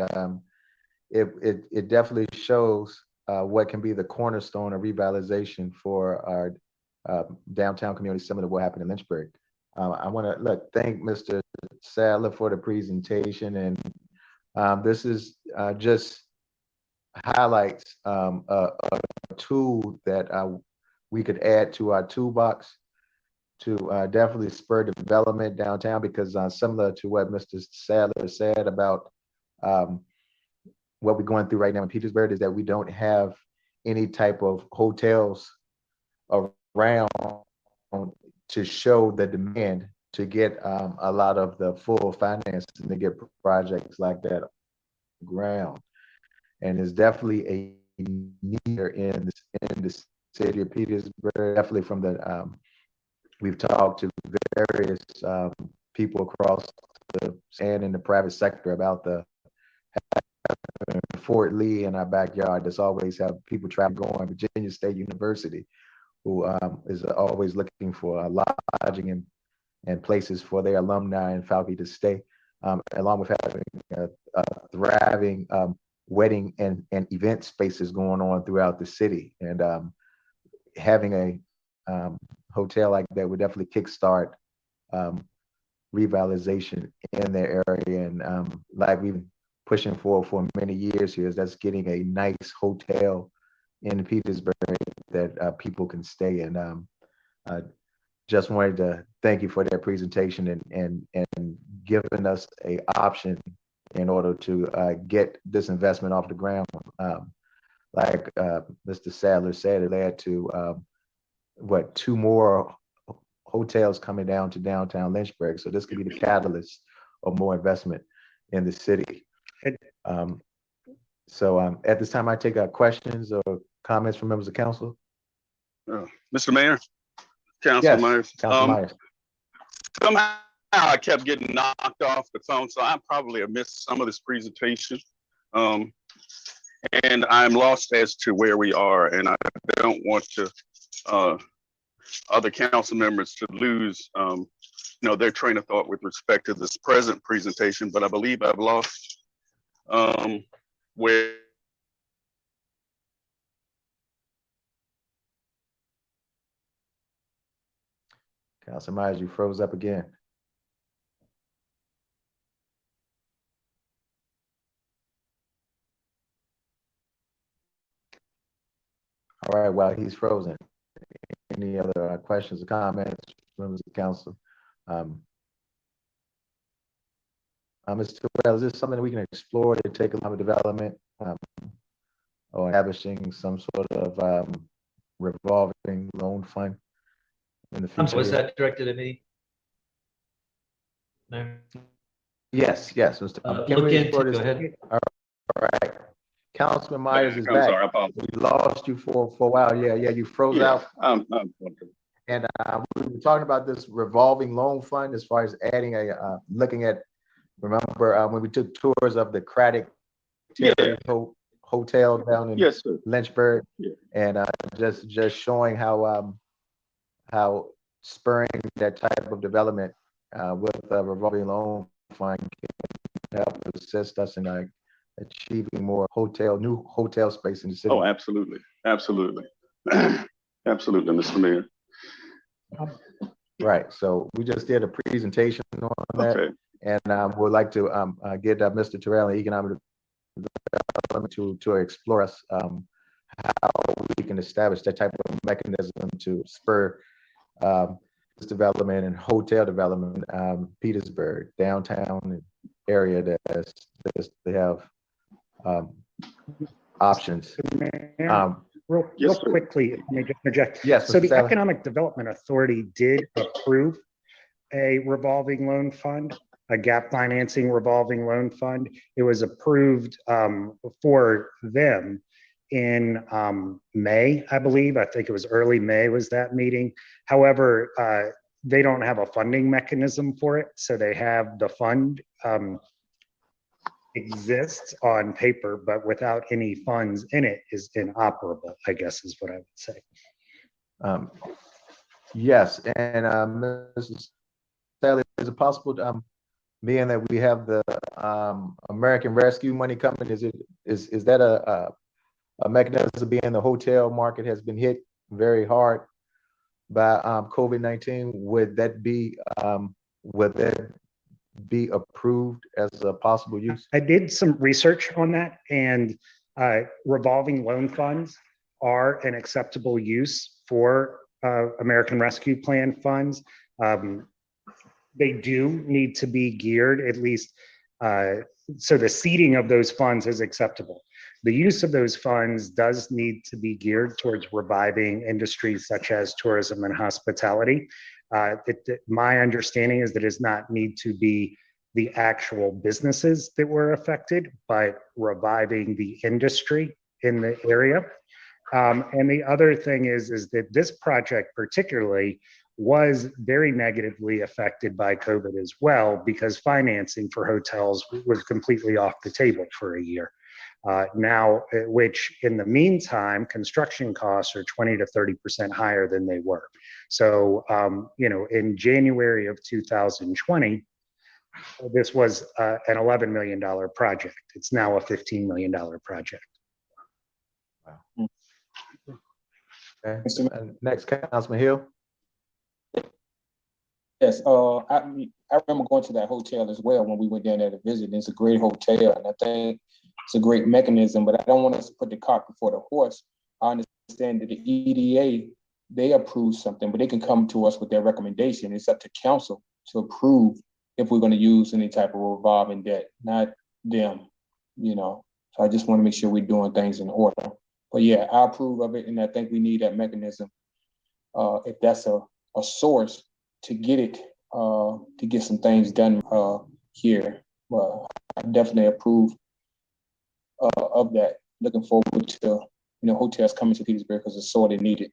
it definitely shows what can be the cornerstone of revitalization for our downtown community, similar to what happened in Lynchburg. I want to thank Mr. Sadler for the presentation, and this is just highlights a tool that we could add to our toolbox to definitely spur development downtown, because similar to what Mr. Sadler said about what we're going through right now in Petersburg, is that we don't have any type of hotels around to show the demand to get a lot of the full financing to get projects like that on the ground. And it's definitely a need here in the city of Petersburg. Definitely from the we've talked to various people across and in the private sector about the Fort Lee in our backyard. That's always have people travel going. Virginia State University, who is always looking for lodging and places for their alumni and faculty to stay, along with having a thriving wedding and event spaces going on throughout the city. And having a hotel like that would definitely kickstart revitalization in their area. And like we've been pushing for many years here, is that's getting a nice hotel in Petersburg that people can stay in. Just wanted to thank you for that presentation and giving us a option in order to get this investment off the ground. Like Mr. Sadler said, it led to 2 more hotels coming down to downtown Lynchburg. So this could be the catalyst of more investment in the city. So at this time, I take questions or comments from members of council. Mr. Mayor, Councilor Myers. Councilor Myers. Somehow I kept getting knocked off the phone, so I probably have missed some of this presentation. And I'm lost as to where we are, and I don't want to other council members to lose their train of thought with respect to this present presentation, but I believe I've lost where Councilor Myers, you froze up again. All right, while he's frozen, any other questions or comments, members of council? Mr. Terrell, is this something we can explore to take a lot of development or establishing some sort of revolving loan fund in the future? Was that directed at me? No. Yes, Mr. Look into, go ahead. All right. Councilman Myers is I'm back. sorry, I apologize. We lost you for a while. Yeah, you froze out. And we were talking about this revolving loan fund as far as adding looking at, remember when we took tours of the Craddock Hotel down in Lynchburg, and just showing how spurring that type of development with a revolving loan fund help assist us in like achieving more new hotel space in the city. Oh, absolutely, absolutely, absolutely, Mr. Mayor. Right. So we just did a presentation on that, Okay. and would like to get Mr. Terrell and Economic Development to explore us how we can establish that type of mechanism to spur this development and hotel development in Petersburg, downtown area that they have options. Real quickly, if I may just interject. Yes, So Mr. the Sally. Economic Development Authority did approve a revolving loan fund, a gap financing revolving loan fund. It was approved for them in May, I believe. I think it was early May was that meeting. However, they don't have a funding mechanism for it. So they have the fund exists on paper, but without any funds in it is inoperable, I guess is what I would say. Yes, and Mrs. Sally, is it possible, being that we have the American Rescue money coming, is that a mechanism, being the hotel market has been hit very hard by COVID-19? Would that be approved as a possible use? I did some research on that, and revolving loan funds are an acceptable use for American Rescue Plan funds. They do need to be geared, at least, so the seeding of those funds is acceptable. The use of those funds does need to be geared towards reviving industries such as tourism and hospitality. My understanding is that it does not need to be the actual businesses that were affected, but reviving the industry in the area. And the other thing is that this project particularly was very negatively affected by COVID as well, because financing for hotels was completely off the table for a year. Now, which in the meantime, construction costs are 20 to 30% higher than they were. So, in January of 2020, this was an $11 million project. It's now a $15 million project. Wow. Okay. Next, Councilman Hill. Yes, I remember going to that hotel as well when we went down there to visit. It's a great hotel, and I think it's a great mechanism, but I don't want us to put the cart before the horse. I understand that the EDA, they approve something, but they can come to us with their recommendation. It's up to council to approve if we're going to use any type of revolving debt, not them, So I just want to make sure we're doing things in order. But yeah, I approve of it, and I think we need that mechanism. If that's a source to get it, to get some things done here. I definitely approve of that. Looking forward to hotels coming to Petersburg because it's sorely needed.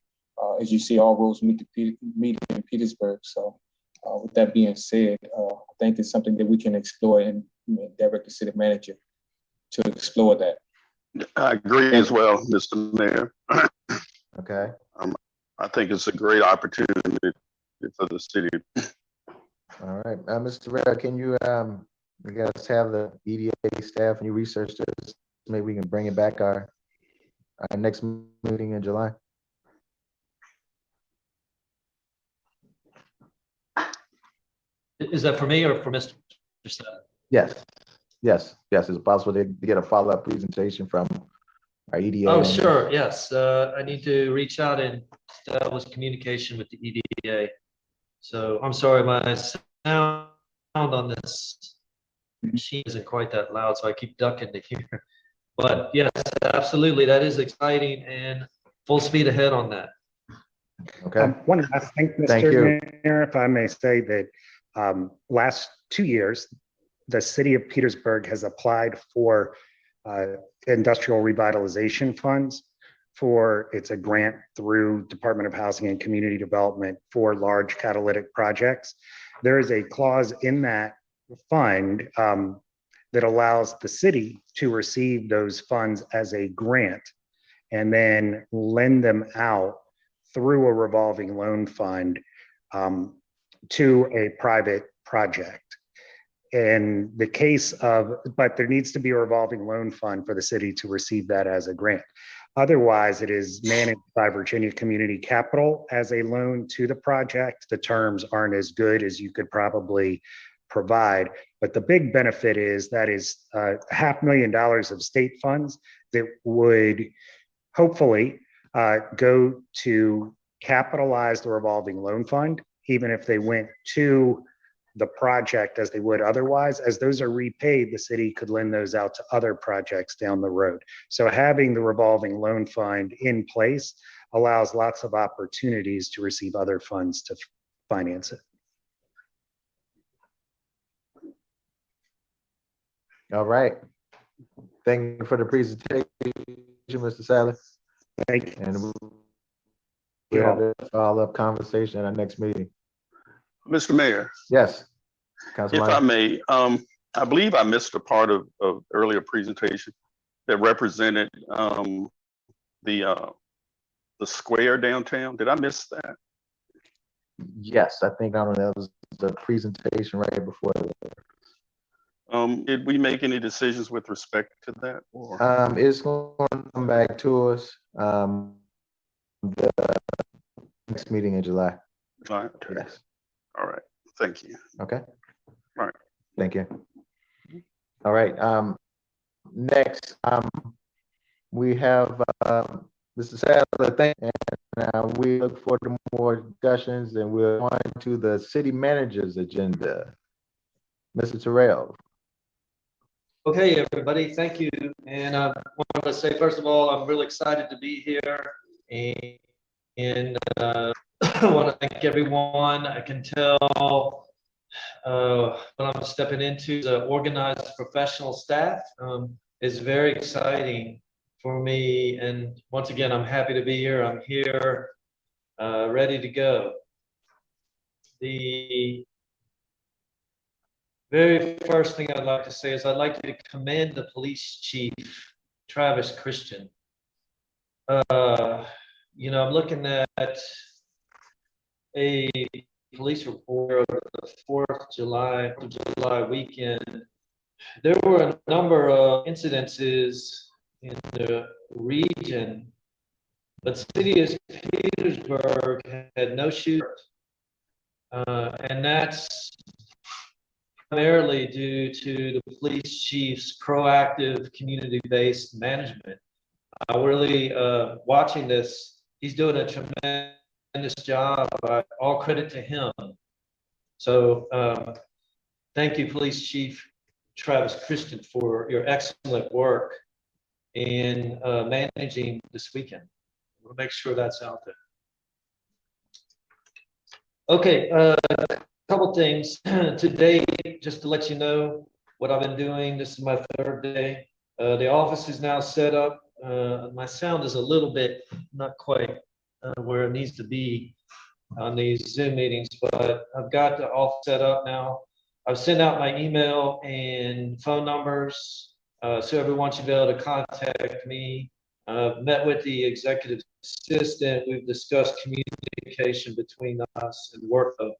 As you see, all roads meet in Petersburg. So with that being said, I think it's something that we can explore and direct the city manager to explore that. I agree as well, Mr. Mayor. Okay. I think it's a great opportunity for the city. All right, Mr. Terrell, can you guys have the EDA staff and you research this? Maybe we can bring it back our next meeting in July. Is that for me or for Mr. Seth? Yes. Is it possible to get a follow-up presentation from our EDA? Oh, sure, yes. I need to reach out and establish communication with the EDA. So I'm sorry, my sound on this machine isn't quite that loud, so I keep ducking to here. But yes, absolutely, that is exciting and full speed ahead on that. Okay. One last thing, Mr. Mayor, if I may say that last 2 years, the city of Petersburg has applied for industrial revitalization funds it's a grant through Department of Housing and Community Development for large catalytic projects. There is a clause in that fund that allows the city to receive those funds as a grant and then lend them out through a revolving loan fund to a private project. in the case of, but there needs to be a revolving loan fund for the city to receive that as a grant. Otherwise, it is managed by Virginia Community Capital as a loan to the project. The terms aren't as good as you could probably provide, but the big benefit is that is $500,000 of state funds that would hopefully go to capitalize the revolving loan fund, even if they went to the project as they would otherwise. As those are repaid, the city could lend those out to other projects down the road. So having the revolving loan fund in place allows lots of opportunities to receive other funds to finance it. All right. Thank you for the presentation, Mr. Sadler. Thank you. And we'll have a follow-up conversation at our next meeting. Mr. Mayor. Yes. If I may, I believe I missed a part of earlier presentation that represented the square downtown. Did I miss that? Yes, I think that was the presentation right before that. Did we make any decisions with respect to that? Or? It's going to come back to us the next meeting in July. July? Okay. Yes. All right. Thank you. Okay. All right. Thank you. All right. Next, we have Mr. Sadler. Thank you. And we look forward to more discussions, and we're on to the city manager's agenda. Mr. Terrell. Okay, everybody, thank you. And I wanted to say, first of all, I'm really excited to be here. And I want to thank everyone. I can tell what I'm stepping into the organized professional staff is very exciting for me. And once again, I'm happy to be here. I'm here, ready to go. The very first thing I'd like to say is I'd like to commend the police chief, Travis Christian. You know, I'm looking at a police report of the 4th of July weekend. There were a number of incidences in the region, but the city of Petersburg had no shooters. And that's primarily due to the police chief's proactive community-based management. Really watching this, he's doing a tremendous job. All credit to him. So thank you, Police Chief Travis Christian, for your excellent work in managing this weekend. We'll make sure that's out there. Okay, a couple things today, just to let you know what I've been doing. This is my 3rd day. The office is now set up. My sound is a little bit not quite where it needs to be on these Zoom meetings, but I've got the office set up now. I've sent out my email and phone numbers, so everyone should be able to contact me. Met with the executive assistant. We've discussed communication between us and workflow.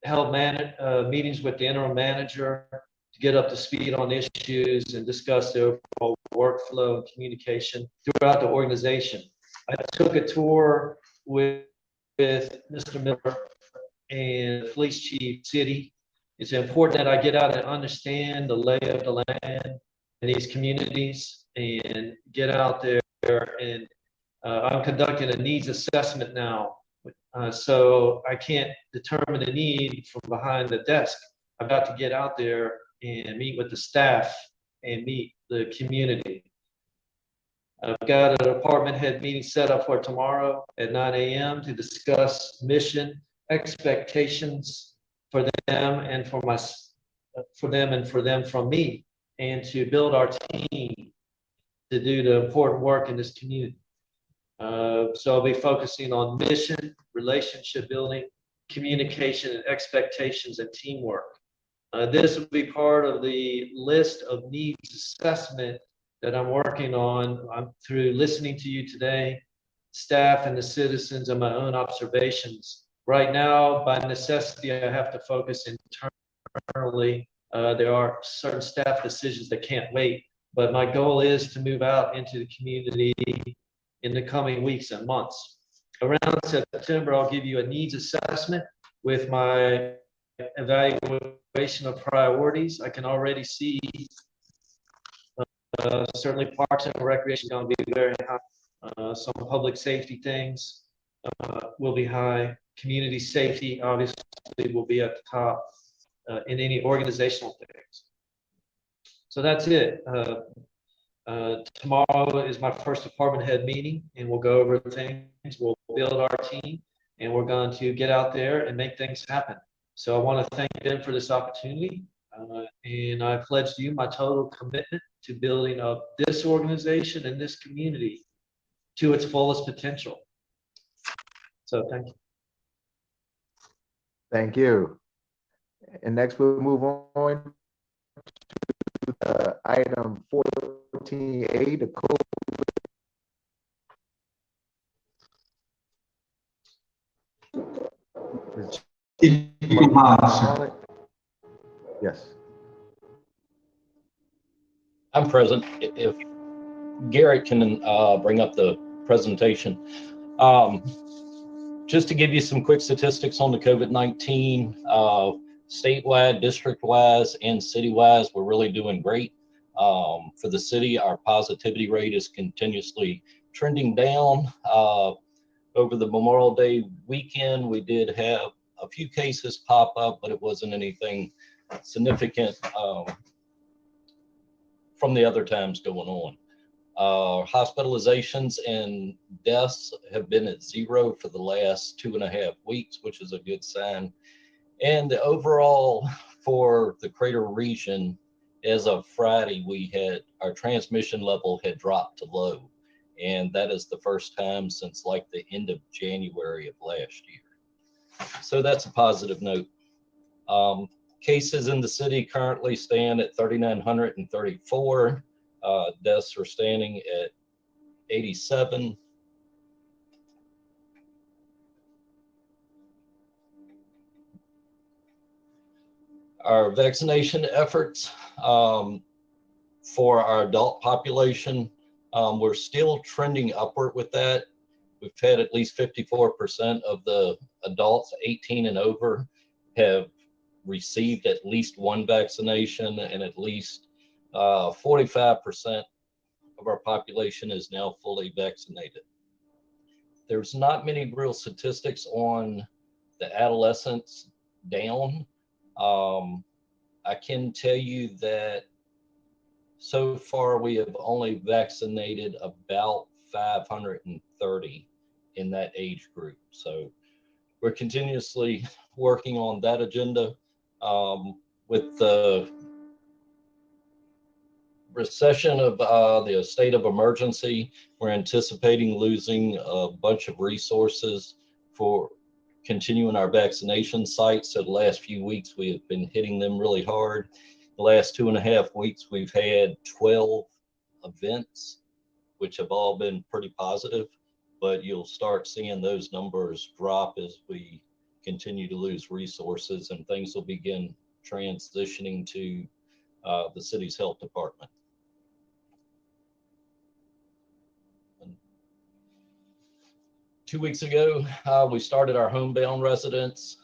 Held meetings with the interim manager to get up to speed on issues and discuss the overall workflow and communication throughout the organization. I took a tour with Mr. Miller and the police chief city. It's important that I get out and understand the lay of the land in these communities and get out there. And I'm conducting a needs assessment now. So I can't determine the need from behind the desk. I've got to get out there and meet with the staff and meet the community. I've got a department head meeting set up for tomorrow at 9 a.m. to discuss mission, expectations for them and for them from me, and to build our team to do the important work in this community. So I'll be focusing on mission, relationship building, communication, and expectations and teamwork. This will be part of the list of needs assessment that I'm working on. I'm through listening to you today, staff and the citizens, and my own observations. Right now, by necessity, I have to focus internally internally. There are certain staff decisions that can't wait, but my goal is to move out into the community in the coming weeks and months. Around September, I'll give you a needs assessment with my evaluation of priorities. I can already see certainly parks and recreation is going to be very high. Some public safety things will be high. Community safety obviously will be at the top in any organizational things. So that's it. Tomorrow is my first department head meeting, and we'll go over things. We'll build our team, and we're going to get out there and make things happen. So I want to thank them for this opportunity, and I pledge to you my total commitment to building up this organization and this community to its fullest potential. So thank you. Thank you. And next we'll move on to item 14A, the code. Yes. I'm present. If Garrett can bring up the presentation. Just to give you some quick statistics on the COVID-19, statewide, district-wise, and city-wise, we're really doing great. For the city, our positivity rate is continuously trending down. Over the Memorial Day weekend, we did have a few cases pop up, but it wasn't anything significant from the other times going on. Hospitalizations and deaths have been at 0 for the last 2.5 weeks, which is a good sign. And the overall for the Crater region, as of Friday, we had our transmission level had dropped to low. And that is the first time since like the end of January of last year. So that's a positive note. Cases in the city currently stand at 3,934. Deaths are standing at 87. Our vaccination efforts for our adult population, we're still trending upward with that. We've had at least 54% of the adults 18 and over have received at least one vaccination, and at least 45% of our population is now fully vaccinated. There's not many real statistics on the adolescents down. I can tell you that so far we have only vaccinated about 530 in that age group. So we're continuously working on that agenda. With the recession of the state of emergency, we're anticipating losing a bunch of resources for continuing our vaccination sites. So the last few weeks we have been hitting them really hard. The last 2.5 weeks we've had 12 events, which have all been pretty positive, but you'll start seeing those numbers drop as we continue to lose resources, and things will begin transitioning to the city's health department. 2 weeks ago, we started our homebound residents.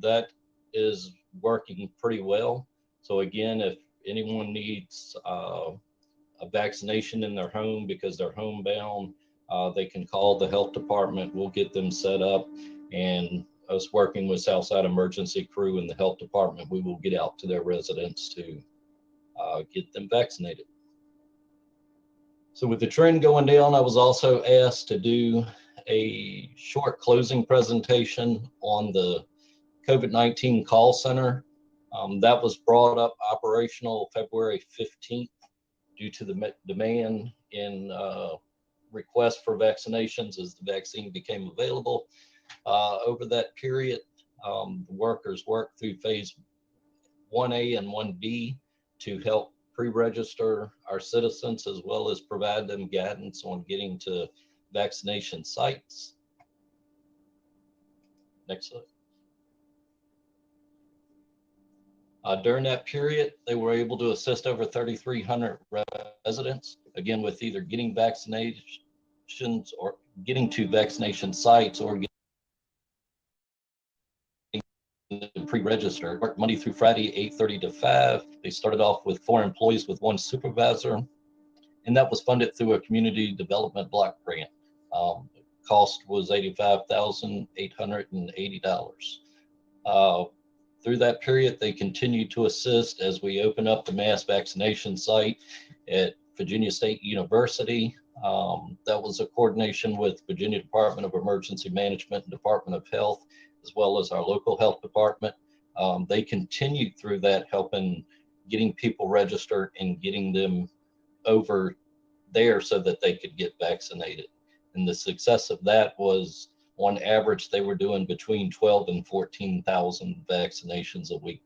That is working pretty well. So again, if anyone needs a vaccination in their home because they're homebound, they can call the health department. We'll get them set up, and us working with Southside Emergency Crew and the health department, we will get out to their residents to get them vaccinated. So with the trend going down, I was also asked to do a short closing presentation on the COVID-19 call center. That was brought up operational February 15th due to the demand in requests for vaccinations as the vaccine became available. Over that period, the workers worked through phase 1A and 1B to help pre-register our citizens, as well as provide them guidance on getting to vaccination sites. Next slide. During that period, they were able to assist over 3,300 residents, again, with either getting vaccinations or getting to vaccination sites or getting pre-registered. Worked Monday through Friday, 8:30 to 5. They started off with 4 employees with 1 supervisor, and that was funded through a community development block grant. Cost was $85,880. Through that period, they continued to assist as we open up the mass vaccination site at Virginia State University. That was a coordination with Virginia Department of Emergency Management and Department of Health, as well as our local health department. They continued through that, helping getting people registered and getting them over there so that they could get vaccinated. And the success of that was, on average, they were doing between 12 and 14,000 vaccinations a week.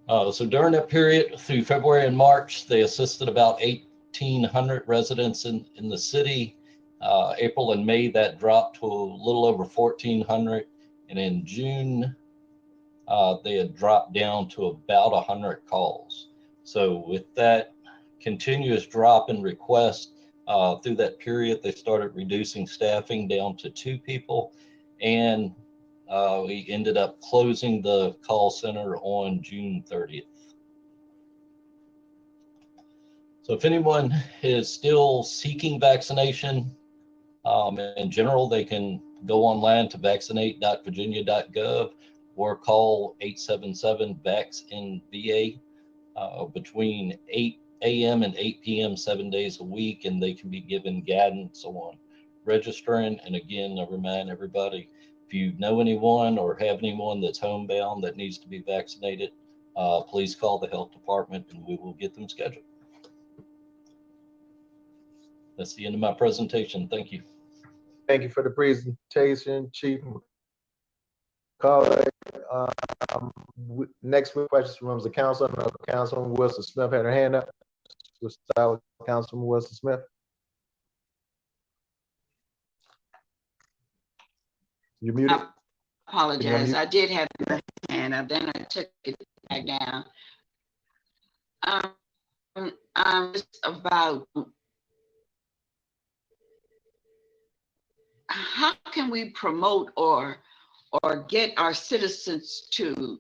So during that period, through February and March, they assisted about 1,800 residents in the city. April and May, that dropped to a little over 1,400. And in June, they had dropped down to about 100 calls. So with that continuous drop in requests, through that period, they started reducing staffing down to 2 people, and we ended up closing the call center on June 30th. So if anyone is still seeking vaccination, in general, they can go online to vaccinate.virginia.gov or call 877-VAX-NVA between 8 a.m. and 8 p.m. 7 days a week, and they can be given guidance on registering. And again, I remind everybody, if you know anyone or have anyone that's homebound that needs to be vaccinated, please call the health department and we will get them scheduled. That's the end of my presentation. Thank you. Thank you for the presentation, Chief McCullough. Next with questions from members of council. Councilman Wilson Smith had her hand up. We'll start with Councilman Wilson Smith. You're muted. I apologize. I did have my hand up, then I took it back down. Just about how can we promote or get our citizens to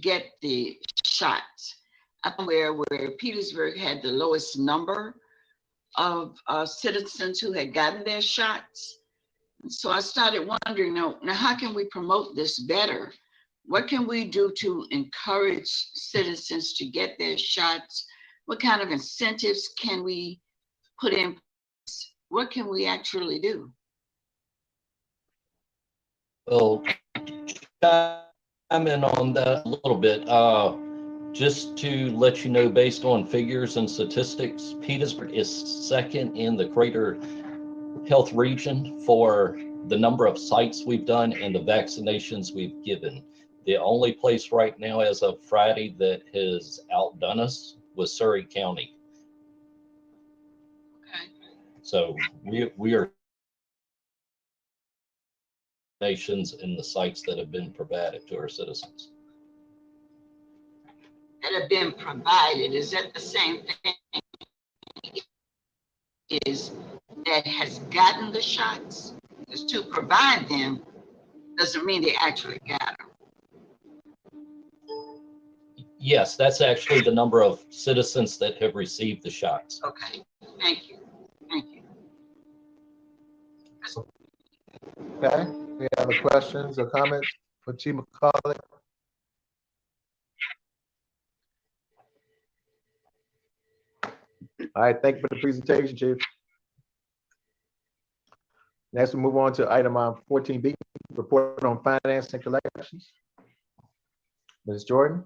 get the shots? Where Petersburg had the lowest number of citizens who had gotten their shots. So I started wondering, now how can we promote this better? What can we do to encourage citizens to get their shots? What kind of incentives can we put in place? What can we actually do? Well, chime in on that a little bit. Just to let you know, based on figures and statistics, Petersburg is second in the greater health region for the number of sites we've done and the vaccinations we've given. The only place right now as of Friday that has outdone us was Surrey County. Okay. So we are nations in the sites that have been provided to our citizens. That have been provided, is that the same thing is that has gotten the shots? Because to provide them doesn't mean they actually got them. Yes, that's actually the number of citizens that have received the shots. Okay, thank you. Thank you. Okay, any other questions or comments for Chief McCullough? All right, thank you for the presentation, Chief. Next, we move on to item 14B, report on finance and collections. Ms. Jordan.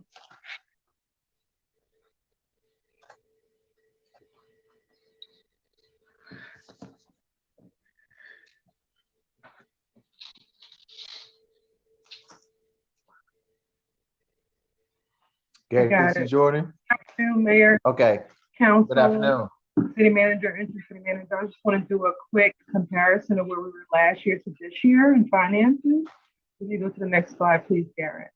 Okay, Ms. Jordan. Good afternoon, Mayor. Okay. Council. Good afternoon. City Manager, Interim City Manager. I just want to do a quick comparison of where we were last year to this year in finances. Can you go to the next slide, please, Garrett?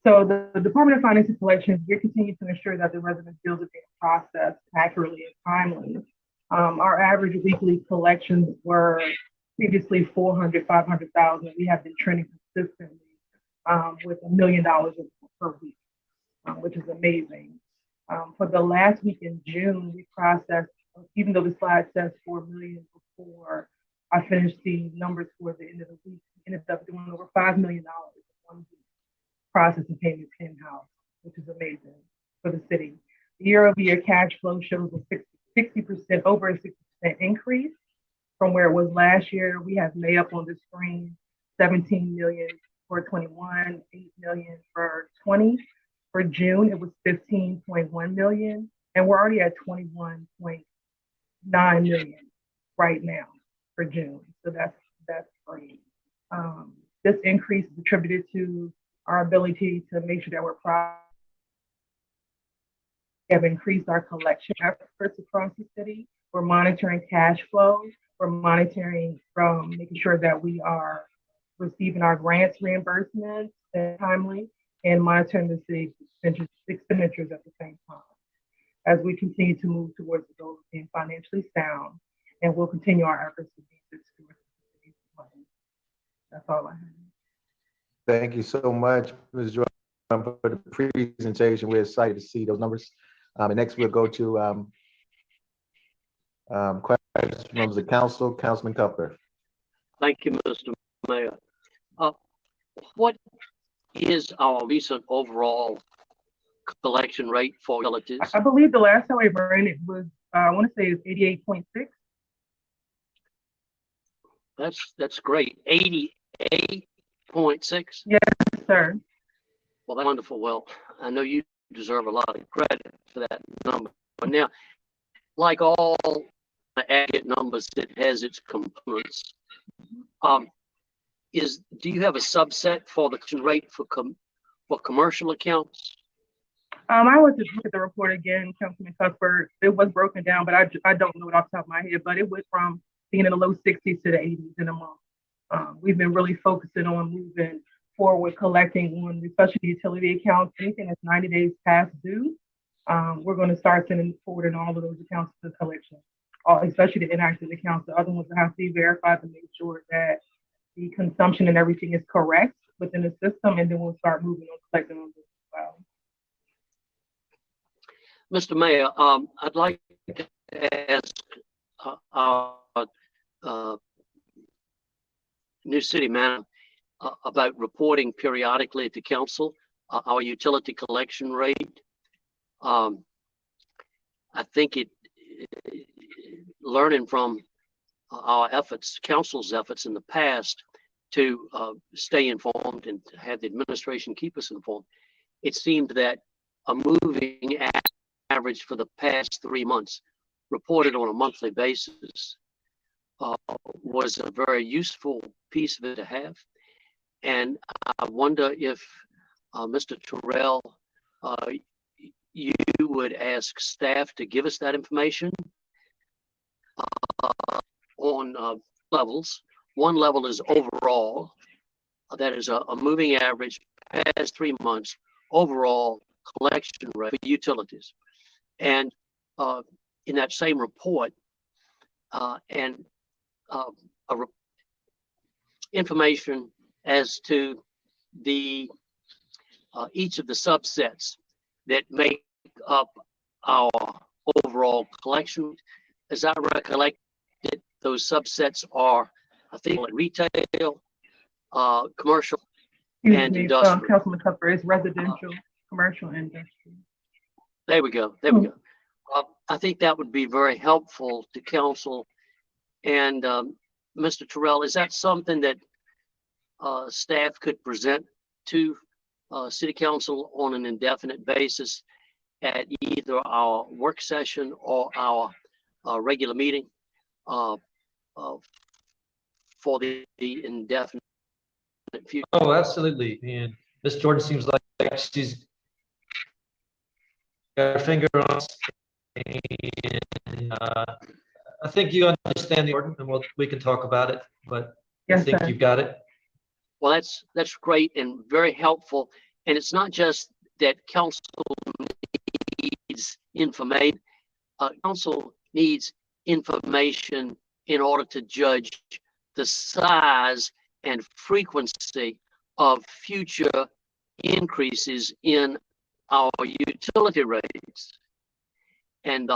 So the Department of Finance and Collections, we continue to ensure that the resident bills are being processed accurately and timely. Our average weekly collections were previously 400, 500,000. We have been trending consistently with $1 million per week, which is amazing. For the last week in June, we processed, even though the slide says 4 million before I finished the numbers for the end of the week, we ended up doing over $5 million in 1 week processing payments in-house, which is amazing for the city. The year-over-year cash flow shows a 60%, over a 60% increase from where it was last year. We have May up on the screen, 17 million for 21, 8 million for 20. For June, it was 15.1 million, and we're already at 21.9 million right now for June. So that's great. This increase is attributed to our ability to make sure that we're proud. We have increased our collection efforts across the city. We're monitoring cash flow. We're monitoring from making sure that we are receiving our grants reimbursements timely and monitoring the city's expenditures at the same time as we continue to move towards the goal of being financially sound, and we'll continue our efforts to be good stewards of the city's money. That's all I have. Thank you so much, Ms. Jordan, for the presentation. We're excited to see those numbers. And next we'll go to questions from members of council. Councilman Cutler. Thank you, Mr. Mayor. What is our recent overall collection rate for utilities? I believe the last time we ran it was, I want to say it's 88.6. That's great. 88.6? Yes, sir. Well, that's wonderful. Well, I know you deserve a lot of credit for that number. But now, like all aggregate numbers, it has its components. Do you have a subset for the collection rate for commercial accounts? I would just look at the report again, Councilman Cuthbert. It was broken down, but I don't know it off the top of my head. But it went from being in the low 60s to the 80s in a month. We've been really focusing on moving forward, collecting on especially the utility accounts. Anything that's 90 days past due, we're going to start sending forward in all of those accounts to collection, especially the inactive accounts. The other ones that have to be verified to make sure that the consumption and everything is correct within the system, and then we'll start moving on collecting on this as well. Mr. Mayor, I'd like to ask our new city manager about reporting periodically to council our utility collection rate. I think learning from our efforts, council's efforts in the past to stay informed and to have the administration keep us informed, it seemed that a moving average for the past 3 months reported on a monthly basis was a very useful piece of it to have. And I wonder if Mr. Terrell, you would ask staff to give us that information on levels. One level is overall, that is a moving average past 3 months overall collection rate for utilities. And in that same report, information as to the each of the subsets that make up our overall collection. As I recollect it, those subsets are, I think, like retail, commercial, and industrial. Councilman Cutler, is residential, commercial, and industrial. There we go. There we go. I think that would be very helpful to council. And Mr. Terrell, is that something that staff could present to City Council on an indefinite basis at either our work session or our regular meeting for the indefinite future? Oh, absolutely. And Ms. Jordan seems like she's got her finger on it. And I think you understand the order, and we can talk about it. But I Yes, think sir. you've got it. Well, that's great and very helpful. And it's not just that council needs information. Council needs information in order to judge the size and frequency of future increases in our utility rates. And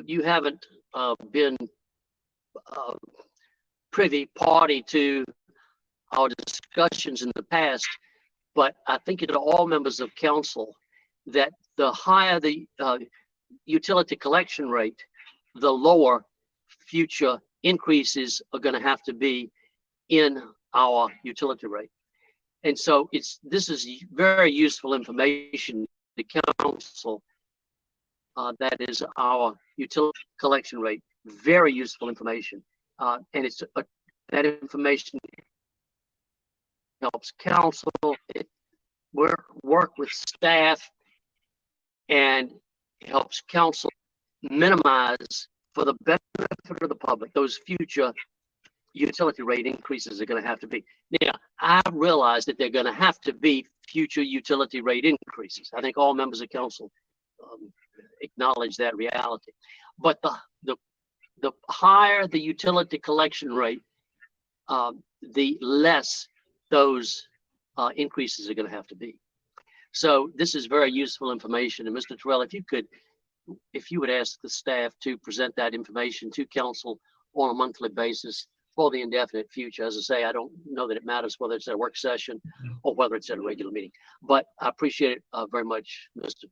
you haven't been privy party to our discussions in the past, but I think to all members of council that the higher the utility collection rate, the lower future increases are going to have to be in our utility rate. And so this is very useful information to council. That is our utility collection rate. Very useful information. And it's that information helps council work with staff and helps council minimize, for the benefit of the public, those future utility rate increases are going to have to be. Now, I realize that they're going to have to be future utility rate increases. I think all members of council acknowledge that reality. But the higher the utility collection rate, the less those increases are going to have to be. So this is very useful information. And Mr. Terrell, if you would ask the staff to present that information to council on a monthly basis for the indefinite future. As I say, I don't know that it matters whether it's at a work session or whether it's at a regular meeting, but I appreciate it very much, Mr.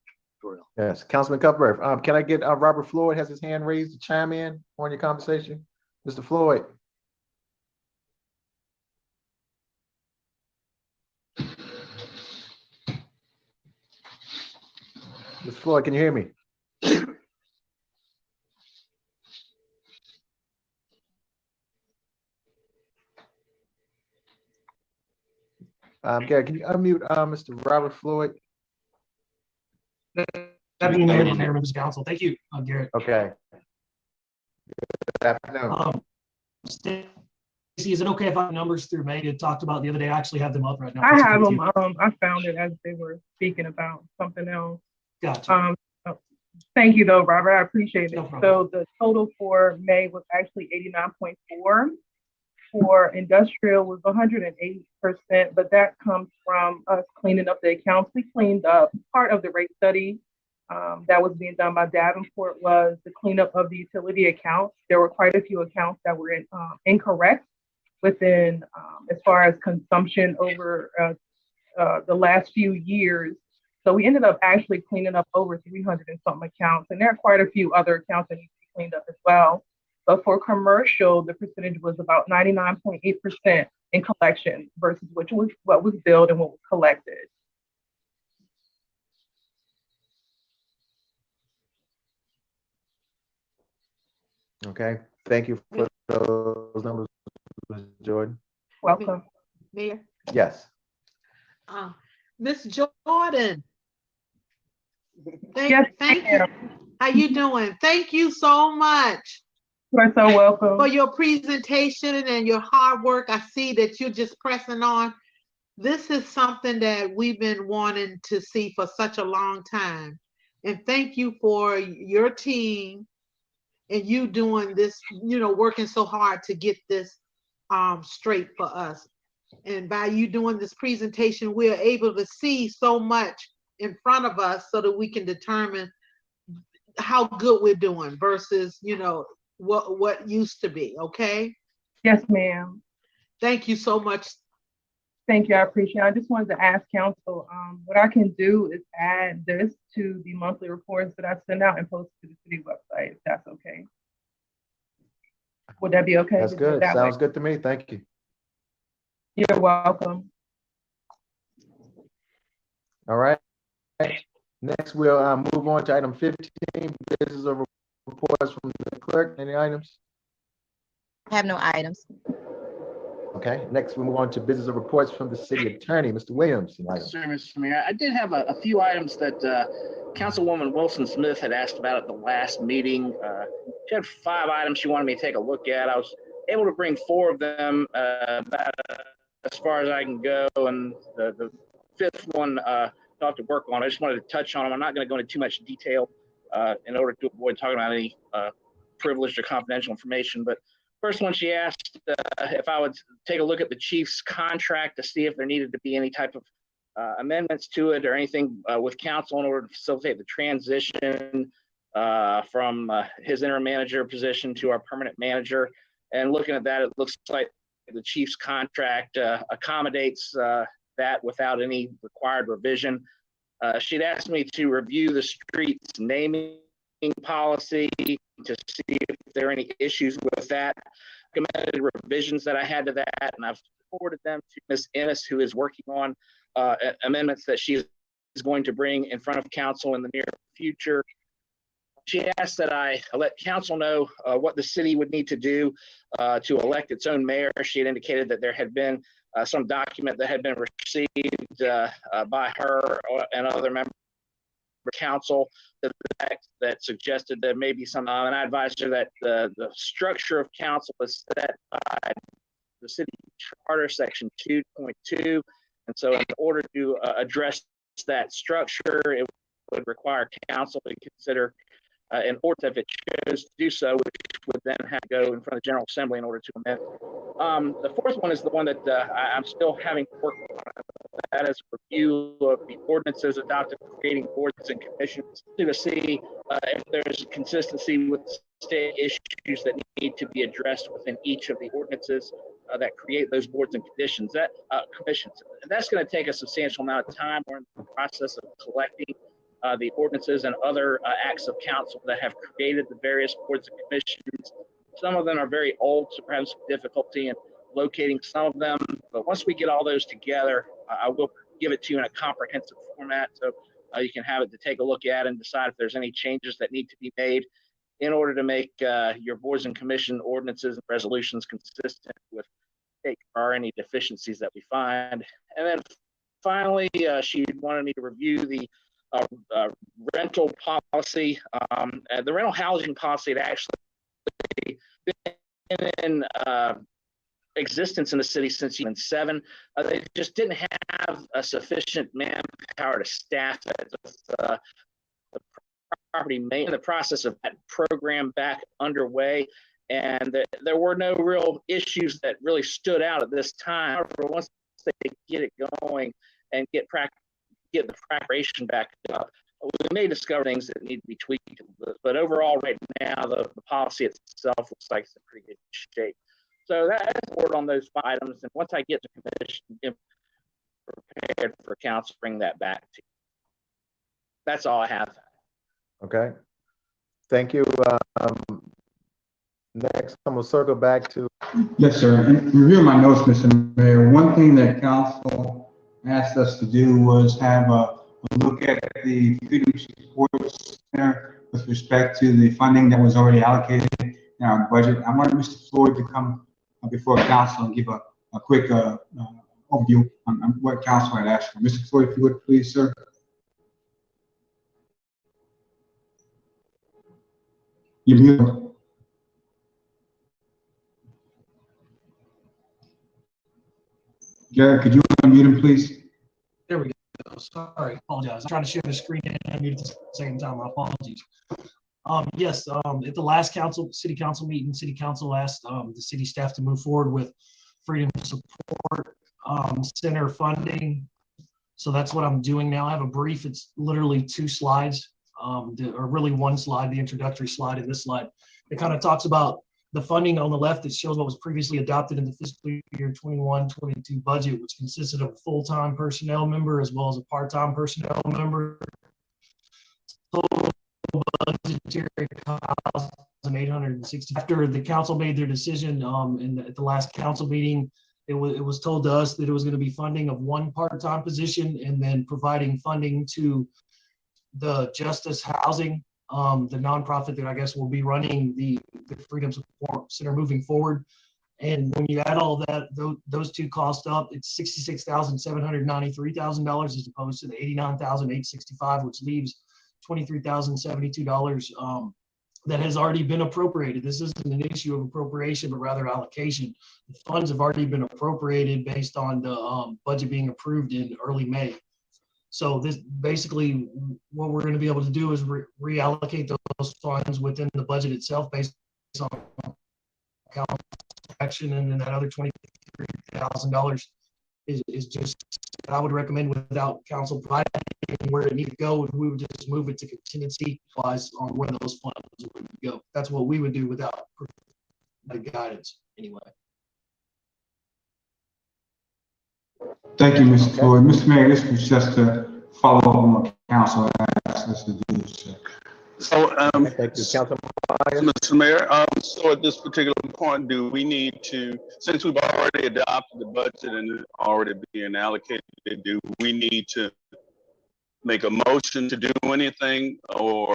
Terrell. Yes, Councilman Cuthbert. Can I get Robert Floyd has his hand raised to chime in on your conversation? Mr. Floyd. Mr. Floyd, can you hear me? Gary, can you unmute Mr. Robert Floyd? Good afternoon, Mayor, members of council. Thank you, Garrett. Okay. Good afternoon. Stacy, is it okay if I have numbers through May had talked about the other day? I actually have them up right now. I have them. I found it as they were speaking about something else. Gotcha. Thank you, though, Robert. I appreciate it. No problem. So the total for May was actually 89.4. For industrial was 108%, but that comes from us cleaning up the accounts. We cleaned up part of the rate study that was being done by Davenport was the cleanup of the utility accounts. There were quite a few accounts that were incorrect within as far as consumption over the last few years. So we ended up actually cleaning up over 300 and something accounts, and there are quite a few other accounts that need to be cleaned up as well. But for commercial, the percentage was about 99.8% in collection versus which was what was billed and what was collected. Okay, thank you for those numbers, Ms. Jordan. Welcome. Mayor. Yes. Miss Jordan. Thank you. How you doing? Thank you so much. You're so welcome. For your presentation and your hard work. I see that you're just pressing on. This is something that we've been wanting to see for such a long time. And thank you for your team and you doing this, working so hard to get this straight for us. And by you doing this presentation, we're able to see so much in front of us so that we can determine how good we're doing versus, what used to be. Okay. Yes, ma'am. Thank you so much. Thank you. I appreciate it. I just wanted to ask council, what I can do is add this to the monthly reports that I send out and post to the city website, if that's okay. Would that be okay? That's good. Sounds good to me. Thank you. You're welcome. All right. Next, we'll move on to item 15, business of reports from the clerk. Any items? I have no items. Okay, next we move on to business of reports from the city attorney, Mr. Williams. Sir, Mr. Mayor, I did have a few items that Councilwoman Wilson Smith had asked about at the last meeting. She had 5 items she wanted me to take a look at. I was able to bring 4 of them about as far as I can go, and the 5th one I'll have to work on. I just wanted to touch on them. I'm not going to go into too much detail in order to avoid talking about any privileged or confidential information. But first one, she asked if I would take a look at the chief's contract to see if there needed to be any type of amendments to it or anything with council in order to facilitate the transition from his interim manager position to our permanent manager. And looking at that, it looks like the chief's contract accommodates that without any required revision. She'd asked me to review the street's naming policy to see if there are any issues with that. Recommended revisions that I had to that, and I've forwarded them to Ms. Ennis, who is working on amendments that she is going to bring in front of council in the near future. She asked that I let council know what the city would need to do to elect its own mayor. She had indicated that there had been some document that had been received by her and other members of council that suggested that maybe some, and I advised her that the structure of council was set by the city charter section 2.2. And so in order to address that structure, it would require council to consider an ordinance if it chose to do so, which would then have to go in front of the General Assembly in order to amend. The 4th one is the one that I'm still having to work on. That is a review of the ordinances adopted for creating boards and commissions to see if there's consistency with state issues that need to be addressed within each of the ordinances that create those boards and commissions. And that's going to take a substantial amount of time. We're in the process of collecting the ordinances and other acts of council that have created the various boards and commissions. Some of them are very old, so perhaps difficulty in locating some of them. But once we get all those together, I will give it to you in a comprehensive format so you can have it to take a look at and decide if there's any changes that need to be made in order to make your boards and commission ordinances and resolutions consistent with state or any deficiencies that we find. And then finally, she wanted me to review the rental policy. The rental housing policy had actually been in existence in the city since 2007. They just didn't have a sufficient manpower to staff it. The property in the process of that program back underway, and there were no real issues that really stood out at this time. However, once they get it going and get the preparation back up, we may discover things that need to be tweaked. But overall, right now, the policy itself looks like it's in pretty good shape. So that's word on those items. And once I get the commission prepared for council, bring that back to you. That's all I have. Okay. Thank you. Next, I'm gonna circle back to. Yes, sir. In reviewing my notes, Mr. Mayor, one thing that council asked us to do was have a look at the Freedom Support Center with respect to the funding that was already allocated in our budget. I wanted Mr. Floyd to come before council and give a quick overview on what council had asked for. Mr. Floyd, if you would please, sir. You're muted. Jared, could you unmute him, please? There we go. Sorry, apologize. I'm trying to share the screen and unmute at the same time. My apologies. Yes, at the last city council meeting, city council asked the city staff to move forward with Freedom Support Center funding. So that's what I'm doing now. I have a brief. It's literally 2 slides, or really 1 slide, the introductory slide and this slide. It kind of talks about the funding on the left. It shows what was previously adopted in the fiscal year 21-22 budget, which consisted of a full-time personnel member as well as a part-time personnel member. Total budgetary cost $860. After the council made their decision at the last council meeting, it was told to us that it was going to be funding of 1 part-time position and then providing funding to the Justice Housing, the nonprofit that I guess will be running the Freedom Support Center moving forward. And when you add all that, those 2 costs up, it's $66,793,000 as opposed to the $89,865, which leaves $23,072 that has already been appropriated. This isn't an issue of appropriation, but rather allocation. The funds have already been appropriated based on the budget being approved in early May. So this basically what we're going to be able to do is reallocate those funds within the budget itself based on council action, and then that other $23,000 is just, I would recommend without council providing where it needs to go, we would just move it to contingency wise on where those funds would go. That's what we would do without the guidance anyway. Thank you, Mr. Floyd. Mr. Mayor, this was just a follow up on what council asked us to do. So, Thank you, Councilman Myers. Mr. Mayor, so at this particular point, do we need to, since we've already adopted the budget and it's already being allocated, do we need to make a motion to do anything or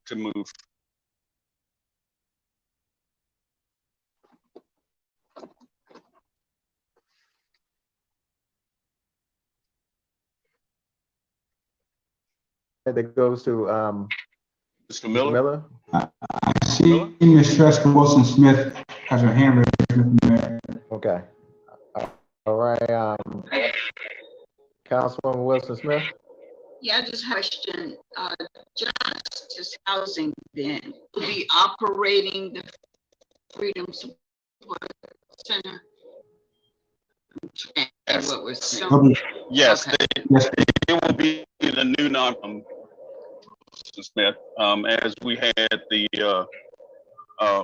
to move? That goes to Mr. Miller. I see Ms. Trester Wilson Smith has her hand raised, Mr. Mayor. Okay. All right. Councilwoman Wilson Smith. Yeah, I just have a question. Justice Housing then will be operating the Freedom Support Center. That's what we're saying. Yes, Okay. it will be the new Smith, as we had the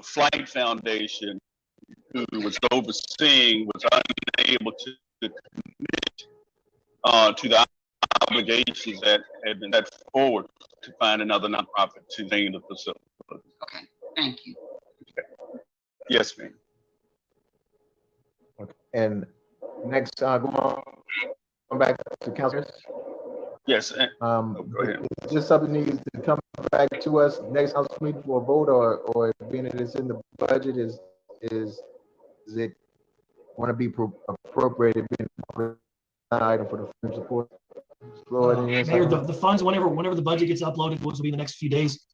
Flight Foundation, who was overseeing, was unable to commit to the obligations that had been set forward to find another nonprofit to name the facility. Okay, thank you. Yes, ma'am. Okay. And next, go on back to councilors. Yes. Go ahead. Is this something that needs to come back to us next council meeting for a vote, or being that it's in the budget, is it want to be appropriated being an item for the freedom support? Mayor, the funds, whenever the budget gets uploaded, which will be the next few days,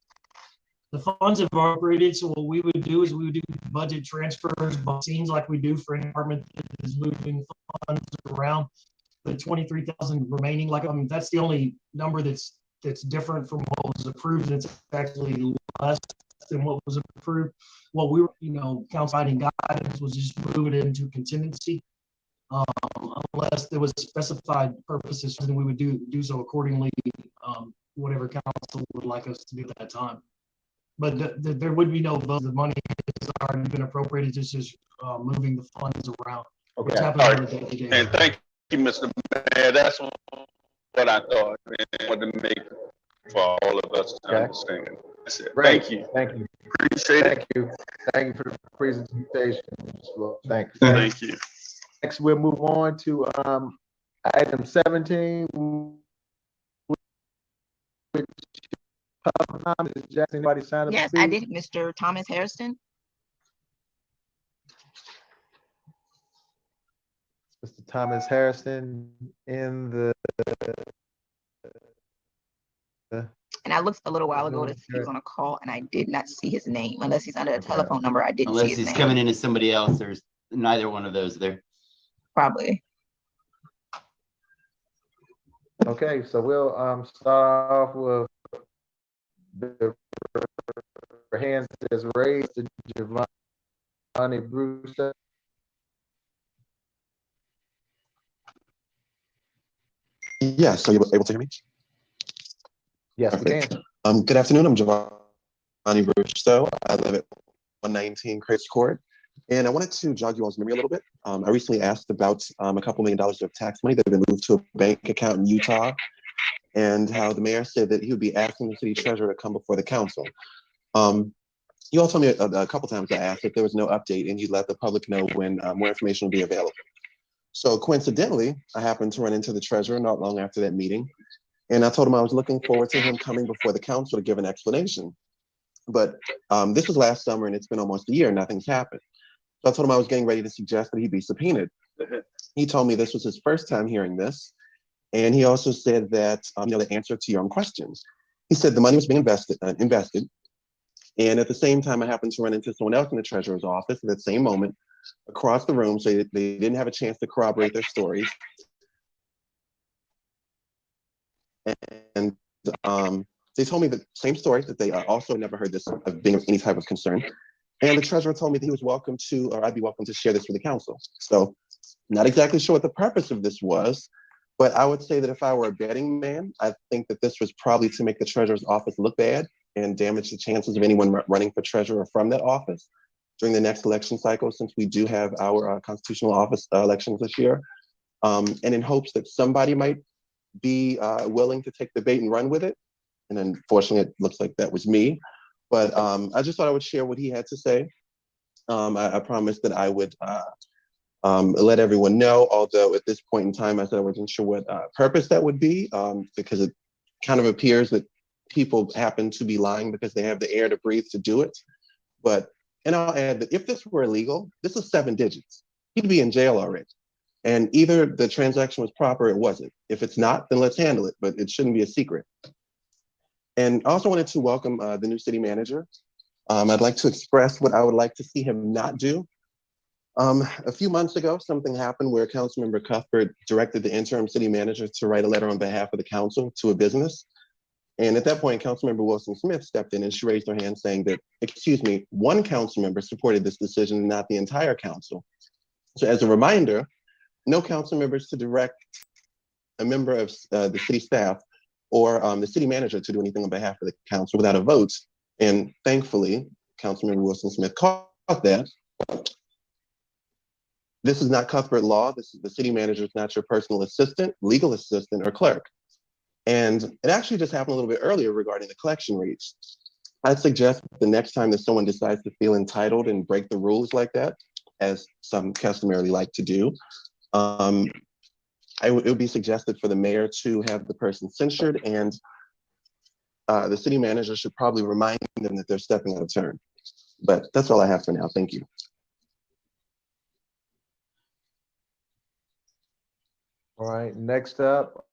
the funds have operated. So what we would do is we would do budget transfers, but seems like we do for any department that is moving funds around. The 23,000 remaining, like, I mean, that's the only number that's different from what was approved. It's actually less than what was approved. What we were, council guidance was just move it into contingency. Unless there was specified purposes, then we would do so accordingly, whatever council would like us to do at that time. But there would be no vote. The money has already been appropriated, just moving the funds around. Okay. Which happens on a day-to-day. And thank you, Mr. Mayor. That's what I thought. I wanted to make for all of us to understand. That's it. Right. Thank you. Thank you. Appreciate it. Thank you for the presentation. Thank you. Thank you. Next, we'll move on to item 17. Anybody sign up? Yes, I did. Mr. Thomas Harrison. Mr. Thomas Harrison in the. And I looked a little while ago to see if he was on a call, and I did not see his name unless he's under a telephone number. I didn't see Unless his he's name. coming in as somebody else. There's neither one of those there. Probably. Okay, so we'll start off with the hands as raised to Giovanni Brewster. Yes, so you're able to hear me? Yes, we can. Good afternoon, I'm Giovanni Brewster. I live at 119 Craig's Court. And I wanted to jog you all's memory a little bit. I recently asked about a couple $1 million of tax money that had been moved to a bank account in Utah, and how the mayor said that he would be asking the city treasurer to come before the council. You all told me a couple times I asked if there was no update, and you'd let the public know when more information will be available. So coincidentally, I happened to run into the treasurer not long after that meeting, and I told him I was looking forward to him coming before the council to give an explanation. But this was last summer, and it's been almost a year, nothing's happened. So I told him I was getting ready to suggest that he be subpoenaed. He told me this was his first time hearing this. And he also said that, the answer to your own questions. He said the money was being invested. And at the same time, I happened to run into someone else in the treasurer's office at that same moment across the room, so they didn't have a chance to corroborate their stories. And they told me the same story, that they also never heard this of being of any type of concern. And the treasurer told me that he was welcome to, or I'd be welcome to share this with the council. So not exactly sure what the purpose of this was, but I would say that if I were a betting man, I think that this was probably to make the treasurer's office look bad and damage the chances of anyone running for treasurer from that office during the next election cycle, since we do have our constitutional office elections this year. And in hopes that somebody might be willing to take the bait and run with it. And unfortunately, it looks like that was me. But I just thought I would share what he had to say. I promised that I would let everyone know, although at this point in time, I said I wasn't sure what purpose that would be, because it kind of appears that people happen to be lying because they have the air to breathe to do it. But, and I'll add that if this were illegal, this is 7 digits. He'd be in jail already. And either the transaction was proper or it wasn't. If it's not, then let's handle it, but it shouldn't be a secret. And I also wanted to welcome the new city manager. I'd like to express what I would like to see him not do. A few months ago, something happened where Councilmember Cuthbert directed the interim city manager to write a letter on behalf of the council to a business. And at that point, Councilmember Wilson Smith stepped in and she raised her hand saying that, excuse me, one council member supported this decision and not the entire council. So as a reminder, no council members to direct a member of the city staff or the city manager to do anything on behalf of the council without a vote. And thankfully, Councilmember Wilson Smith caught that. This is not Cuthbert law. This is the city manager is not your personal assistant, legal assistant, or clerk. And it actually just happened a little bit earlier regarding the collection rates. I'd suggest the next time that someone decides to feel entitled and break the rules like that, as some customarily like to do, it would be suggested for the mayor to have the person censured, and the city manager should probably remind them that they're stepping out of turn. But that's all I have for now. Thank you. All right, next up,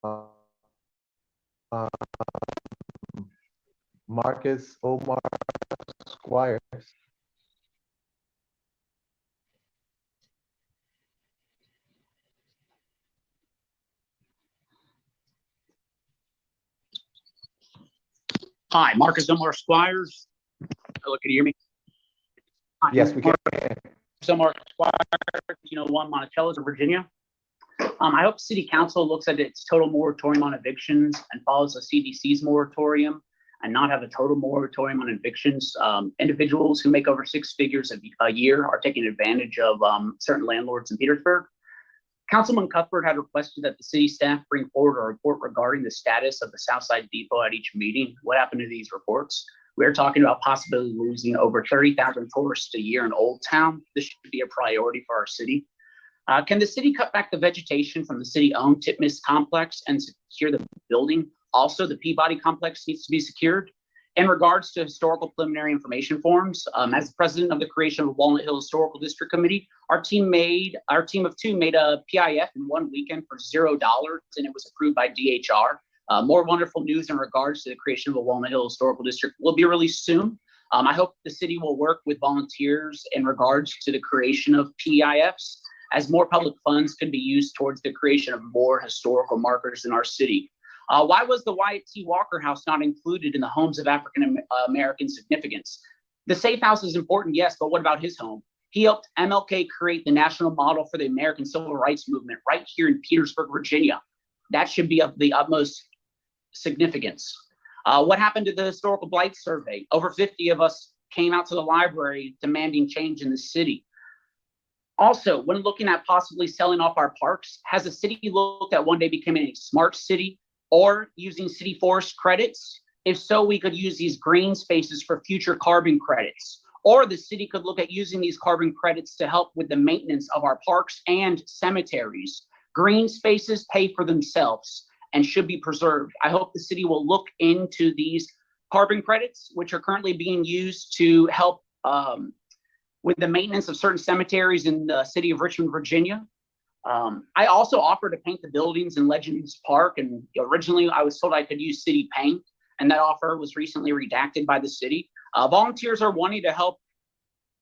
Marcus Omar Squires. Hi, Marcus Omar Squires. Hello, can you hear me? Hi, Yes, we can. Marcus Omar Squires, 1 Monticello's in Virginia. I hope City Council looks at its total moratorium on evictions and follows the CDC's moratorium and not have a total moratorium on evictions. Individuals who make over 6 figures a year are taking advantage of certain landlords in Petersburg. Councilman Cuthbert had requested that the city staff bring forward a report regarding the status of the Southside Depot at each meeting. What happened to these reports? We're talking about possibly losing over 30,000 tourists a year in Old Town. This should be a priority for our city. Can the city cut back the vegetation from the city-owned Titmus complex and secure the building? Also, the Peabody complex needs to be secured. In regards to historical preliminary information forms, as the president of the creation of Walnut Hill Historical District Committee, our team of 2 made a PIF in 1 weekend for $0, and it was approved by DHR. More wonderful news in regards to the creation of a Walnut Hill Historical District will be released soon. I hope the city will work with volunteers in regards to the creation of PIFs, as more public funds could be used towards the creation of more historical markers in our city. Why was the Wyatt T. Walker House not included in the homes of African American significance? The safe house is important, yes, but what about his home? He helped MLK create the national model for the American civil rights movement right here in Petersburg, Virginia. That should be of the utmost significance. What happened to the historical blight survey? Over 50 of us came out to the library demanding change in the city. Also, when looking at possibly selling off our parks, has the city looked at one day becoming a smart city or using city forest credits? If so, we could use these green spaces for future carbon credits. Or the city could look at using these carbon credits to help with the maintenance of our parks and cemeteries. Green spaces pay for themselves and should be preserved. I hope the city will look into these carbon credits, which are currently being used to help with the maintenance of certain cemeteries in the city of Richmond, Virginia. I also offered to paint the buildings in Legends Park, and originally I was told I could use city paint. and that offer was recently redacted by the city. Volunteers are wanting to help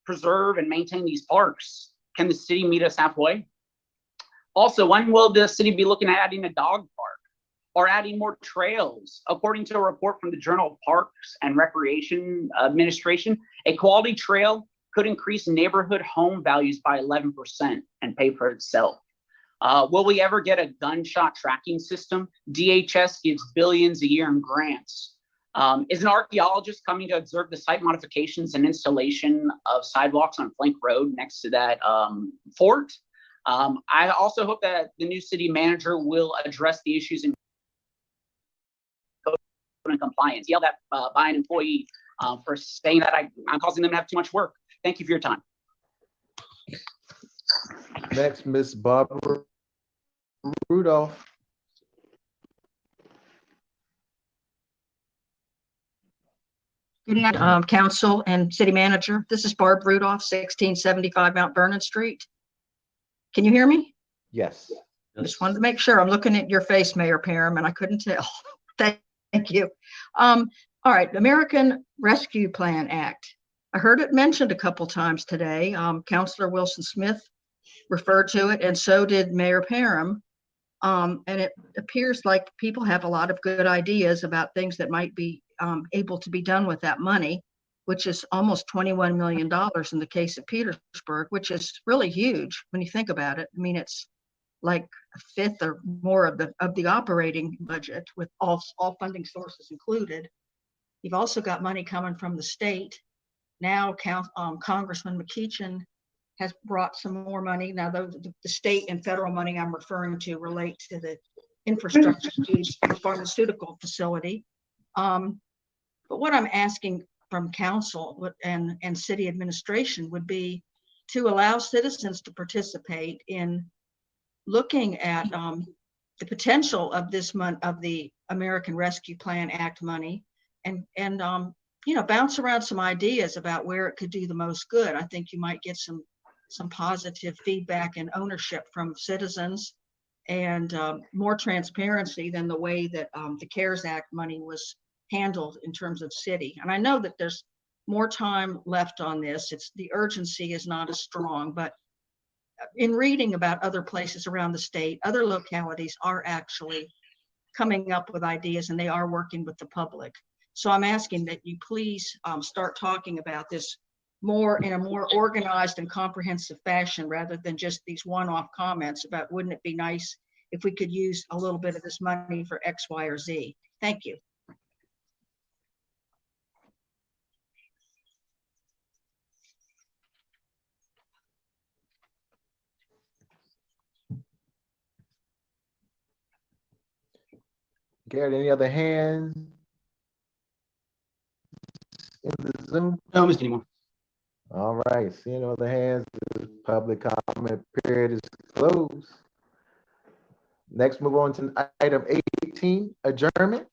preserve and maintain these parks. Can the city meet us halfway? Also, when will the city be looking at adding a dog park or adding more trails? According to a report from the Journal of Parks and Recreation Administration, a quality trail could increase neighborhood home values by 11% and pay for itself. Will we ever get a gunshot tracking system? DHS gives billions a year in grants. Is an archaeologist coming to observe the site modifications and installation of sidewalks on Flank Road next to that fort? I also hope that the new city manager will address the issues in code and compliance. Yelled at by an employee for saying that I'm causing them to have too much work. Thank you for your time. Next, Ms. Barbara Rudolph. Good night, council and city manager. This is Barb Rudolph, 1675 Mount Vernon Street. Can you hear me? Yes. Just wanted to make sure. I'm looking at your face, Mayor Parham, and I couldn't tell. Thank you. All right, American Rescue Plan Act. I heard it mentioned a couple times today. Councilor Wilson Smith referred to it, and so did Mayor Parham. And it appears like people have a lot of good ideas about things that might be able to be done with that money, which is almost $21 million in the case of Petersburg, which is really huge when you think about it. I mean, it's like a fifth or more of the operating budget with all funding sources included. You've also got money coming from the state. Now, Congressman McEachin has brought some more money. Now, the state and federal money I'm referring to relate to the infrastructure used for the pharmaceutical facility. But what I'm asking from council and city administration would be to allow citizens to participate in looking at the potential of this of the American Rescue Plan Act money, and bounce around some ideas about where it could do the most good. I think you might get some positive feedback and ownership from citizens, and more transparency than the way that the CARES Act money was handled in terms of city. And I know that there's more time left on this. The urgency is not as strong, but in reading about other places around the state, other localities are actually coming up with ideas, and they are working with the public. So I'm asking that you please start talking about this in a more organized and comprehensive fashion, rather than just these one-off comments about, wouldn't it be nice if we could use a little bit of this money for X, Y, or Z? Thank you. Garrett, any other hands in the Zoom? No, Mr. Anymore. All right, seeing no other hands, the public comment period is closed. Next, move on to item 18, adjournment.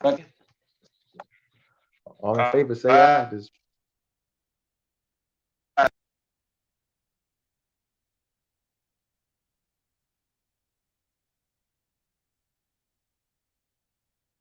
Second. All in favor, say aye. This